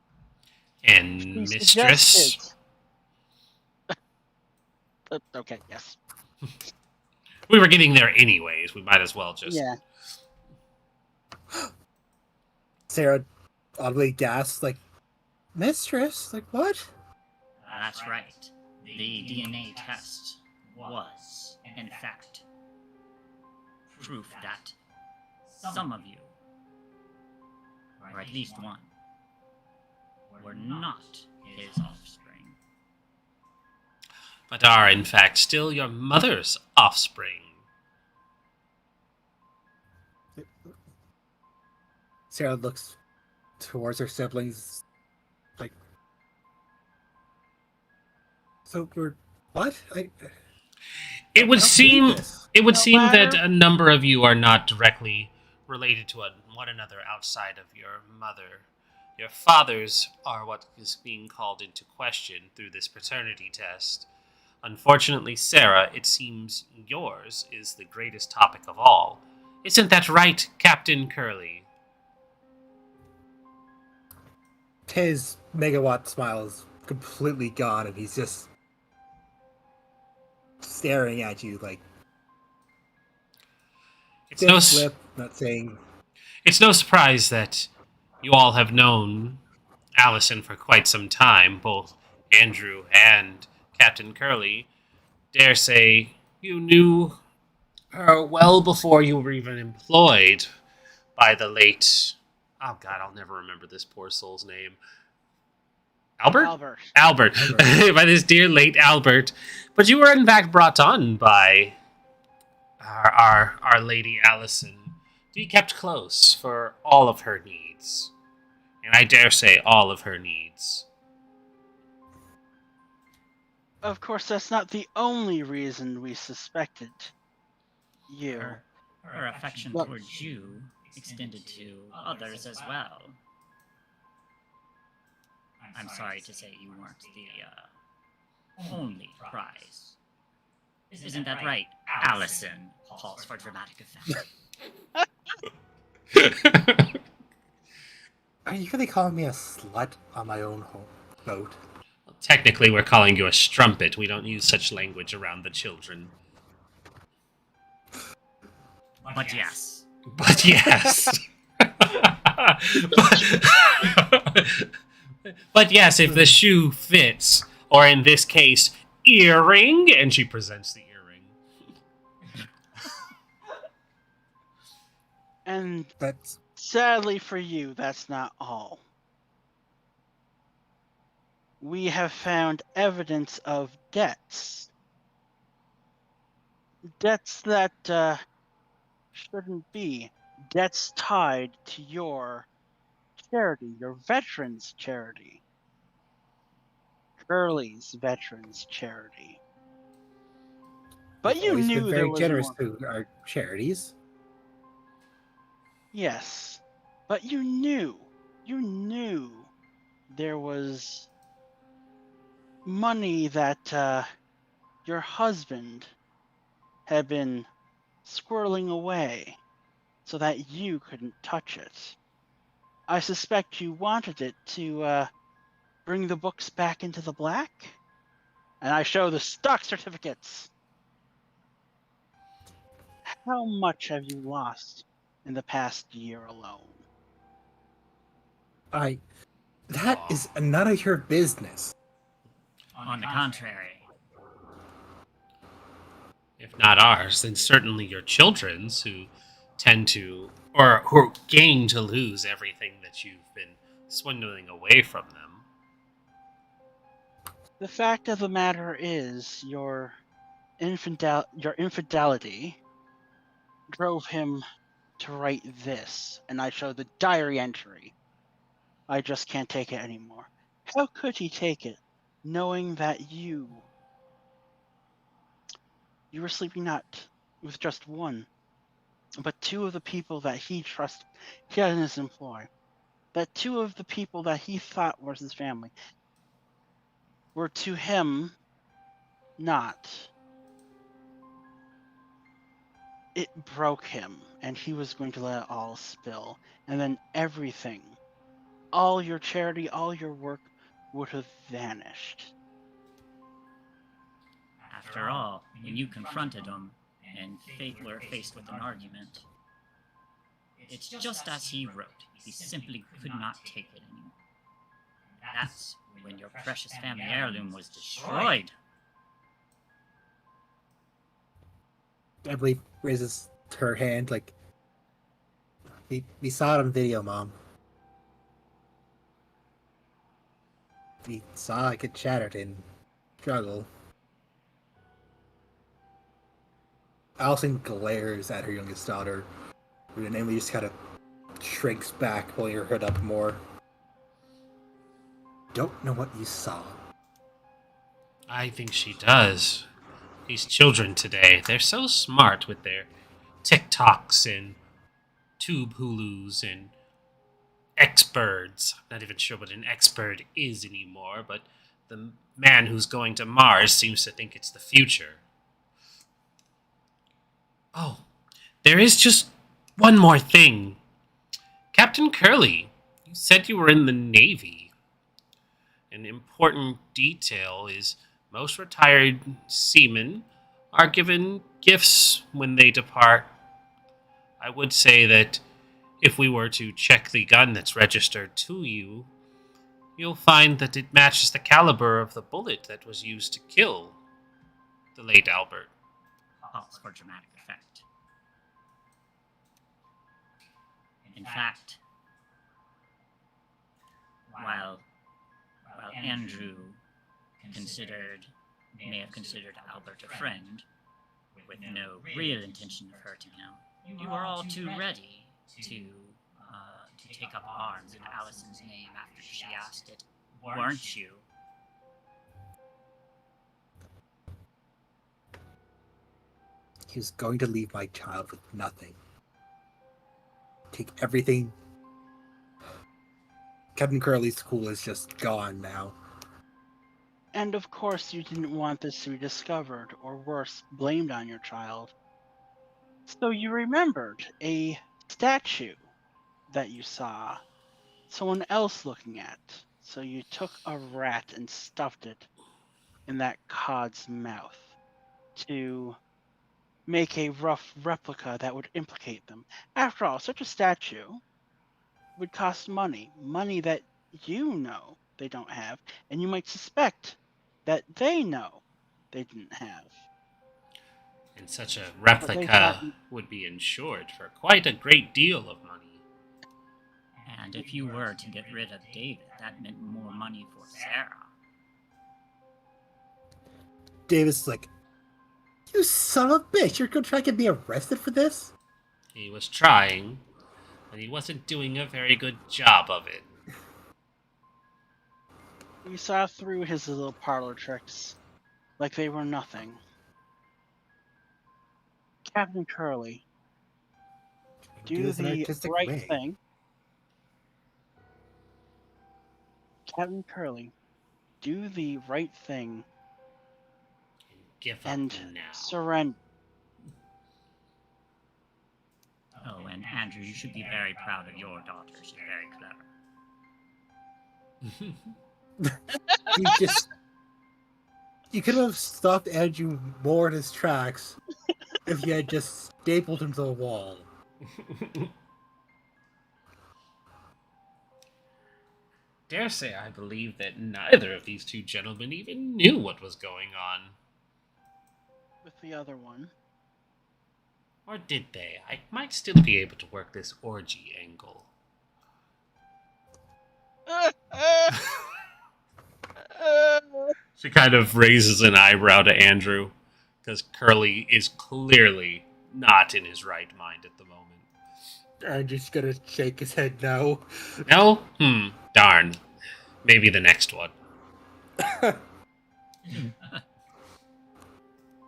And She mistress? suggested- okay, yes. We were getting there anyways. We might as well just... Yeah. Sarah oddly gasped, like, mistress? Like, what? That's right. The DNA test was, in fact, proof that some of you, or at least one, were not his offspring. But are, in fact, still your mother's offspring. Sarah looks towards her siblings, like, so you're what? It would I don't seem believe this. it would No seem that matter- a number of you are not directly related to one another outside of your mother. Your fathers are what is being called into question through this paternity test. Unfortunately, Sarah, it seems yours is the greatest topic of all. Isn't that right, Captain Curly? His megawatt smile is completely gone, and he's just staring at you like It's no, slip, not saying. it's no surprise that you all have known Allison for quite some time, both Andrew and Captain Curly. Dare say you knew her well before you were even employed by the late Oh God, I'll never remember this poor soul's name. Albert? Albert. Albert. By this dear late Albert. But you were in fact brought on by our Lady Allison, to be kept close for all of her needs. And I dare say all of her needs. Of course, that's not the only reason we suspected you. Her affection Look. towards you extended to others as well. I'm sorry to say you weren't the only prize. Isn't that right, Allison? Calls for dramatic effect. Are you really calling me a slut on my own boat? Well, technically, we're calling you a strumpet. We don't use such language around the children. But yes. But yes. But yes, if the shoe fits, or in this case, earring, and she presents the earring. And That's sadly for you, that's not all. We have found evidence of debts. Debts that shouldn't be. Debts tied to your charity, your veterans charity. Curly's veterans charity. But we've you always knew been there very was generous more. to our charities. Yes, but you knew there was money that your husband had been squirreling away so that you couldn't touch it. I suspect you wanted it to bring the books back into the black. And I show the stock certificates. How much have you lost in the past year alone? That is none of your business. On the contrary. If not ours, then certainly your children's, who tend to, or who gain to lose everything that you've been swindling away from them. The fact of the matter is, your infidelity drove him to write this, and I show the diary entry. I just can't take it anymore. How could he take it, knowing that you were sleeping not with just one, but two of the people that he had in his employ, that two of the people that he thought was his family, were to him not. It broke him, and he was going to let it all spill, and then everything, all your charity, all your work, would have vanished. After all, when you confronted him and were faced with an argument, it's just as he wrote. He simply could not take it anymore. That's when your precious family heirloom was destroyed. I believe raises her hand like, we saw it on video, Mom. We saw like it shattered in struggle. Allison glares at her youngest daughter, who namely just kind of shrinks back, pulling her hood up more. Don't know what you saw. I think she does. These children today, they're so smart with their TikToks and tube Hulus and X-Birds. I'm not even sure what an X-Bird is anymore, but the man who's going to Mars seems to think it's the future. Oh, there is just one more thing. Captain Curly, you said you were in the Navy. An important detail is most retired seamen are given gifts when they depart. I would say that if we were to check the gun that's registered to you, you'll find that it matches the caliber of the bullet that was used to kill the late Albert. Calls for dramatic effect. In fact, while Andrew may have considered Albert a friend, with no real intention of hurting him, you were all too ready to take up arms in Allison's name after she asked it, weren't you? He was going to leave my child with nothing. Take everything. Captain Curly's school is just gone now. And of course, you didn't want this to be discovered, or worse, blamed on your child. So you remembered a statue that you saw someone else looking at. So you took a rat and stuffed it in that cod's mouth to make a rough replica that would implicate them. After all, such a statue would cost money that you know they don't have, and you might suspect that they know they didn't have. And such a But they replica thought- would be insured for quite a great deal of money. And if you were to get rid of David, that meant more money for Sarah. David's like, you son of a bitch, you're gonna try to get me arrested for this? He was trying, but he wasn't doing a very good job of it. You saw through his little parlor tricks like they were nothing. Captain Curly, do this in an the artistic right way. thing. Captain Curly, do the right thing Give up and now. surrender. Oh, and Andrew, you should be very proud of your daughter. She's very clever. You could have stopped Andrew more in his tracks if you had just stapled him to the wall. Dare say I believe that neither of these two gentlemen even knew what was going on. With the other one. Or did they? I might still be able to work this orgy angle. She kind of raises an eyebrow to Andrew, because Curly is clearly not in his right mind at the moment. I'm just gonna shake his head no. No? Darn. Maybe the next one.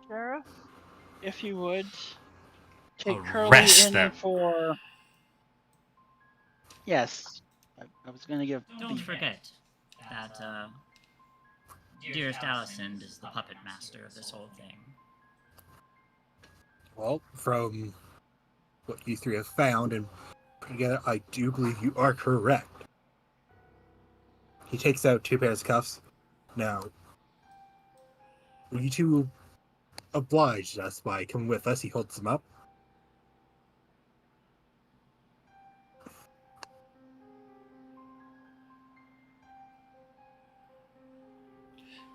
Sheriff, if you would, take Curly Arrest in them. for... Yes, I was going to give... Don't the- forget that dearest Allison is the puppet master of this whole thing. Well, from what you three have found and put together, I do believe you are correct. He takes out 2 pairs of cuffs. Now, will you two oblige us by coming with us? He holds them up.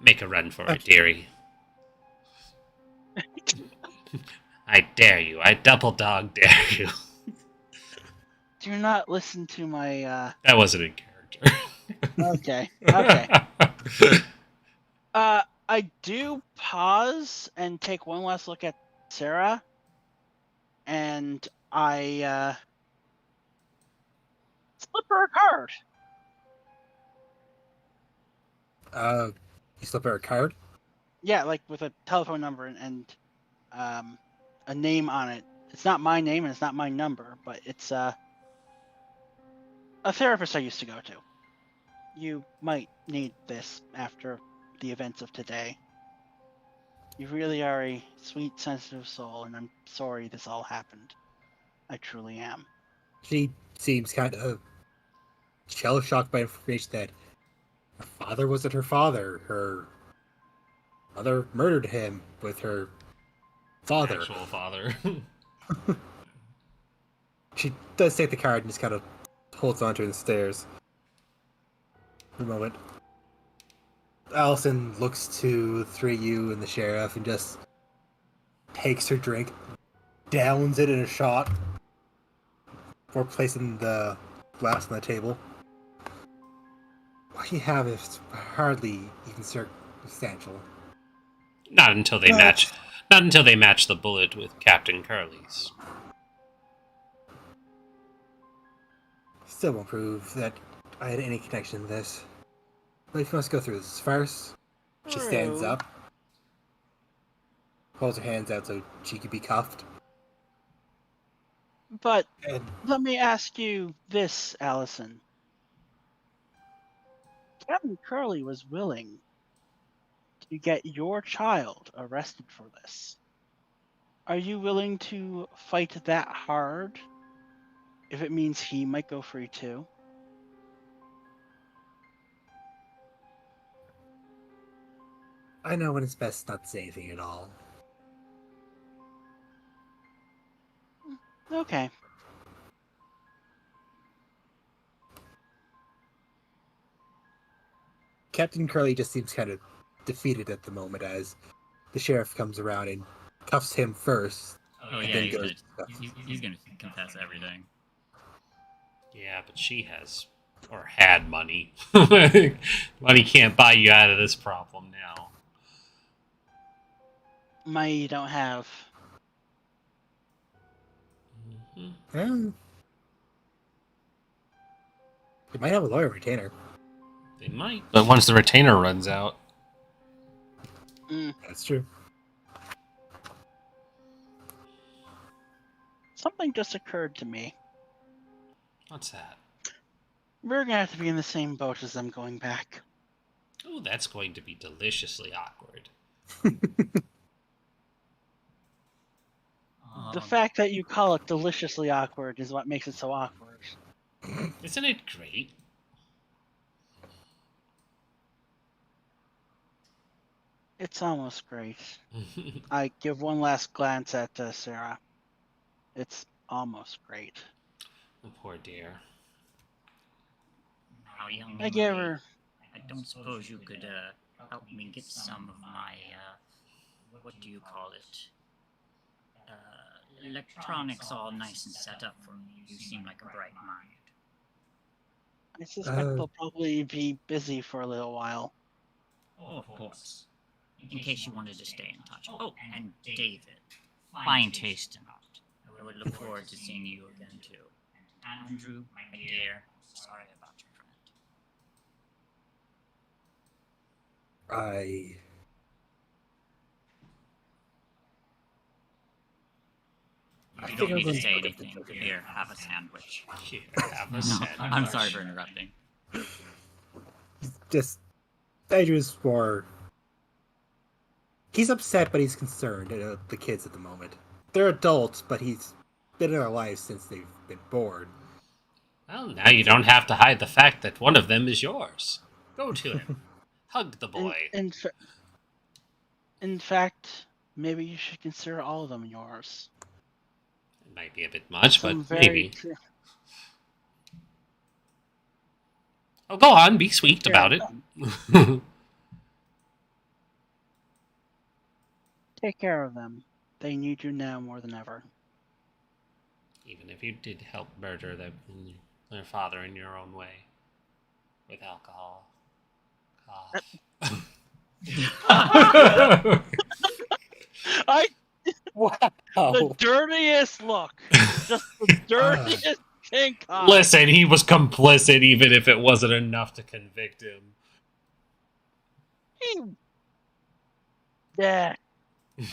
Make a run for it, dearie. I dare you. I double dog dare you. Do not listen to my... That wasn't in character. Okay, okay. I do pause and take one last look at Sarah, and I slip her a card. You slip her a card? Yeah, like with a telephone number and a name on it. It's not my name and it's not my number, but it's a therapist I used to go to. You might need this after the events of today. You really are a sweet, sensitive soul, and I'm sorry this all happened. I truly am. She seems kind of shell-shocked by information that her father wasn't her father. Her mother murdered him with her father. Actual father. She does take the card and just kind of holds onto the stairs for a moment. Allison looks to the 3 of you and the sheriff and just takes her drink, downs it in a shot before placing the glass on the table. she have is hardly even circumstantial. Not until they match. Not until they match the bullet with Captain Curly's. Still won't prove that I had any connection to this. But if you must go through this first, she stands True. up, holds her hands out so she could be cuffed. But And let me ask you this, Allison. Captain Curly was willing to get your child arrested for this. Are you willing to fight that hard if it means he might go free too? I know when it's best not to say anything at all. Okay. Captain Curly just seems kind of defeated at the moment as the sheriff comes around and cuffs him first. Oh and yeah, then he's goes gonna, he's gonna confess everything. Yeah, but she has or had money. Money can't buy you out of this problem now. Money you don't have. Mhm. They might have a lawyer retainer. They might, but once the retainer runs out, That's true. Something just occurred to me. what's that? We're gonna have to be in the same boat as them going back. Oh, that's going to be deliciously awkward. The fact that you call it deliciously awkward is what makes it so awkward. Isn't it great? It's almost great. I give one last glance at Sarah. It's almost great. Oh, poor dear. Now, young I gave lady, her. I don't suppose you could help me get some of my what do you call it? Electronics all nice and set up for me. You seem like a bright mind. I suspect they'll probably be busy for a little while. Oh, of course. In case you wanted to stay in touch. Oh, and David. Fine taste in art. I would look forward to seeing you again, too. And Andrew, my dear, sorry about your friend. You don't need to say anything. Here, have a sandwich. Here, have a No, sandwich. I'm sorry for interrupting. Just Andrew's more. He's upset, but he's concerned. The kids at the moment. They're adults, but he's been in their lives since they've been born. Well, now you don't have to hide the fact that one of them is yours. Go to him. Hug the boy. In fact, maybe you should consider all of them yours. It might be a bit much, Some but maybe. true. Oh, go on. Be sweet about it. Take care of them. They need you now more than ever. Even if you did help murder their father in your own way. With alcohol. Wow. The dirtiest look. Just the dirtiest pink eye. Listen, he was complicit even if it wasn't enough to convict him. Yeah.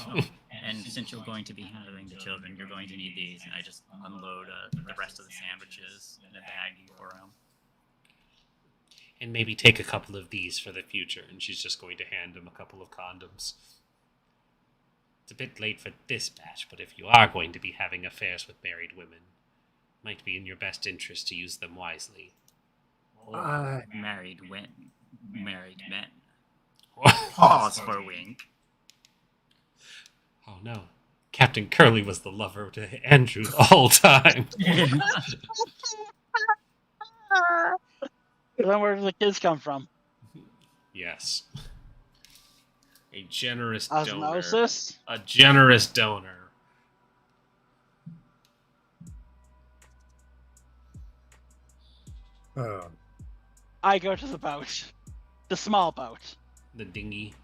Oh, and since you're going to be handling the children, you're going to need these, and I just unload the rest of the sandwiches in a baggie for him. And maybe take a couple of these for the future, and she's just going to hand him a couple of condoms. It's a bit late for this batch, but if you are going to be having affairs with married women, it might be in your best interest to use them wisely. Or married men. Pause for a wink. Oh no. Captain Curly was the lover to Andrew the whole time. Then where do the kids come from? Yes. A generous Osmosis? donor. A generous donor. I go to the boat. The small boat. The dinghy.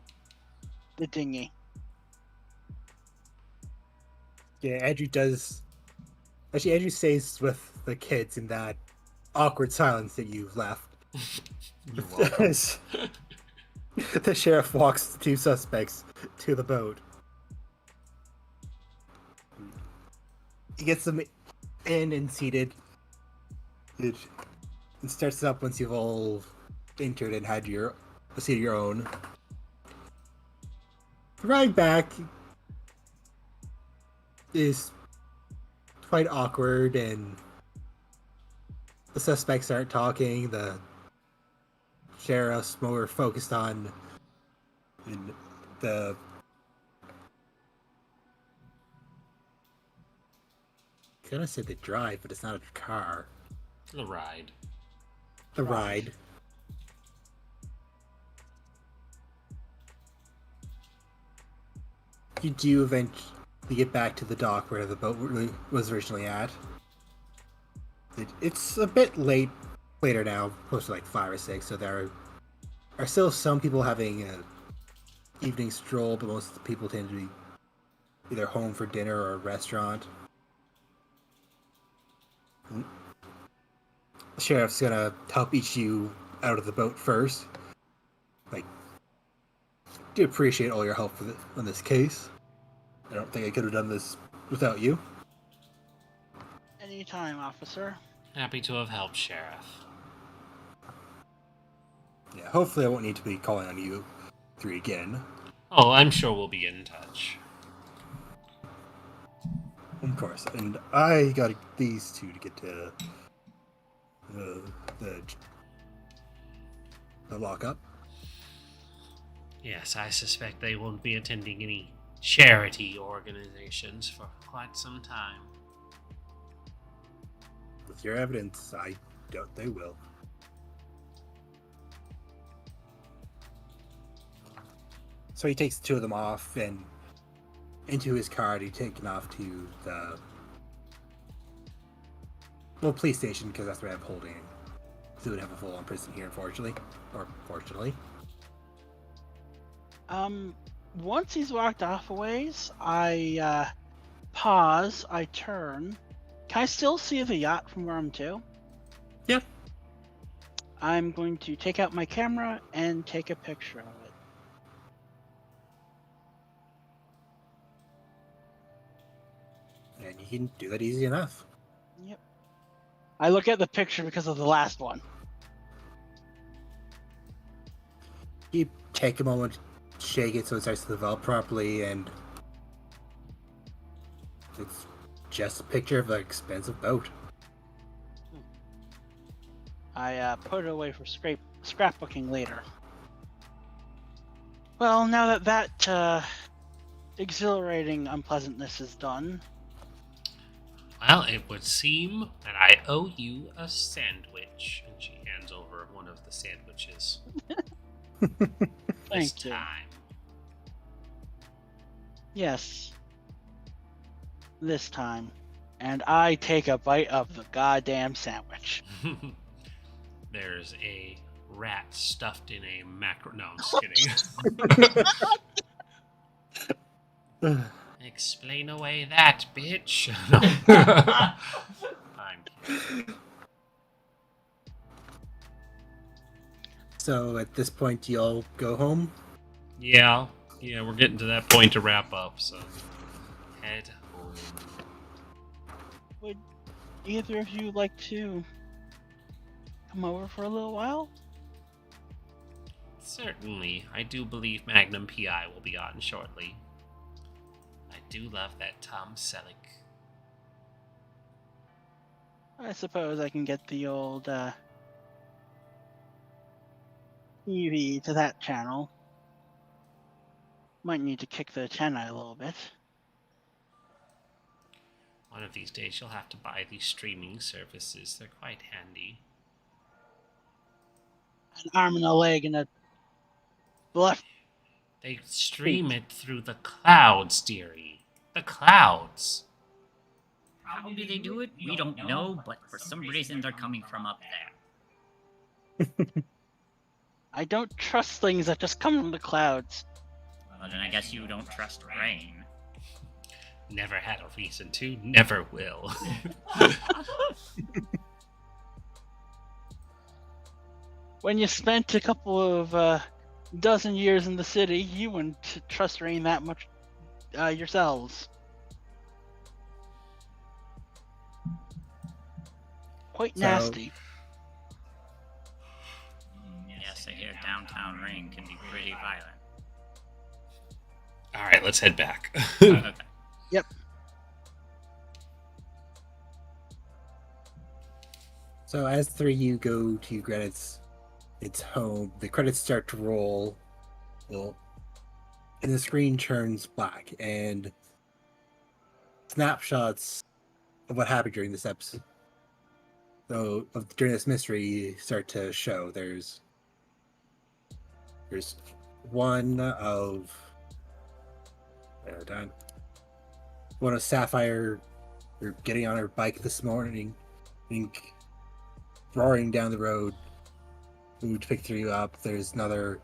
The dinghy. Yeah, Andrew does. Actually, Andrew stays with the kids in that awkward silence that you've left. You're welcome. As the sheriff walks the two suspects to the boat. He gets them in and seated. It starts up once you've all entered and had a seat of your own. The ride back is quite awkward, and the suspects aren't talking. The sheriff's more focused on the I'm gonna say the drive, but it's not a car. The ride. The ride. You do eventually get back to the dock where the boat was originally at. It's a bit later now, close to like 5 or 6, so there are still some people having an evening stroll, but most of the people tend to be either home for dinner or a restaurant. The sheriff's gonna help each you out of the boat first. Like, do appreciate all your help on this case. I don't think I could have done this without you. Anytime, officer. Happy to have helped, Sheriff. Yeah, hopefully I won't need to be calling on you three again. Oh, I'm sure we'll be in touch. Of course, and I got these two to get to the lockup. Yes, I suspect they won't be attending any charity organizations for quite some time. With your evidence, I doubt they will. So he takes the two of them off and into his car. He's taken off to the police station, because that's where I'm holding. So we would have a full-on prison here, unfortunately, or fortunately. Once he's walked off a ways, I pause. I turn. Can I still see the yacht from where I'm to? Yeah. I'm going to take out my camera and take a picture of it. And you can do that easy enough. Yep. I look at the picture because of the last one. You take a moment, shake it so it starts to develop properly, and it's just a picture of an expensive boat. I put it away for scrapbooking later. Well, now that exhilarating unpleasantness is done. Well, it would seem that I owe you a sandwich. And she hands over one of the sandwiches. Thank you. Time. Yes. This time. And I take a bite of the goddamn sandwich. There's a rat stuffed in a macro. No, I'm just kidding. Explain away that, bitch. No. I'm kidding. So at this point, you'll go home? Yeah, we're getting to that point to wrap up, so head home. Would either of you like to come over for a little while? Certainly, I do believe Magnum PI will be on shortly. I do love that Tom Selleck. I suppose I can get the old TV to that channel. Might need to kick the antenna a little bit. One of these days you'll have to buy these streaming services. They're quite handy. An arm and a leg and a left. They stream it through the clouds, dearie. The clouds. How do they do it? We don't know, but for some reason they're coming from up there. I don't trust things that just come from the clouds. Well, then I guess you don't trust rain. Never had a reason to, never will. When you spent a couple of dozen years in the city, you wouldn't trust rain that much yourselves. Quite So- nasty. Yes, I hear downtown rain can be pretty violent. All right, let's head back. Okay. So as the three of you go to Granite's its home, the credits start to roll, well, and the screen turns black, and snapshots of what happened during this episode, so during this mystery, start to show. There's one of done. One of Sapphire getting on her bike this morning, and roaring down the road to pick you up. There's another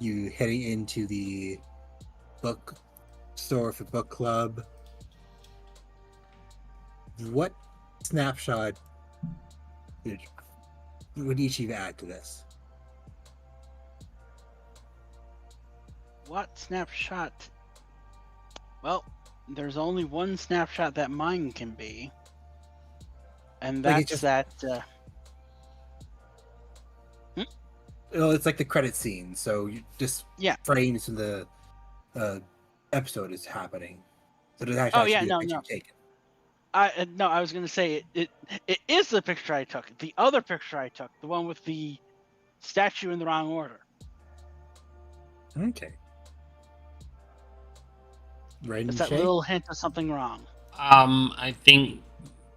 you heading into the book store for book club. What snapshot would each of you add to this? What snapshot? Well, there's only one snapshot that mine can be. And Like, that's it's just- that. Well, it's like the credit scene, so you just Yeah. frames from the episode is happening. So there's actually yeah, be a no, picture no. taken. I was gonna say it is the picture I took. The other picture I took, the one with the statue in the wrong order. Okay. Right, It's that Shay? little hint of something wrong. I think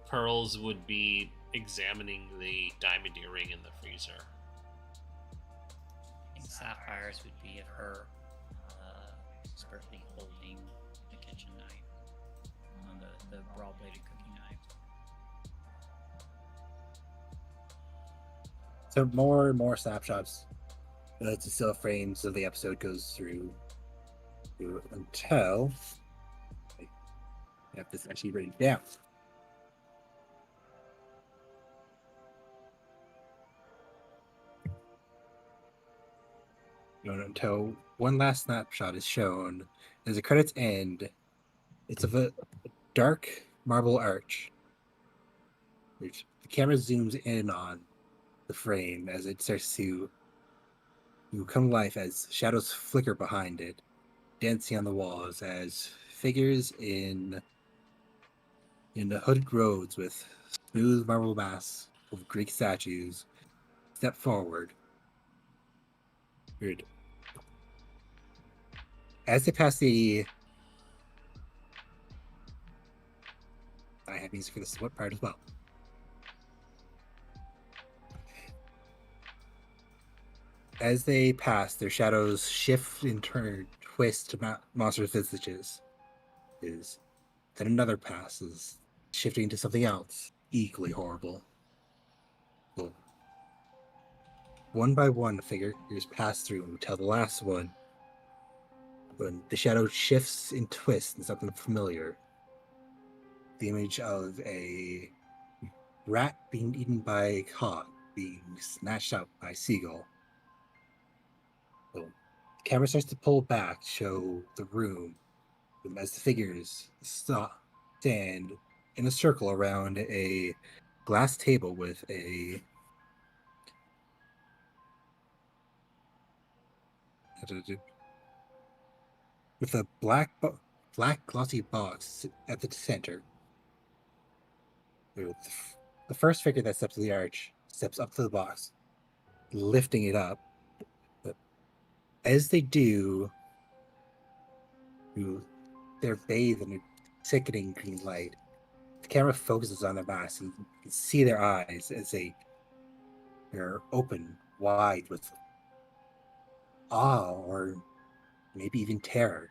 Pearls would be examining the diamond earring in the freezer. I think Sapphire's would be of her expertly holding the kitchen knife, the broad-bladed cooking knife. So more and more snapshots to still frames of the episode goes through until I have this actually written down. Until one last snapshot is shown. As the credits end, it's of a dark marble arch, which the camera zooms in on the frame as it starts to come to life as shadows flicker behind it, dancing on the walls as figures in the hooded roads with smooth marble masks of Greek statues step forward. Weird. As they pass the I have music for this part as well. As they pass, their shadows shift and turn, twist to monsters' visages. Then another passes, shifting to something else, equally horrible. Well, one by one, figures pass through until the last one, when the shadow shifts and twists into something familiar. The image of a rat being eaten by a hawk, being snatched up by a seagull. So, the camera starts to pull back, show the room as the figures stand in a circle around a glass table with a black glossy box at the center. The first figure that steps to the arch steps up to the box, lifting it up. But as they do, they're bathed in a sickening green light. The camera focuses on their masks, and you can see their eyes as they're open wide with awe or maybe even terror.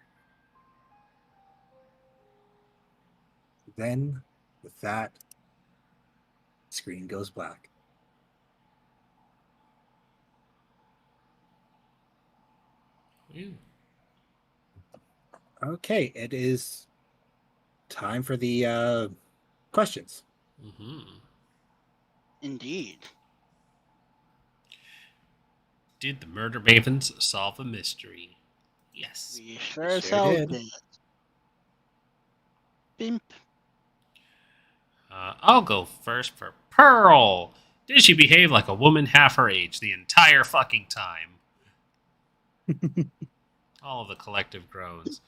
Then, with that, the screen goes black. Ew. Okay, it is time for the questions. Mm-hmm. Indeed. Did the murder mavens solve a mystery? Yes. We sure We as sure hell did. did. Bimp. I'll go first for Pearl. Did she behave like a woman half her age the entire fucking time? All of the collective groans.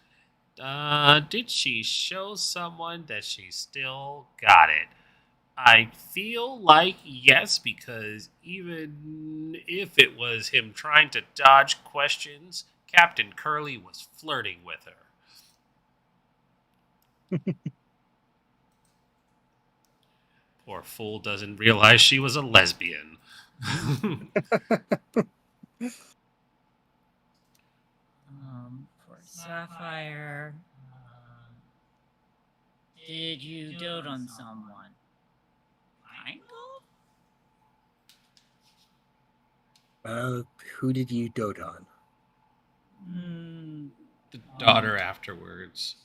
Did she show someone that she still got it? I feel like yes, because even if it was him trying to dodge questions, Captain Curly was flirting with her. Poor fool doesn't realize she was a lesbian. For Sapphire, did you dote on someone? Kind of? Who did you dote on? The daughter afterwards,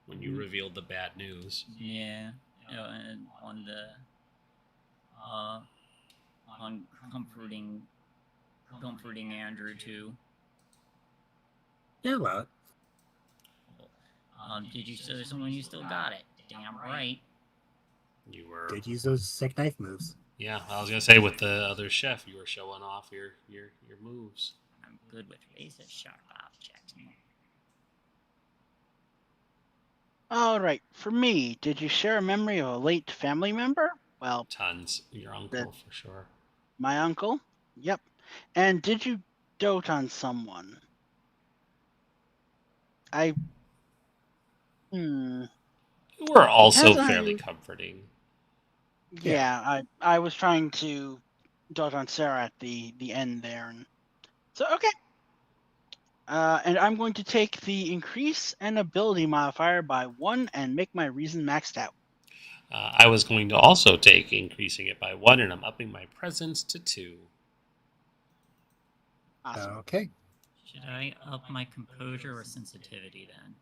when you revealed the bad news. Yeah. And on the on comforting Andrew too. Yeah, well, Did you show someone you still got it? Damn right. You were. did use those sick knife moves. Yeah, I was gonna say with the other chef, you were showing off your moves. I'm good with razor sharp objects. All right. For me, did you share a memory of a late family member? Well, Tons. Your uncle for sure. my uncle. Yep. And did you dote on someone? I. Hmm. You were also Because fairly comforting. Yeah, I was trying to dote on Sarah at the end there, and so okay. And I'm going to take the increase and ability modifier by 1 and make my reason maxed out. I was going to also take increasing it by 1, and I'm upping my presence to 2. Awesome. Okay. Should I up my composure or sensitivity then?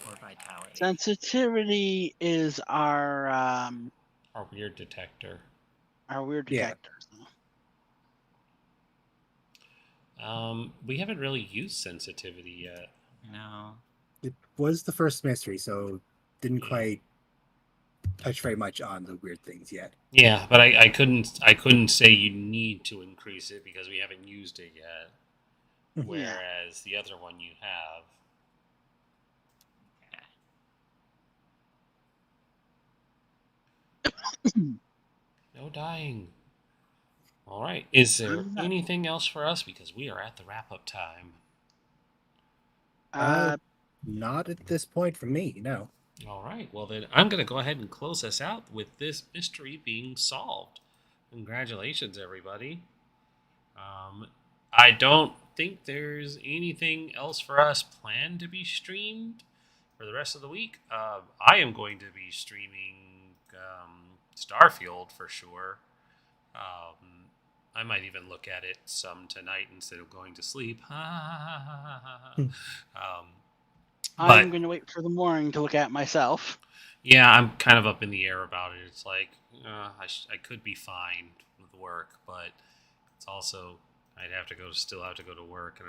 Or vitality? Sensitivity is our Our weird detector. weird Yeah. detector. We haven't really used sensitivity yet. No. It was the first mystery, so didn't quite touch very much on the weird things yet. Yeah, but I couldn't say you need to increase it because we haven't used it yet. Whereas the other one you have. No dying. All right. Is there anything else for us? Because we are at the wrap-up time. Not at this point for me, no. All right. Well, then I'm going to go ahead and close us out with this mystery being solved. Congratulations, everybody. I don't think there's anything else for us planned to be streamed for the rest of the week. I am going to be streaming Starfield for sure. I might even look at it some tonight instead of going to sleep. I'm But going to wait for the morning to look at myself. yeah, I'm kind of up in the air about it. It's like I could be fine with work, but it's also still have to go to work, and